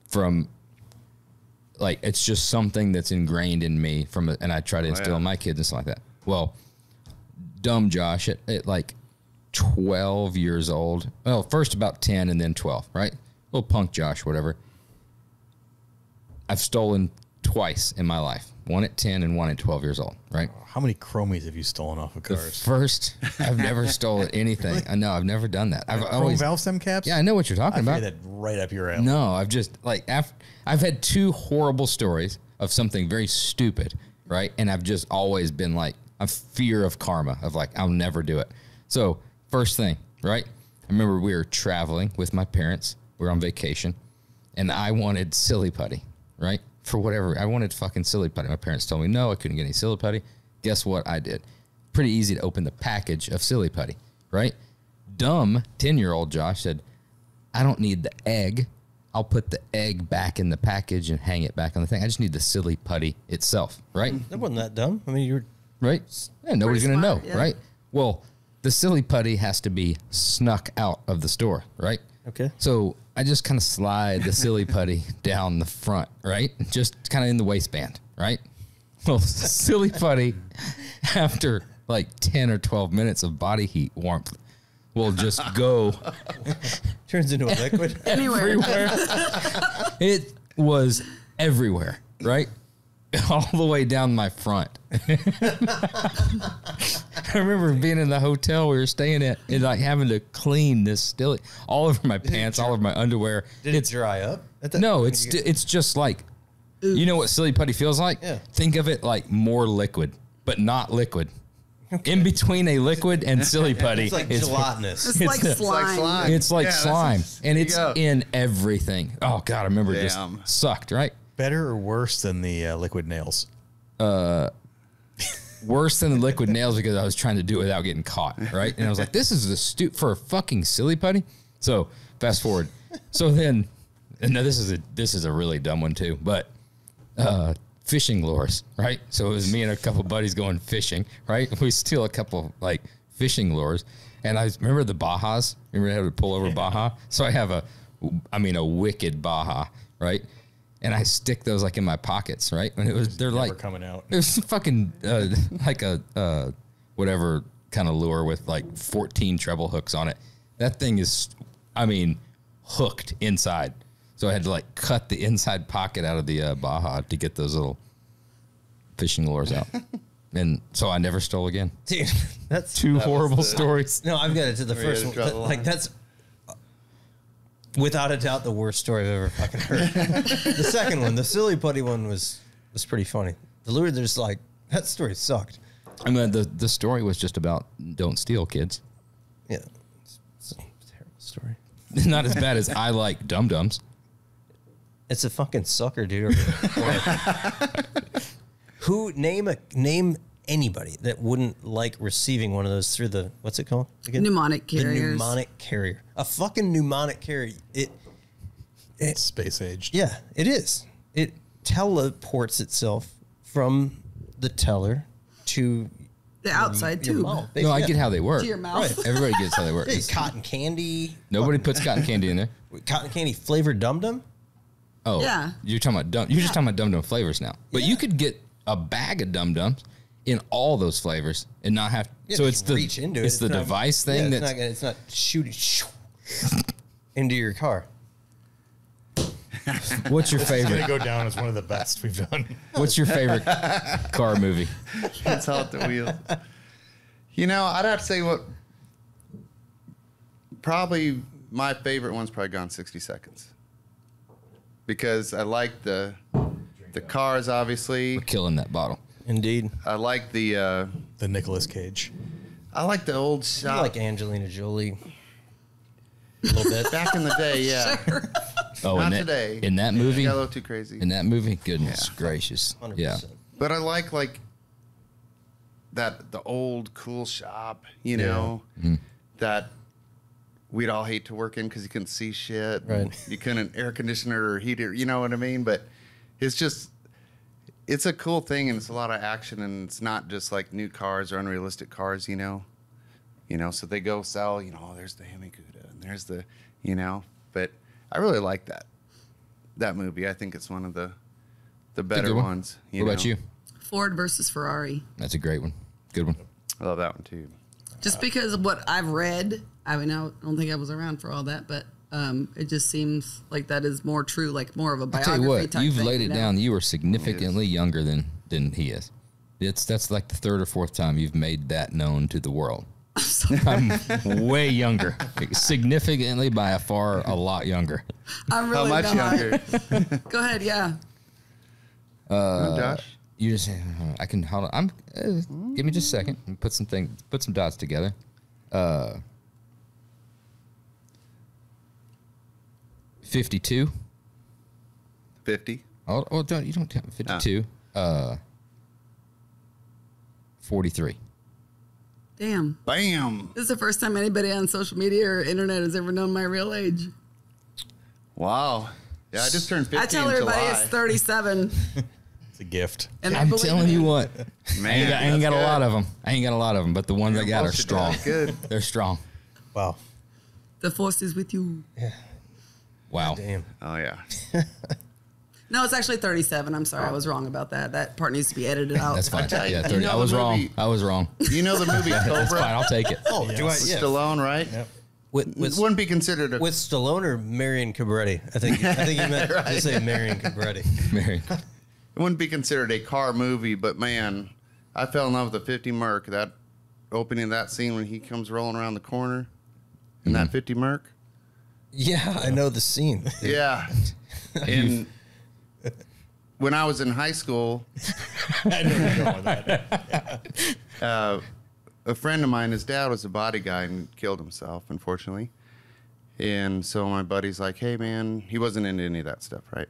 From like, it's just something that's ingrained in me and I try to instill in my kids and stuff like that. Well, dumb Josh at like 12 years old. Well, first about 10 and then 12, right? Little punk Josh, whatever. I've stolen twice in my life. One at 10 and one at 12 years old, right? How many chromies have you stolen off of The cars? first, I've never stolen anything. I know, I've never done that. I've Chrome always, valve stem caps? yeah, I know what you're talking I about. figured that right up your alley. No, I've just like I've had 2 horrible stories of something very stupid, right? And I've just always been like a fear of karma of like I'll never do it. So first thing, right? I remember we were traveling with my parents. We were on vacation, and I wanted silly putty, right? For whatever, I wanted fucking silly putty. My parents told me no, I couldn't get any silly putty. Guess what I did? Pretty easy to open the package of silly putty, right? Dumb 10-year-old Josh said, I don't need the egg. I'll put the egg back in the package and hang it back on the thing. I just need the silly putty itself, right? That wasn't that dumb. I mean, you were Right? Yeah, nobody's going to know, smart, yeah. right? Well, the silly putty has to be snuck out of the store, right? okay. So I just kind of slide the silly putty down the front, right? Just kind of in the waistband, right? Well, silly putty, after like 10 or 12 minutes of body heat warmth, will just go Turns into a liquid. Anywhere. everywhere. It was everywhere, right? All the way down my front. I remember being in the hotel we were staying at and like having to clean this still all over my pants, all over my underwear. Did it dry up? No, it's just like, you know what silly putty feels like? Yeah. Think of it like more liquid, but not liquid. In between a liquid and silly putty, It's like gelatinous. It's like the- slime. It's like Yeah, that's slime, and there you it's go. in everything. Oh God, I remember it Damn. just sucked, right? Better or worse than the liquid nails? Worse than the liquid nails because I was trying to do it without getting caught, right? And I was like, this is for a fucking silly putty. So fast forward. So then, and now this is a really dumb one too, but fishing lures, right? So it was me and a couple buddies going fishing, right? We steal a couple like fishing lures, and I remember the Bajas. Remember how to pull over Baja? So I have a wicked Baja, right? And I stick those like in my pockets, right? And they're like coming out. It was fucking like a whatever kind of lure with like 14 treble hooks on it. That thing is, hooked inside. So I had to like cut the inside pocket out of the Baja to get those little fishing lures out. And so I never stole again. Dude, that's two horrible stories. No, I've got it to the first one. Like that's without a doubt the worst story I've ever fucking heard. The second one, the silly putty one, was pretty funny. The lure, there's like that story sucked. The story was just about don't steal, kids. Yeah, it's a terrible story. Not as bad as I like dum dums. It's a fucking sucker, dude. Who name anybody that wouldn't like receiving one of those through the what's it called again? Pneumonic carriers. The pneumonic carrier. A fucking pneumonic carrier. It's space aged. Yeah, it is. It teleports itself from the teller to the outside your tube. mouth. No, I get how they work. To your mouth. Right. Everybody gets how they work. Hey, cotton candy. Nobody puts cotton candy in there. Cotton candy flavored Dum Dum. Oh, Yeah. You're talking about You're just talking about Dum Dum flavors now. But you could get a bag of Dum Dums in all those flavors and not have. Yeah, so just reach into it. It's the not- device thing yeah, that's. it's not shooting into your car. What's your It's going favorite? to go down as one of the best we've done. What's your favorite car movie? It's out the wheels. I'd have to say probably my favorite one's probably Gone 60 Seconds. Because I like the cars, obviously. We're killing that bottle. Indeed. I like the Nicolas Cage. I like the old I shop. like Angelina Jolie. A little bit. Back in the day, yeah. Oh, Not in that, today. In that movie. Got a little too crazy. In that movie, goodness Yeah. gracious. 100%. Yeah. But I like that the old cool shop, that we'd all hate to work in because you couldn't see shit. Right. You couldn't air conditioner or heat it, you know what I mean? But it's a cool thing, and it's a lot of action, and it's not just like new cars or unrealistic cars, so they go sell, there's the Hemi-Cuda and there's the, but I really like that movie. I think it's one of the better good one. ones. What about you? Ford versus Ferrari. That's a great one. Good one. I love that one too. Just because of what I've read, I don't think I was around for all that, but it just seems like that is more true, like more of a I'll biography tell you what, type you've thing, laid it you know? down. You are significantly younger than he is. That's like the third or fourth time you've made that known to the world. I'm way younger, significantly by a lot younger. I'm really How much not. younger? Go ahead, yeah. Josh? You just, I can hold on. Give me just a second and put some dots together. 52. 50. Oh, you don't tell me 52. 43. Damn. Bam. This is the first time anybody on social media or internet has ever known my real age. Wow. Yeah, I just turned 50 I tell in everybody July. it's 37. It's a gift. And I'm telling you what, Man, I ain't got that's a lot good. of them. I ain't got a lot of them, but the ones I got are Bullshit, strong. that's good. They're strong. Wow. The force is with you. Wow. Damn. Oh, yeah. No, it's actually 37. I'm sorry. I was wrong about that. That part needs to be edited out. That's fine. tell you, Yeah, you 30. know I the was wrong. movie- I was wrong. You know the movie That's fine. Cobra? I'll take it. Oh, do I? With Yeah. Stallone, right? Yep. With It wouldn't be considered a... with Stallone or Marion Cabretti? I think you meant to say Marion Cabretti. Mary. It wouldn't be considered a car movie, but man, I fell in love with the 50 Merc. That opening of that scene when he comes rolling around the corner in that 50 Merc. Yeah, I know the scene. Yeah. And when I was in high school, I know you're going with that. a friend of mine, his dad was a body guy and killed himself, unfortunately. And so my buddy's like, hey, man, he wasn't into any of that stuff, right?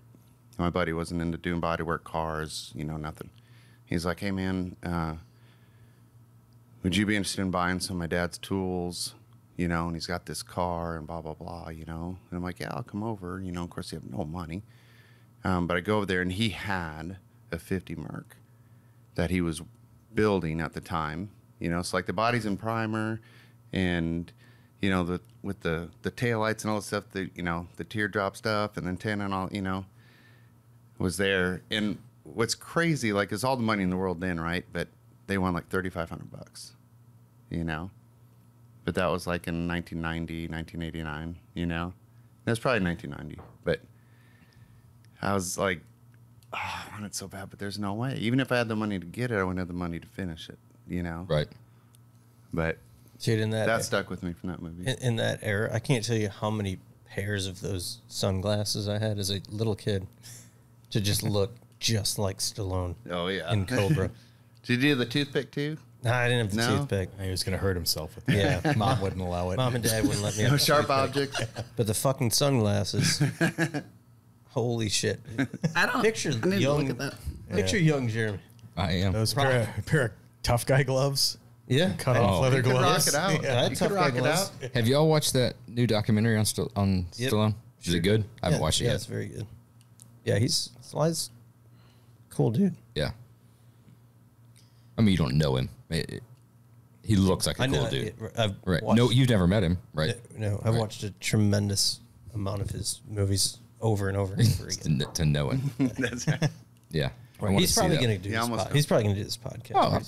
My buddy wasn't into doing body work, cars, nothing. He's like, hey, man, would you be interested in buying some of my dad's tools? And he's got this car and blah, blah, blah, And I'm like, yeah, I'll come over. Of course, you have no money. But I go over there, and he had a 50 Merc that he was building at the time. You know, so like the body's in primer, and you know with the taillights and all the stuff, the the teardrop stuff, and then tin and all, was there. And what's crazy, like, is all the money in the world then, right? But they won like $3,500, But that was like in 1990, 1989, That's probably 1990. But I was like, oh, I want it so bad, but there's no way. Even if I had the money to get it, I wouldn't have the money to finish it, Right. But Dude, that stuck with me from that movie. In that era, I can't tell you how many pairs of those sunglasses I had as a little kid to just look just like Stallone. Oh, yeah. In Cobra. Did you do the toothpick too? No, I didn't have the No? toothpick. He was going to hurt himself with that. Yeah. Mom wouldn't allow it. Mom and Dad wouldn't let me No have the sharp toothpick. objects? But the fucking sunglasses. Holy shit. I don't. Picture I need to young, look at that. picture young Jeremy. I am. Those pair of tough guy gloves. Yeah. Cut off leather You could gloves. rock it out. Yeah. I had You tough could guy rock it gloves. out. Have y'all watched that new documentary on Yep. Stallone? Is it good? I haven't watched it Yeah, yet. it's very good. Yeah, he's cool dude. Yeah. I mean, you don't know him. He looks like a I know cool dude. I've Right. watched, No, you've never met him, right? No, I've watched a tremendous amount of his movies over and over and over again. to know him. That's Yeah. I wanna He's see probably that. going to do Yeah, this almost He's probably going to do this podcast. Oh.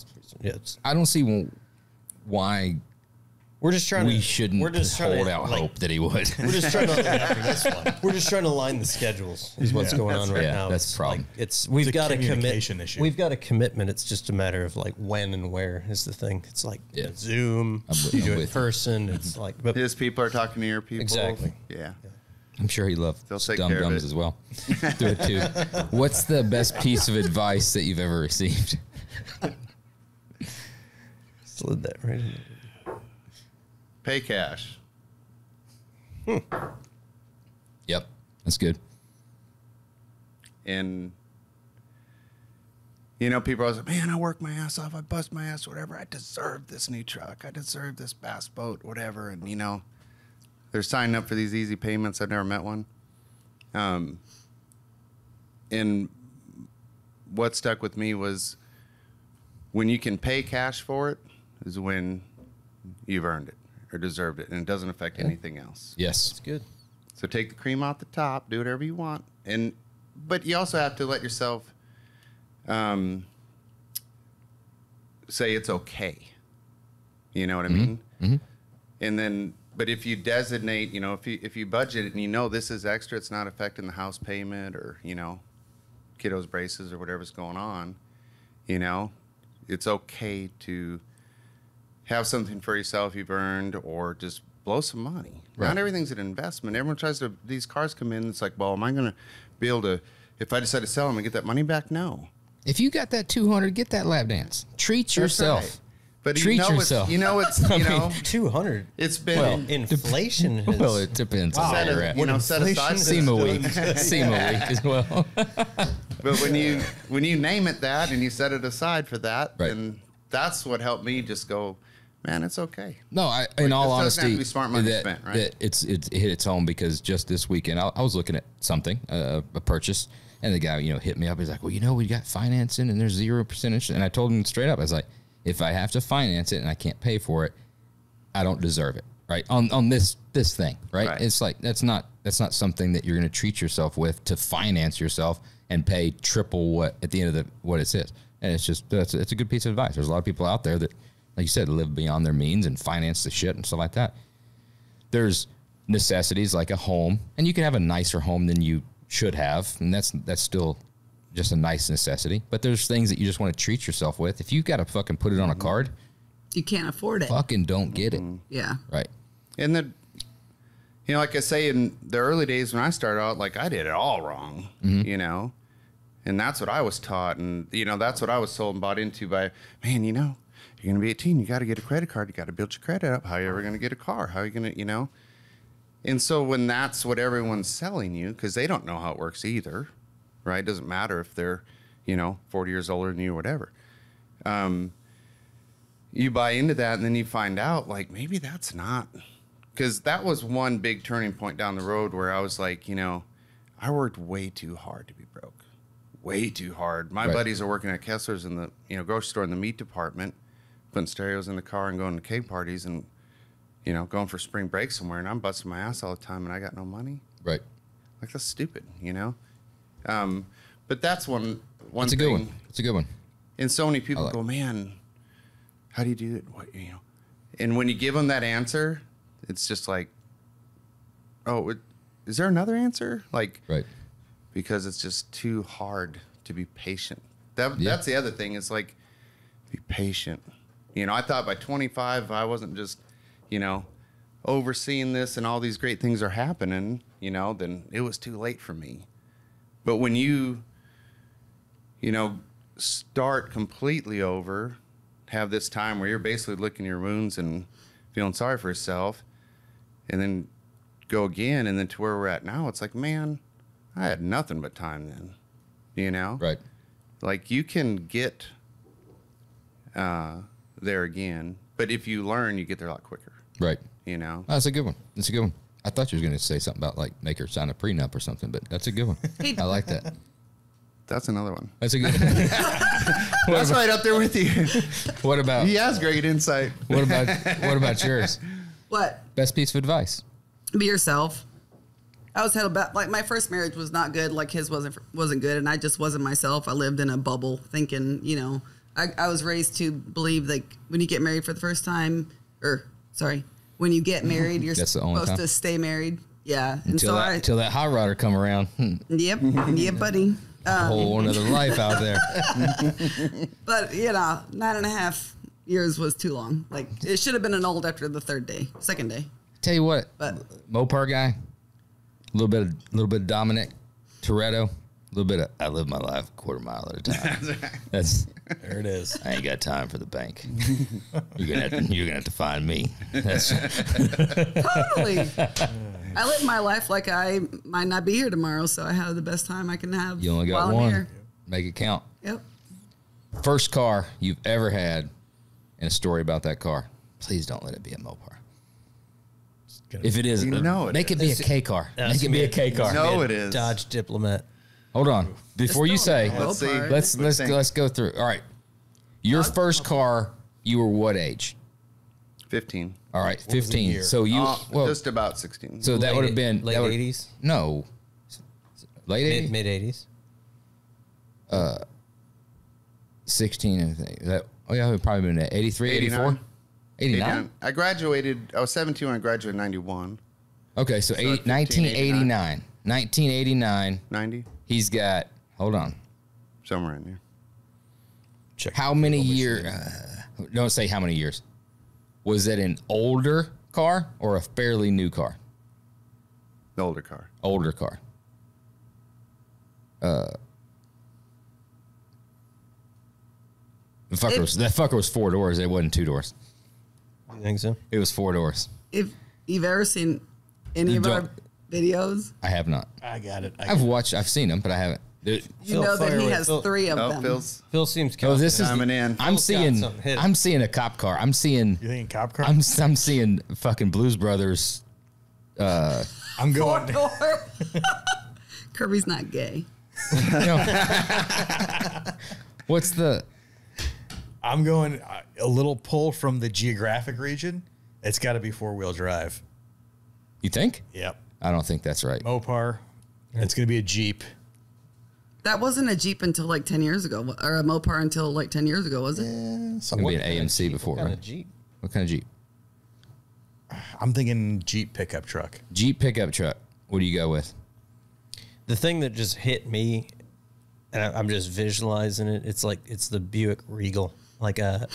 Yeah, it's- I don't see why we're just trying we to. shouldn't We're just trying hold to, out like, hope that he would. We're just trying to. We're just trying to line the schedules. Is what's going on right Yeah, now. that's It's the problem. Like, it's we've a got a communication commit. issue. We've got a commitment. It's just a matter of like when and where is the thing. It's like Yeah. Zoom. I'm You do it in with you. person. It's like but His people are talking to your people. Exactly. Yeah. I'm sure he loved They'll take dumb care of dumbs it. as well. Do it too. What's the best piece of advice that you've ever received? slid that right in. Pay cash. Yep, that's good. And, people are always like, man, I work my ass off. I bust my ass, whatever. I deserve this new truck. I deserve this bass boat, whatever. And, they're signing up for these easy payments. I've never met one. And what stuck with me was when you can pay cash for it is when you've earned it or deserved it, and it doesn't affect anything else. Yes. It's good. So take the cream off the top, do whatever you want, but you also have to let yourself say it's okay. You know what I mean? Mm-hmm. And then, but if you designate, if you budget it and this is extra, it's not affecting the house payment or kiddos' braces or whatever's going on. It's okay to have something for yourself you've earned or just blow some money. Right. Not everything's an investment. Everyone tries to, these cars come in, it's like, well, am I going to be able to, if I decide to sell them and get that money back? No. If you got that 200, get that lap dance. Treat That's yourself. right. But Treat yourself. It's 200. it's been, Well, Inflation. Has, Well, it depends on set, where a, you're at. you know, set aside. SEMA week. SEMA week as well. But when you name it that and you set it aside for that, Right. then that's what helped me just go, man, it's okay. No, in all this doesn't have honesty, to be smart money that, spent, right? that it hit its home because just this weekend I was looking at something, a purchase, and the guy hit me up. He's like, well, we got financing and there's 0%, and I told him straight up, I was like, if I have to finance it and I can't pay for it, I don't deserve it, right? On this thing, right? Right. It's like that's not something that you're going to treat yourself with to finance yourself and pay triple what at the end of what it says. And it's just it's a good piece of advice. There's a lot of people out there that, like you said, live beyond their means and finance the shit and stuff like that. There's necessities like a home, and you can have a nicer home than you should have, and that's still just a nice necessity. But there's things that you just want to treat yourself with. If you've got to fucking put it on a card, You can't afford it. fucking don't get it. Yeah. Right. And then, like I say, in the early days when I started out, like I did it all wrong, and that's what I was taught. And, that's what I was told and bought into by, man, you're going to be 18. You got to get a credit card. You got to build your credit up. How are you ever going to get a car? How are you going to, And so when that's what everyone's selling you, because they don't know how it works either, right? It doesn't matter if they're, 40 years older than you or whatever. You buy into that and then you find out, like, maybe that's not. Because that was one big turning point down the road where I was like, I worked way too hard to be broke. way too hard. My buddies are working at Kessler's in the grocery store in the meat department, putting stereos in the car and going to cake parties and going for spring break somewhere, and I'm busting my ass all the time and I got no money. Right. Like, that's stupid, But that's one That's a thing. good one. It's a good one. And so many people go, man, how do you do it? What, And when you give them that answer, it's just like, oh, is there another answer? Like, right. Because it's just too hard to be patient. That's the other thing. It's like, be patient. I thought by 25, I wasn't just, overseeing this and all these great things are happening, then it was too late for me. But when you, start completely over, have this time where you're basically licking your wounds and feeling sorry for yourself, and then go again, and then to where we're at now, it's like, man, I had nothing but time then, Right. Like, you can get there again, but if you learn, you get there a lot quicker. Right. That's a good one. That's a good one. I thought you were going to say something about, like, make her sign a prenup or something, but that's a good one. I like that. That's another one. That's a good one. That's right up there with you. What about... He has great insight. What about yours? What? Best piece of advice? Be yourself. I was held back. Like, my first marriage was not good. Like, his wasn't good, and I just wasn't myself. I lived in a bubble, thinking, I was raised to believe, like, when you get married for the first time, when you get married, you're supposed to stay married. Yeah. Until that hot rodder come around. Yep. Yep, buddy. A whole another life out there. But 9.5 years was too long. Like, it should have been annulled after the second day. Tell you what, Mopar guy, a little bit of Dominic Toretto, a little bit of I live my life a quarter mile at a time. That's there it is. I ain't got time for the bank. You're gonna have to find me. That's totally. I live my life like I might not be here tomorrow, so I have the best time I can have. You only got while one. I'm here. Make it count. Yep. First car you've ever had, and a story about that car. Please don't let it be a Mopar. If it is, make it be a K car. Make it be a K car. No, it is. Dodge Diplomat. Hold on. Before you say, let's see. Let's go through. All right. Your first car, you were what age? 15. All right, 15. So you just about 16. So that would have been late 80s. No, late 80s, mid 80s. 16. I think that. Oh yeah, it would probably been 83, 84, 89. I graduated. I was 17 when I graduated in 91. Okay, so 1989. 1989. 90. He's got. Hold on. Somewhere in there. Check how many years? Don't say how many years. Was it an older car or a fairly new car? The older car. Older car. That fucker was 4 doors. It wasn't 2 doors. You think so? It was 4 doors. If you've ever seen any of our videos, I have not. I got it. I've seen them, but I haven't. You know that he has 3 of them. Phil seems Oh, this is coming in. I'm seeing a cop car. I'm seeing. You think cop car? I'm seeing fucking Blues Brothers. I'm going. Kirby's not gay. What's the? I'm going a little pull from the geographic region. It's got to be 4-wheel drive. You think? Yep. I don't think that's right. Mopar. It's going to be a Jeep. That wasn't a Jeep until like 10 years ago, or a Mopar until like 10 years ago, was it? It's gonna be an AMC before, right? Jeep? What kind of Jeep? I'm thinking Jeep pickup truck. Jeep pickup truck. What do you go with? The thing that just hit me, and I'm just visualizing it. It's the Buick Regal, like a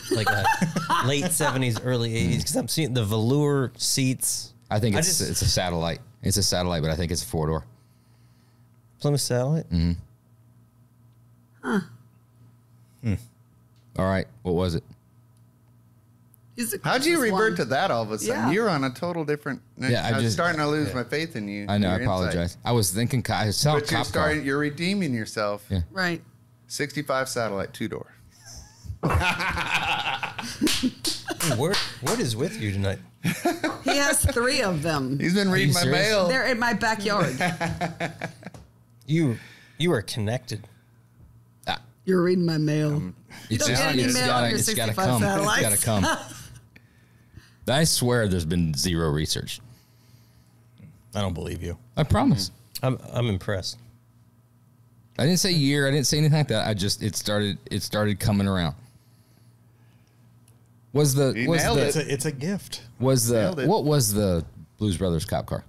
late 70s, early 80s. Because I'm seeing the velour seats. I think it's a satellite. It's a satellite, but I think it's a 4-door. Plymouth Satellite. Mm-hmm. Huh. All right. What was it? How'd you revert to that all of a sudden? Yeah. You're on a total different. Yeah, I was starting to lose my faith in you. I know. I your apologize. insight. I was thinking. I was telling But cop car. you're redeeming yourself. Yeah. Right. 65 satellite 2-door. What is with you tonight? He has 3 of them. He's been reading my serious? mail. They're in my backyard. You are connected. You're reading my mail. You don't get any mail on your it's 65 gotta come. satellites. It's gotta come. I swear there's been zero research. I don't believe you. I promise. I'm impressed. I didn't say year. I didn't say anything like that. I just it started coming around. It's a gift. What was the Blues Brothers cop car?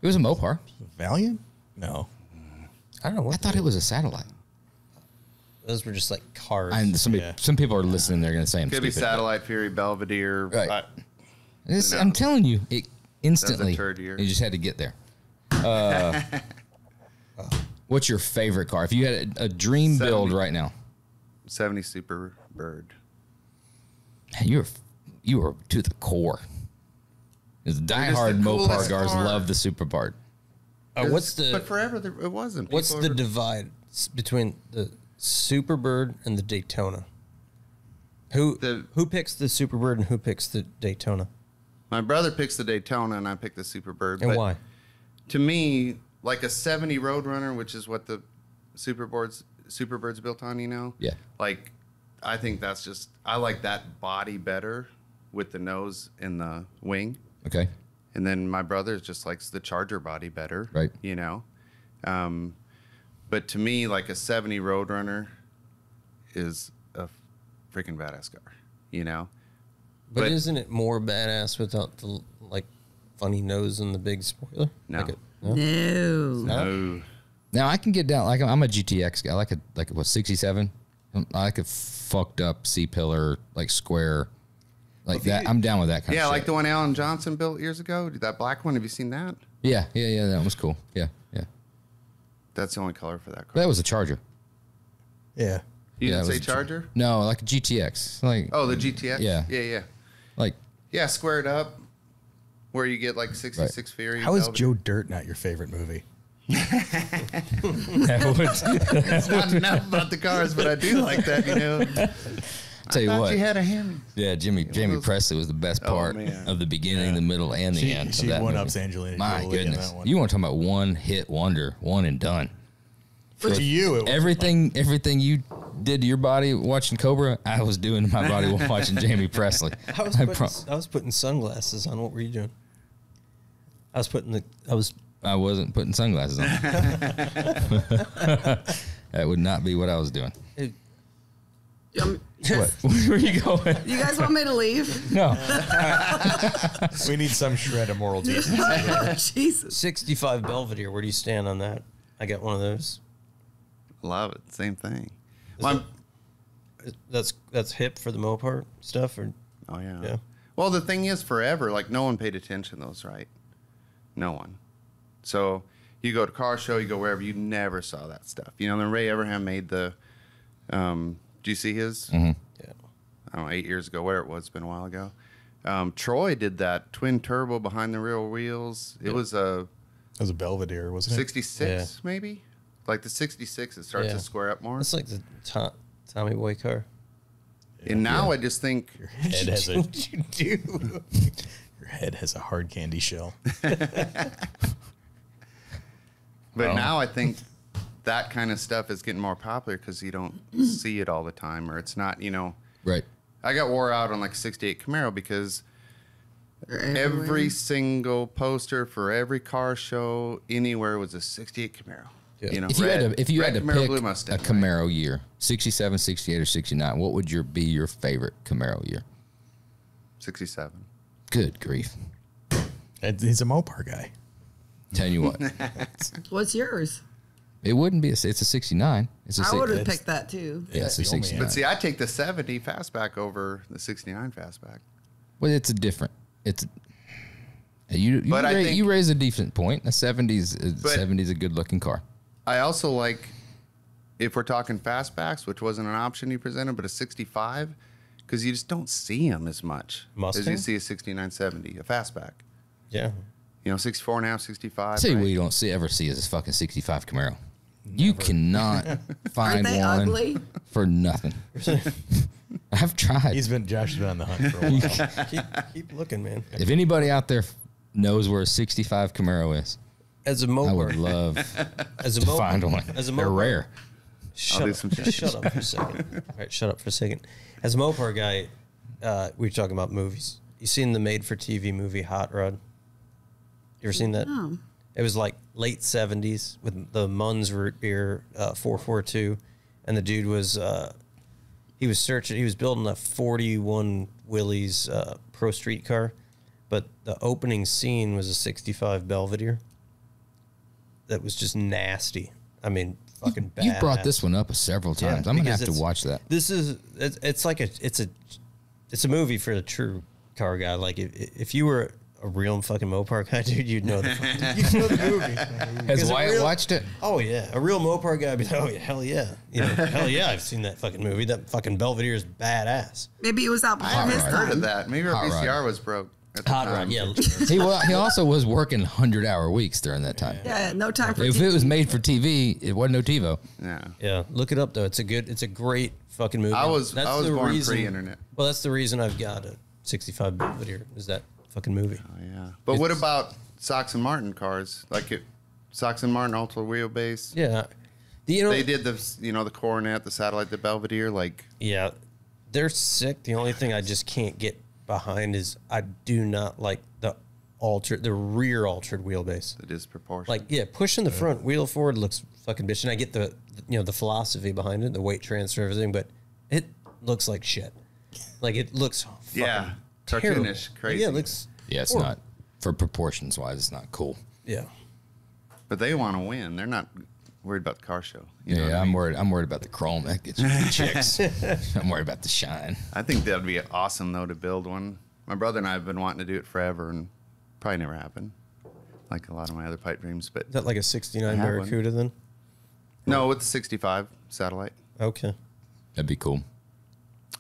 It was a Mopar. Valiant? No. I don't know. I thought it was a satellite. Those were just like cars. And some people are listening. They're going to say I'm Could be stupid. Satellite, Fury, Belvedere. Right. I'm telling you, it instantly. turd year. You just had to get there. What's your favorite car? If you had a dream build right now, 70 Super Bird. you were to the core. The diehard the Mopar coolest guys car. love the Super Bard. But forever it wasn't. What's People the were- divide between the Superbird and the Daytona? Who picks the Superbird and who picks the Daytona? My brother picks the Daytona and I pick the Super Bird. And but why? To me, like a 70 Roadrunner, which is what the Superbird's built on, you know? Yeah. Like, I think that's just, I like that body better with the nose and the wing. Okay. And then my brother just likes the Charger body better. Right. You know? But to me, like a 70 Roadrunner is a freaking badass car, you know? But isn't it more badass without the like funny nose and the big spoiler? No. Like No. No. Now I can get down. Like I'm a GTX guy. I like a 67. I like a fucked up C-pillar, like square, like that. I'm down with that kind of Yeah, shit. like the one Alan Johnson built years ago. That black one. Have you seen that? Yeah. That was cool. Yeah. That's the only color for that car. That was a Charger. Yeah. You Yeah, didn't it say was a Charger? No, like a GTX. Like Oh, the GTX? Yeah. Yeah. like Yeah, squared up, where you get like 66 Fury. How is Velvet. Joe Dirt not your favorite movie? It's not enough about the cars, but I do like that, you know. tell you Thought what. you had a Hemi. Yeah, Jamie Presley was the best part man. of the beginning, the middle, and the end. She of that one-ups movie. Angelina My Jolie in goodness, that one. you want to talk about one hit wonder, one and done. To you, it was Everything you did to your body watching Cobra, I was doing to my body watching Jamie Presley. I was putting sunglasses on. What were you doing? I wasn't putting sunglasses on. That would not be what I was doing. What? Where are you going? You guys want me to leave? No. we need some shred of moral decency. Jesus. 65 Belvedere. Where do you stand on that? I got one of those. Love it. Same thing. That's hip for the Mopar stuff, or Oh, yeah. Yeah. Well, the thing is, forever, like, no one paid attention to those, right? No one. So you go to car show, you go wherever, you never saw that stuff. You know, then Ray Abraham made the, do you see his? yeah. I don't know, 8 years ago, where it was, it's been a while ago. Troy did that twin turbo behind the rear wheels. It was a That was a Belvedere, wasn't it? 66, maybe? Like the 66, it starts Yeah. to square up more. That's like the Tommy Boy car. And now I just think, Your head has a What'd you do? your head has a hard candy shell. but now I think that kind of stuff is getting more popular because you don't see it all the time, or it's not, you know. Right. I got wore out on like 68 Camaro because every single poster for every car show anywhere was a 68 Camaro. Yeah. You know, If you had to Camaro, pick Blue a Mustang, right? Camaro year, 67, 68, or 69, what would be your favorite Camaro year? 67. Good grief. He's a Mopar guy. Telling you what, What's yours? it wouldn't be it's a 69. It's a I would have that's- picked that too. Yeah, it's a the only 69. But see, I take the 70 fastback over the 69 fastback. Well, it's a different. You But I think- you raise a decent point. A 70's a good looking car. I also like, if we're talking fastbacks, which wasn't an option you presented, but a 65, because you just don't see them as much as Mustang? you see a 6970, a fastback. Yeah. You know, 64 and a half, 65. Tell you right? what you don't ever see is this fucking 65 Camaro. You cannot find Aren't they one ugly? for nothing. I've tried. Josh has been on the hunt for a while. Keep looking, man. If anybody out there knows where a 65 Camaro is, As a I would Mopar, love as a to Mopar, find one. as a They're Mopar, rare. I'll do some checks. Shut up for a second. All right, shut up for a second. As a Mopar guy, we were talking about movies. You seen the made-for-TV movie Hot Rod? You ever seen that? No. It was like late 70s with the Munns root beer 442, and the dude was he was building a 41 Willys Pro Street car, but the opening scene was a 65 Belvedere that was just nasty. I mean, fucking bad. You brought this one up several times. I'm gonna have to watch that. It's a movie for the true car guy. Like if you were a real fucking Mopar guy, dude, you'd know the movie. Has Wyatt watched it? Oh yeah, a real Mopar guy would be like, oh yeah, hell yeah, hell yeah, I've seen that fucking movie. That fucking Belvedere is badass. Maybe it was out before his I time. heard of that. Maybe our Hot Rod. VCR was broke. At the Hot time. Rod, yeah. He also was working 100-hour weeks during that time. Yeah, no time for If it was made for TV, it wasn't no TiVo. Yeah. Yeah, look it up though. It's a great fucking movie. I was the born reason- pre-internet. Well, that's the reason I've got a 65 Belvedere. Is that fucking movie? Oh, yeah. But what about Sox and Martin cars? Like Sox and Martin ultra wheelbase. Yeah, They did the the Coronet, the Satellite, the Belvedere. Like yeah, they're sick. The only thing I just can't get behind is I do not like the rear altered wheelbase. the disproportion. Like, yeah, pushing the front wheel forward looks fucking bitch. And I get the philosophy behind it, the weight transfer, everything, but it looks like shit. Like, it looks fucking terrible. cartoonish, crazy. Yeah, it looks. Yeah, it's horrible. not, for proportions wise, it's not cool. Yeah. But they want to win. They're not worried about the car show. You know what I I'm mean? worried. I'm worried about the chrome. That gets you the chicks. I'm worried about the shine. I think that'd be awesome though to build one. My brother and I have been wanting to do it forever, and probably never happened. Like a lot of my other pipe dreams, but Is that like a 69 have one. Barracuda then? no, with the 65 Satellite. Okay. That'd be cool.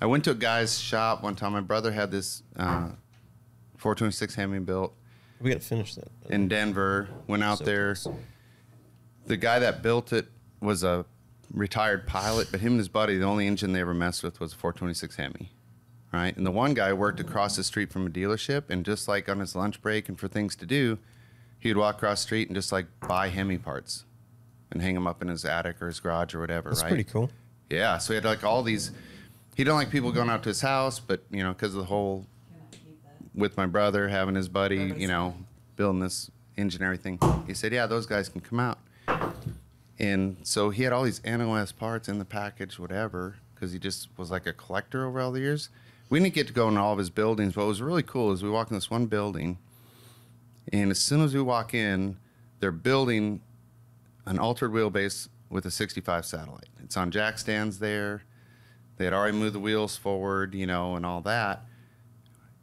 I went to a guy's shop one time. My brother had this 426 Hemi built We got to finish that. in Denver. Went out So there. close. The guy that built it was a retired pilot, but him and his buddy, the only engine they ever messed with was a 426 Hemi, right? And the one guy worked across the street from a dealership, and just like on his lunch break and for things to do, he would walk across the street and just like buy Hemi parts and hang them up in his attic or his garage or whatever, That's right? pretty cool. Yeah, so he had like all these. He didn't like people going out to his house, but because of the whole with my brother having his buddy, building this engine and everything. He said, "Yeah, those guys can come out." And so he had all these NOS parts in the package, whatever, because he just was like a collector over all the years. We didn't get to go in all of his buildings, but what was really cool is we walk in this one building, and as soon as we walk in, they're building an altered wheelbase with a 65 Satellite. It's on jack stands there. They had already moved the wheels forward, and all that.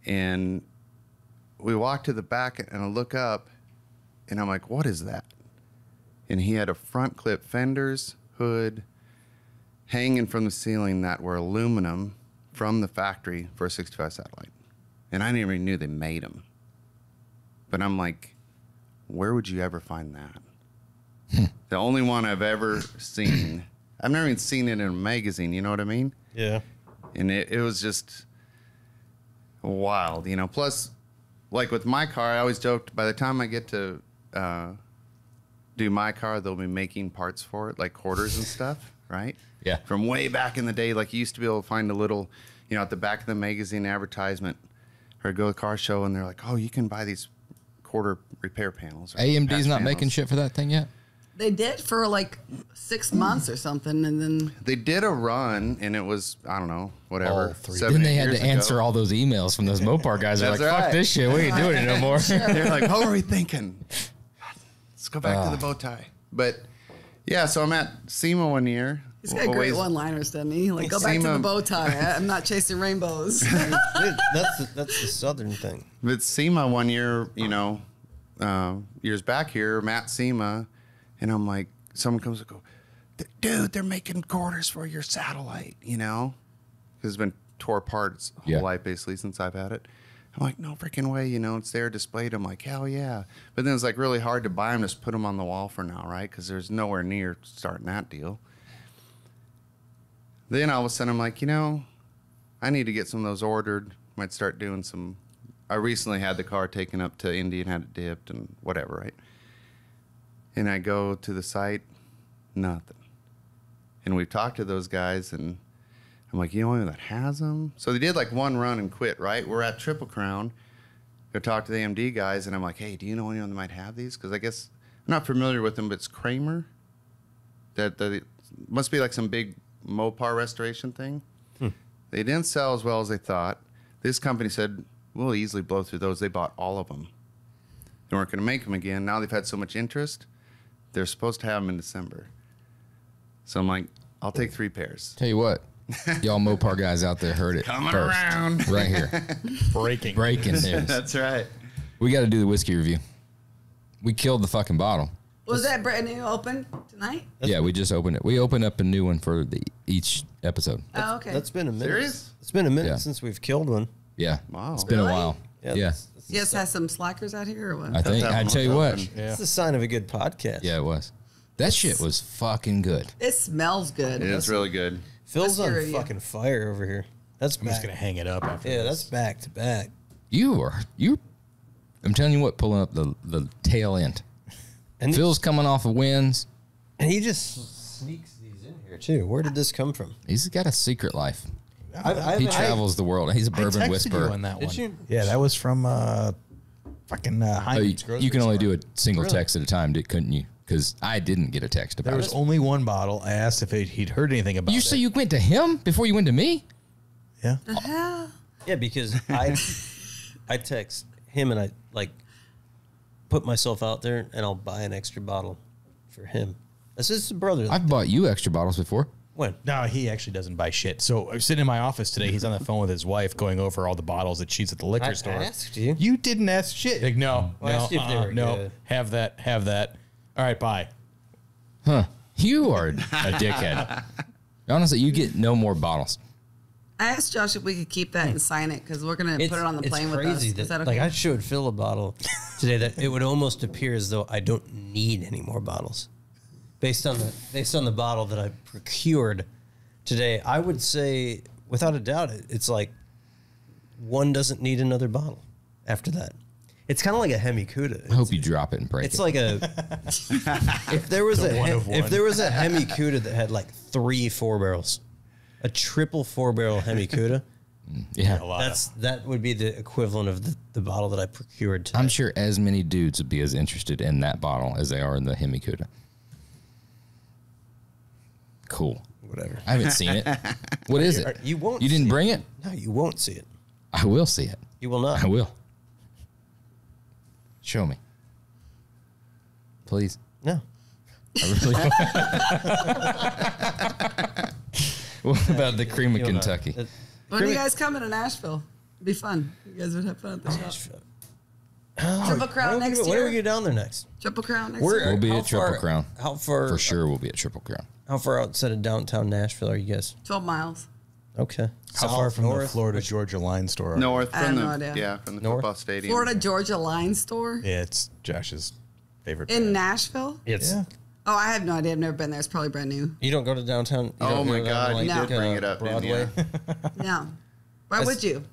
And we walk to the back and I look up and I'm like, what is that? And he had a front clip fenders, hood, hanging from the ceiling that were aluminum from the factory for a 65 Satellite. And I never even knew they made them. But I'm like, where would you ever find that? The only one I've ever seen, I've never even seen it in a magazine, you know what I mean? Yeah. And it was just wild, Plus, like with my car, I always joked, by the time I get to do my car, they'll be making parts for it, like quarters and stuff, right? Yeah. From way back in the day, like you used to be able to find a little, at the back of the magazine advertisement, or go to a car show, and they're like, oh, you can buy these quarter repair panels. or AMD's patch not panels. making shit for that thing yet? They did for like 6 months or something, and then They did a run, and it was, I don't know, whatever. All three. 7, Then they 8 had years to answer ago. all those emails from those Mopar guys. They're like, That's fuck right. this shit. We ain't doing it no more. They're like, what were we thinking? Let's go back to the bow tie. But yeah, so I'm at SEMA one year. he's got great one-liners, doesn't he? Like, go back to the SEMA. bow tie. I'm not chasing rainbows. Dude, that's the southern thing. But SEMA one year, years back here, I'm at SEMA, and I'm like, someone comes and go, dude, they're making quarters for your Satellite, because it's been tore apart its whole Yeah. life basically since I've had it. I'm like, no freaking way, it's there displayed. I'm like, hell yeah. But then it's like really hard to buy them, just put them on the wall for now, right? Because there's nowhere near starting that deal. Then all of a sudden I'm like, I need to get some of those ordered. Might start doing some. I recently had the car taken up to Indy and had it dipped and whatever, right? And I go to the site, nothing. And we've talked to those guys, and I'm like, you know anyone that has them? So they did like one run and quit, right? We're at Triple Crown. Go talk to the AMD guys, and I'm like, hey, do you know anyone that might have these? Because I guess I'm not familiar with them, but it's Kramer. That must be like some big Mopar restoration thing. They didn't sell as well as they thought. This company said, we'll easily blow through those. They bought all of them. They weren't going to make them again. Now they've had so much interest, they're supposed to have them in December. So I'm like, I'll take 3 pairs. Tell you what, y'all Mopar guys out there heard it Coming first. around. Right here. Breaking News. That's right. We got to do the whiskey review. We killed the fucking bottle. Was that brand new open tonight? Yeah, we just opened it. We opened up a new one for each episode. Oh, okay. That's been a minute. Serious? It's been a minute Yeah. since we've killed one. Yeah. Wow. It's been Really? a while. Yeah. that's- Yes, has some slackers out here or what? I think. Have I them tell you look what. open. Yeah. It's a sign of a good podcast. Yeah, it was. That shit was fucking good. It smells good. It is really good. Phil's Whiskey on review. fucking fire over here. That's I'm just back. gonna hang it up after. Yeah, this. that's back to back. You. I'm telling you what, pulling up the tail end. And Phil's coming off of wins. and he just sneaks these in here too. Where did this come from? He's got a secret life. I He travels the world. He's a I bourbon texted whisperer. you on that Did one. you? Yeah, that was from fucking Oh, Heinz. you can only do a single Really? text at a time, couldn't you? Because I didn't get a text There about was it. only one bottle. I asked if he'd heard anything about You it. say you went to him before you went to me? Yeah. The hell? Yeah, because I text him and I like put myself out there and I'll buy an extra bottle for him. That's his brother. I've bought you extra bottles before. when? No, he actually doesn't buy shit. So I was sitting in my office today. He's on the phone with his wife going over all the bottles that she's at the liquor I store. asked you. You didn't ask shit. Like, no, Well, I asked you if they were no. good. Have that. All right, bye. Huh. You are a dickhead. Honestly, you get no more bottles. I asked Josh if we could keep that and sign it because we're gonna put it on the plane with us. crazy Is that okay? Like I showed Phil a bottle today that it would almost appear as though I don't need any more bottles. Based on the bottle that I procured today, I would say without a doubt it's like one doesn't need another bottle after that. It's kind of like a Hemi-Cuda. I hope you drop it and break It's it. like a if there was The one of one. if there was a Hemi-Cuda that had like 3 4-barrels, a triple 4-barrel Hemi-Cuda, yeah. that would be the equivalent of the bottle that I procured today. I'm sure as many dudes would be as interested in that bottle as they are in the Hemi-Cuda. Cool. Whatever. I haven't seen it. What is it? You won't. You didn't see bring it? No, you won't see it. I will see it. You will not. I will. Show me. Please. No. I really What about the cream of You will not. Kentucky? when are you guys coming to Nashville? It'd be fun. You guys would have fun at the shop. Triple Crown next When do we year. get down there next? Triple Crown next We're- year. We'll be how at Triple far- Crown. How far? For sure we'll be at Triple Crown. How far outside of downtown Nashville are you guys? 12 miles. Okay. How far from the Florida Georgia line store? North I have from no the idea. from the North? football stadium. Florida Georgia Line Store Yeah, it's Josh's favorite. in band. Nashville. It's. Yeah. Oh, I have no idea. I've never been there. It's probably brand new. You don't go to downtown. You Oh don't my go down God, to, you No. did bring it up, didn't Broadway. you? No. Why would you?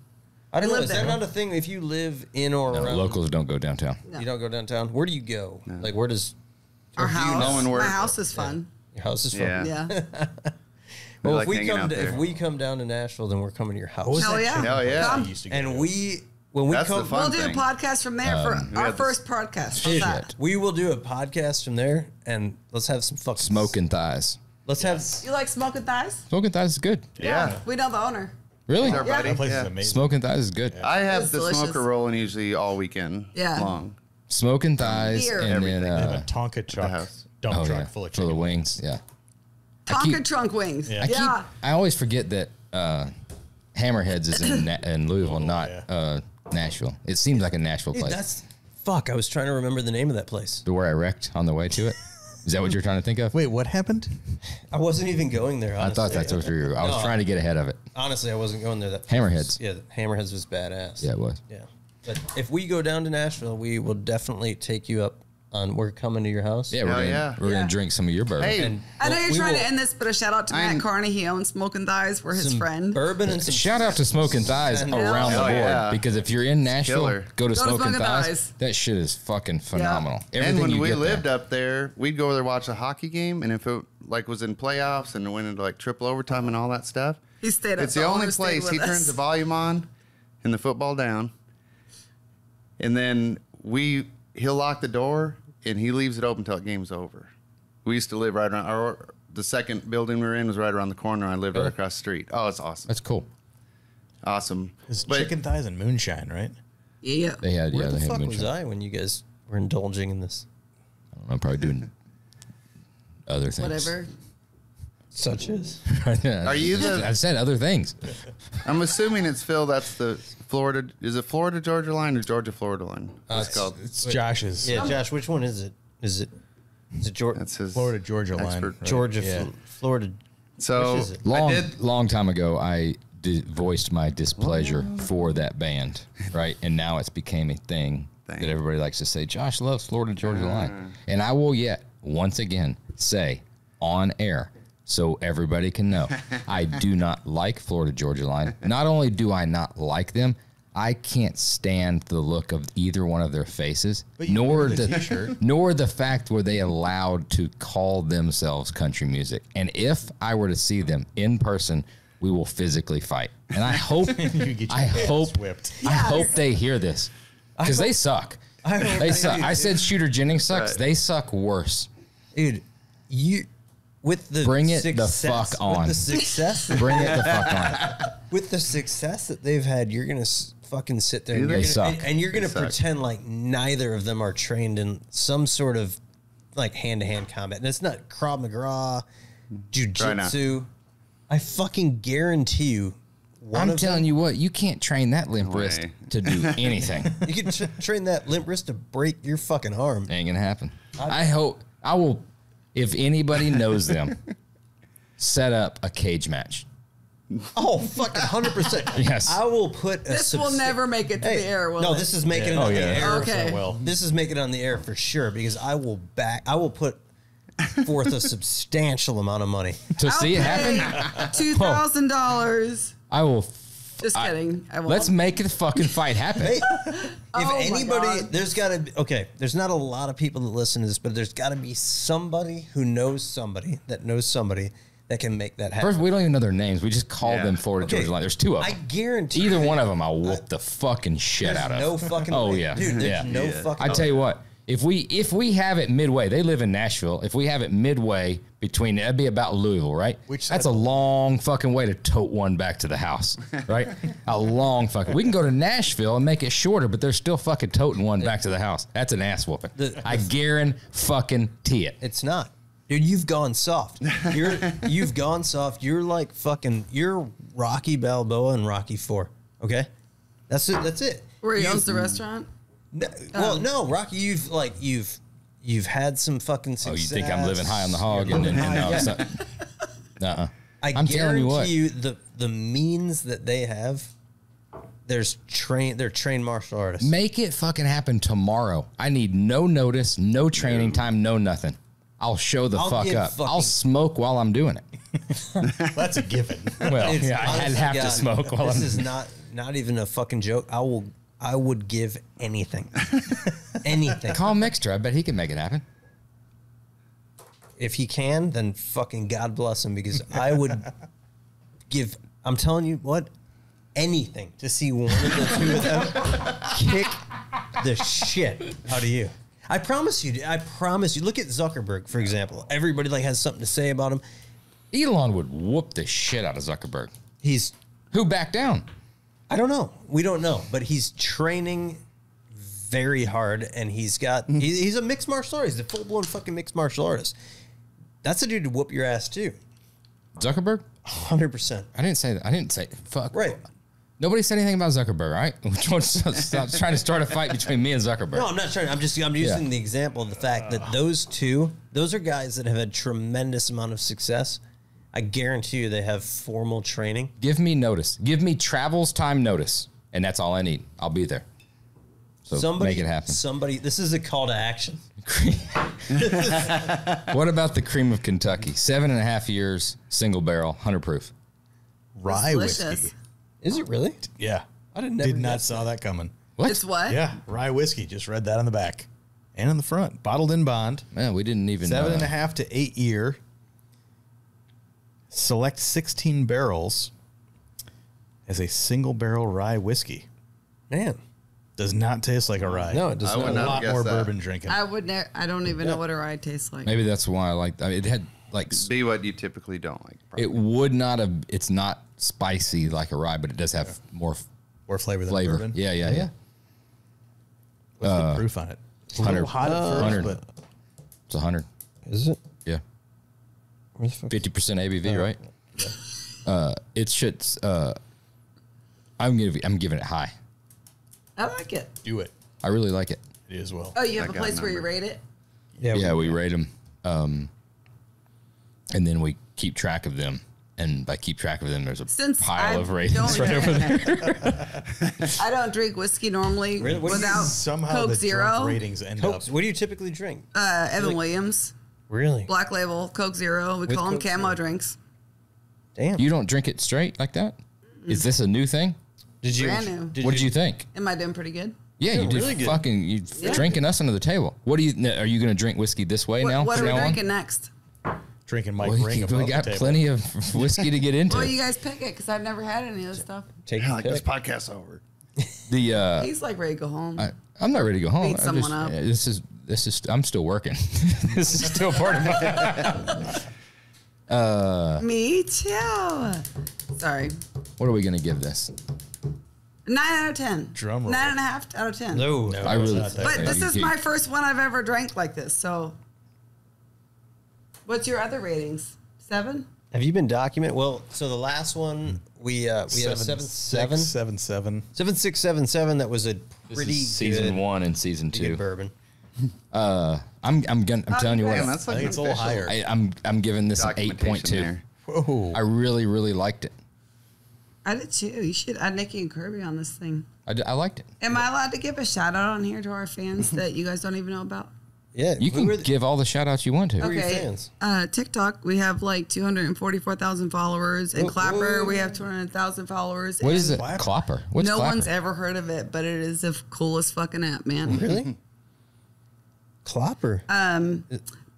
I don't I know. live Is that there. not a thing? If you live in or No, around, locals don't go downtown. No. you don't go downtown. Where do you go? Like where does Our house. know and where- My house is fun. your house is from? Yeah. Yeah. We Well, like hanging out if there. we come down to Nashville, then we're coming to your house. was Hell that yeah. Hell yeah. Come. I used to go And to. when we That's the come, fun We'll do a thing. podcast from there for we our had first podcast. How's Shit. that? we will do a podcast from there, and let's have some fucking Smoking thighs. Let's have You like smoking thighs? Smoking thighs is good. Yeah. We know the owner. Really? Our buddy. That place Yeah. is amazing. Smoking thighs is good. I have It's the delicious. smoker rolling usually all weekend Yeah. long. Smoking thighs Beer. and Everything. They have then a Tonka truck, house. dump truck yeah, full of for the chicken. wings. Yeah. Tonka trunk wings. Yeah. Yeah. I always forget that Hammerheads is in Louisville, not yeah. Nashville. It seems like a Nashville Dude, place. that's fuck. I was trying to remember the name of that place. The where I wrecked on the way to it. Is that what you're trying to think of? Wait, what happened? I wasn't even going there. I Honestly. thought that's what you were. I was No. trying to get ahead of it. Honestly, I wasn't going there. That Hammerheads. Yeah, Hammerheads was badass. Yeah, it was. Yeah. But if we go down to Nashville, we will definitely take you up on. We're coming to your house. Yeah, Hell yeah. we're Yeah. gonna drink some of your bourbon. Hey, And I know well, you're we trying will- to end this, but a shout out to Matt I'm- Carney. He owns Smoking Thighs. We're his some friend. bourbon and some Shout out to Smoking Thighs Yeah. around the Hell board yeah. because if you're in Nashville, killer. go to Smoking Smoking Thighs. Thighs. That shit is fucking phenomenal. and Everything when you we get lived there. up there, we'd go over there watch a hockey game, and if it like was in playoffs and went into like triple overtime and all that stuff. He stayed up. It's the only place he turns the volume on and the football down. And then he'll lock the door and he leaves it open until the game's over. We used to live right around, the second building we were in was right around the corner. I lived right across the street. Oh, it's awesome. That's cool. Awesome. It's chicken thighs and moonshine, right? Yeah. They had, Where the they had fuck was moonshine. I when you guys were indulging in this? I don't know, probably doing other things. Whatever. Such as? Are you I said other things. I'm assuming it's Phil. That's the Florida. Is it Florida Georgia line or Georgia Florida line? What's it called? It's Josh's. Yeah, Josh, which one is it? Is it Georgia? That's his Florida Georgia line. expert. Right. Georgia, Yeah. Florida. So Which is it? Long time ago, I voiced my displeasure for that band, right? And now it's became a thing that everybody likes to say, Josh loves Florida Georgia Line. And I will yet, once again, say on air, so everybody can know, I do not like Florida Georgia Line. Not only do I not like them, I can't stand the look of either one of their faces, But you nor wear the the t-shirt. nor the fact were they allowed to call themselves country music. And if I were to see them in person, we will physically fight. And I hope I hope they hear this because they suck. They suck. I said Shooter Jennings sucks. Right. They suck worse. Dude, you with the Bring it success, the fuck on. With the success, Bring it the fuck on. with the success that they've had, you're gonna fucking sit there and They you're suck. gonna, and you're gonna They suck. pretend like neither of them are trained in some sort of like hand-to-hand combat. And it's not Krav Maga, jiu-jitsu. I fucking guarantee you. I'm telling you what, you can't train that limp No wrist way. to do anything. you can train that limp wrist to break your fucking arm. Ain't gonna happen. I will, if anybody knows them, set up a cage match. Oh, fucking 100%. Yes. I will put a This will never make it to the air, will no, it? this is making it Oh, on yeah. the air. Okay. Well, This is making it on the air for sure because I will put forth a substantial amount of money. To see it happen, $2,000. I will. Just kidding. I won't. Let's make the fucking fight happen. Hey, Oh if my anybody, God. there's got to be, okay, there's not a lot of people that listen to this, but there's got to be somebody who knows somebody that can make that happen. First, we don't even know their names. We just call Yeah. them Florida Georgia Line. There's two of I them. guarantee Either one of them, I'll whoop the fucking shit there's out of. no fucking Oh way. yeah, Dude, there's yeah. no fucking I tell you what, if we have it midway, they live in Nashville. If we have it midway between, that'd be about Louisville, right? That's a long fucking way to tote one back to the house, right? A long fucking. We can go to Nashville and make it shorter, but they're still fucking toting one back to the house. That's an ass whooping. I guarantee it. It's not. Dude, you've gone soft. You've gone soft. You're like fucking, you're Rocky Balboa and Rocky IV. Okay? That's it. That's it. Where he You- owns the restaurant? No, well, no, Rocky, you've had some fucking success. Oh, you think I'm living high on the hog? And no, it's not. Uh-uh. I'm telling you what. the means that they have, they're trained martial artists. Make it fucking happen tomorrow. I need no notice, no training time, no nothing. I'll show the I'll fuck give up. fucking- I'll smoke while I'm doing it. that's a given. Well, It's- yeah, I'd honest have to to God, smoke while This I'm. is not even a fucking joke. I would give anything. Anything. Call Mixter. I bet he can make it happen. If he can, then fucking God bless him because I would give, I'm telling you what, anything to see one of the two of them kick the shit out of you. I promise you. Look at Zuckerberg, for example. Everybody like has something to say about him. Elon would whoop the shit out of Zuckerberg. He's, Who backed down? I don't know. We don't know, but he's training very hard and he's got, he's a mixed martial artist. He's a full-blown fucking mixed martial artist. That's a dude to whoop your ass too. Zuckerberg? 100%. I didn't say that. I didn't say fuck. Right. Nobody said anything about Zuckerberg, right? Which one's trying to start a fight between me and Zuckerberg? No, I'm not trying. I'm using the example of the fact that those are guys that have had tremendous amount of success. I guarantee you they have formal training. Give me notice. Give me travels time notice, and that's all I need. I'll be there. So make it happen. This is a call to action. What about the cream of Kentucky? 7.5 years, single barrel, 100 proof. Rye Delicious. whiskey. Is it really? Yeah. I did not saw that coming. What? It's what? Yeah, rye whiskey. Just read that on the back and on the front. Bottled in bond. Man, we didn't even. 7.5 to 8 year. Select 16 barrels as a single barrel rye whiskey. Man. Does not taste like a rye. No, it does I would A not lot guess more that. bourbon drinking. I would. I don't even know what a rye tastes like. Maybe that's why I like. I mean, it had like Be what you typically don't like. Probably. it would not have. It's not spicy like a rye, but it does have more More flavor than flavor. bourbon. Yeah. What's the proof on it? It's a 100. little hot at first, 100. but It's 100. Is it? Yeah, Where the fuck? 50% ABV, right? It should. I'm giving it high. I like it. do it. I really like it. It is well. Oh, you have I a got place where you number. rate it? Yeah, we rate them, and then we keep track of them. And by keep track of them, there's a Since pile I of ratings don't- right over there. I don't drink whiskey normally Really? What do you- without Somehow Coke the Zero. drunk ratings end up. What do you typically drink? Evan Like- Williams, Really? Black Label, Coke Zero. We With call them Coke camo Zero. drinks. Damn. You don't drink it straight like that? Is this a new thing? Did you? Brand new. What did you think? Am I doing pretty good? Yeah, you did really good. fucking you Yeah. drinking us under the table. What do you? Are you going to drink whiskey this way now? What are from we now on? drinking next? Drinking Mike Well, Ring we above got the table. plenty of whiskey to get into. Well, you guys pick it because I've never had any of this stuff. Take Yeah, your like this pick. podcast's over. The He's like ready to go home. I'm not ready to go home. Beat someone up. This is I'm still working. This is still part of my. Me too. Sorry. What are we going to give this? 9 out of 10. Drum roll. 9.5 out of 10. No. No, I it's really- not that But good. this is you- my first one I've ever drank like this. So, what's your other ratings? 7? Have you been documented? Well, so the last one we had a 7.7. 7.7. 7.677. That was a pretty This is season good, 1 and season pretty 2. good bourbon. I'm telling you Man, what. that's I like think it's a little higher. I'm giving this an documentation 8.2. there. Whoa. I really liked it. I did too. You should add Nikki and Kirby on this thing. I liked it. Am I allowed to give a shout out on here to our fans that you guys don't even know about? Yeah. You who can were the- give all the shout outs you want to. Who are your fans? TikTok, we have like 244,000 followers. And Whoa, Clapper, whoa. we have 200,000 followers. What is and it? Clapper. Clapper. What's No Clapper? one's ever heard of it, but it is the coolest fucking app, man. Really? Clopper.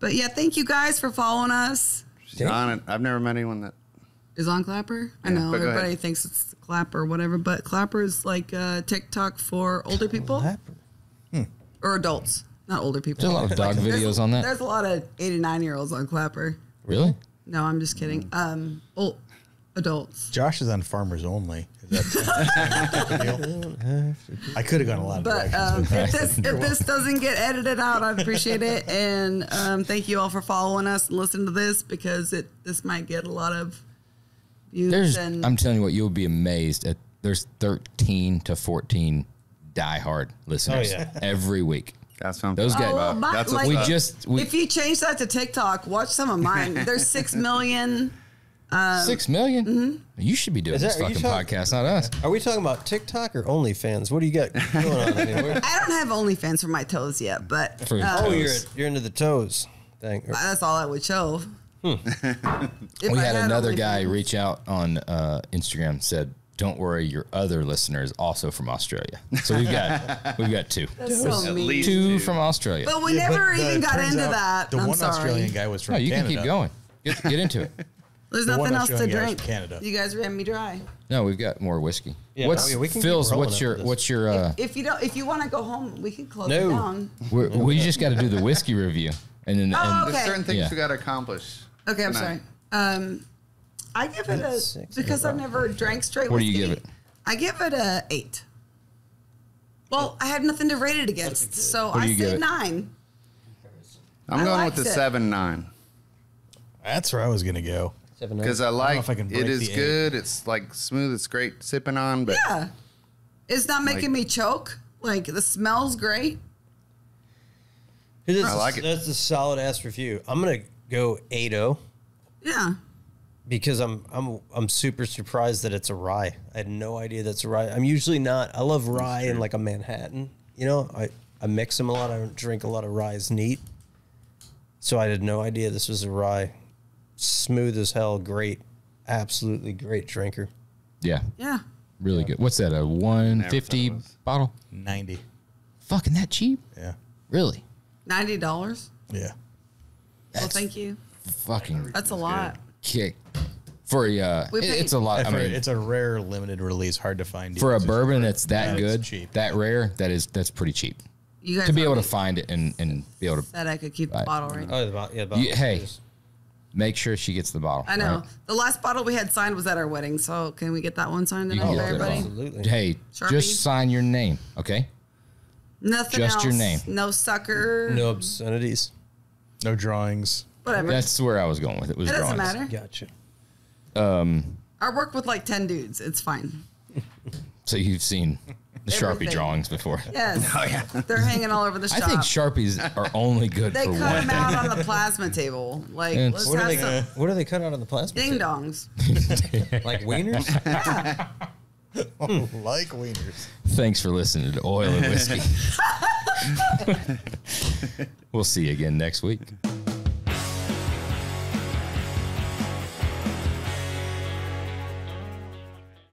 But yeah, thank you guys for following us. She's on it. I've never met anyone that. Is on Clapper? I Yeah, know but go everybody ahead. thinks it's Clapper or whatever, but Clapper is like TikTok for older people or adults, not older people. There's a lot of dog There's- videos on that. There's a lot of 89-year-olds on Clapper. Really? No, I'm just kidding. Old adults. Josh is on Farmers Only. Is that deal? I could have gone a lot of But directions. if this doesn't get edited out, I'd appreciate it. And thank you all for following us and listening to this because this might get a lot of views. I'm telling you what, you'll be amazed at. There's 13 to 14 diehard listeners Oh, yeah. every week. That's what I'm Those talking guys- about. my- That's like- what's up. if you change that to TikTok, watch some of mine. There's 6 million. 6 million? Mm-hmm. You should be doing Is this that- are you fucking talking- podcast, not us. Are we talking about TikTok or OnlyFans? What do you got going on? I mean, I don't have OnlyFans for my toes yet, but For oh, toes. you're into the toes thing. that's all I would show. If We I had another guy OnlyFans. reach out on Instagram, said, "Don't worry, your other listener is also from Australia." So we've got two. That's so At mean. least Two from Australia. But we Yeah, never but, even got turns into out that. The I'm one sorry. Australian guy was from No, you Canada. can keep going. Get into it. There's The nothing one else to Australian guy was drink. from Canada. You guys ran me dry. No, we've got more whiskey. Yeah, What's we can keep Phil's? rolling What's your after this. what's your? If you want to go home, we can close No. it down. We just got to do the whiskey review, and then Oh, and okay. There's certain things Yeah. we got to accomplish. Okay, I'm tonight. sorry. I give it a 6, because I've never drank straight. What do you whiskey, give it? I give it a 8. Well, I had nothing to rate it against, so What do I you give say it? 9. I'm I going liked with the it. 7-9 That's where I was going to go. 7, because I know like if I can break it. Is the eight. good. It's like smooth. It's great sipping on, but Yeah, it's not making Like- me choke. Like the smell's great. I like it. That's a solid ass review. I'm gonna go 8-0 Yeah, because I'm super surprised that it's a rye. I had no idea that's a rye. I'm usually not. I love rye in like a Manhattan. You know, I mix them a lot. I don't drink a lot of ryes neat. So I had no idea this was a rye. Smooth as hell. Great. Absolutely great drinker. yeah, yeah. really good. What's that? A 150 Never thought it was. bottle? 90. Fucking that cheap? Yeah. Really? $90. Yeah. Well, thank you. Fucking That's a lot. kick For it's a lot. I mean, it's a rare, limited release, hard to find. For a bourbon that's that good, cheap. that rare, that's pretty cheap. You guys To be able to find it and be able to. said I could keep the bottle right. Oh, the bottle. Yeah, the bottle. Hey, make sure she gets the bottle. I know. right? The last bottle we had signed was at our wedding, so can we get that one signed You tonight can for get that everybody? bottle. Absolutely. Hey, Sharpie? just sign your name, okay? Nothing Just else. your name. No sucker. No obscenities. No drawings. Whatever. That's where I was going with it. Was it doesn't drawings. matter. Gotcha. I work with like 10 dudes. It's fine. So you've seen the Sharpie Everything. drawings before. Yes. Oh, yeah. They're hanging all over the I shop. think Sharpies are only good They for cut one them thing. out on the plasma table. Like, And let's What do have they? some What do they cut out on the plasma? ding table? dongs. Like wieners? Like wieners. Thanks for listening to Oil and Whiskey. We'll see you again next week.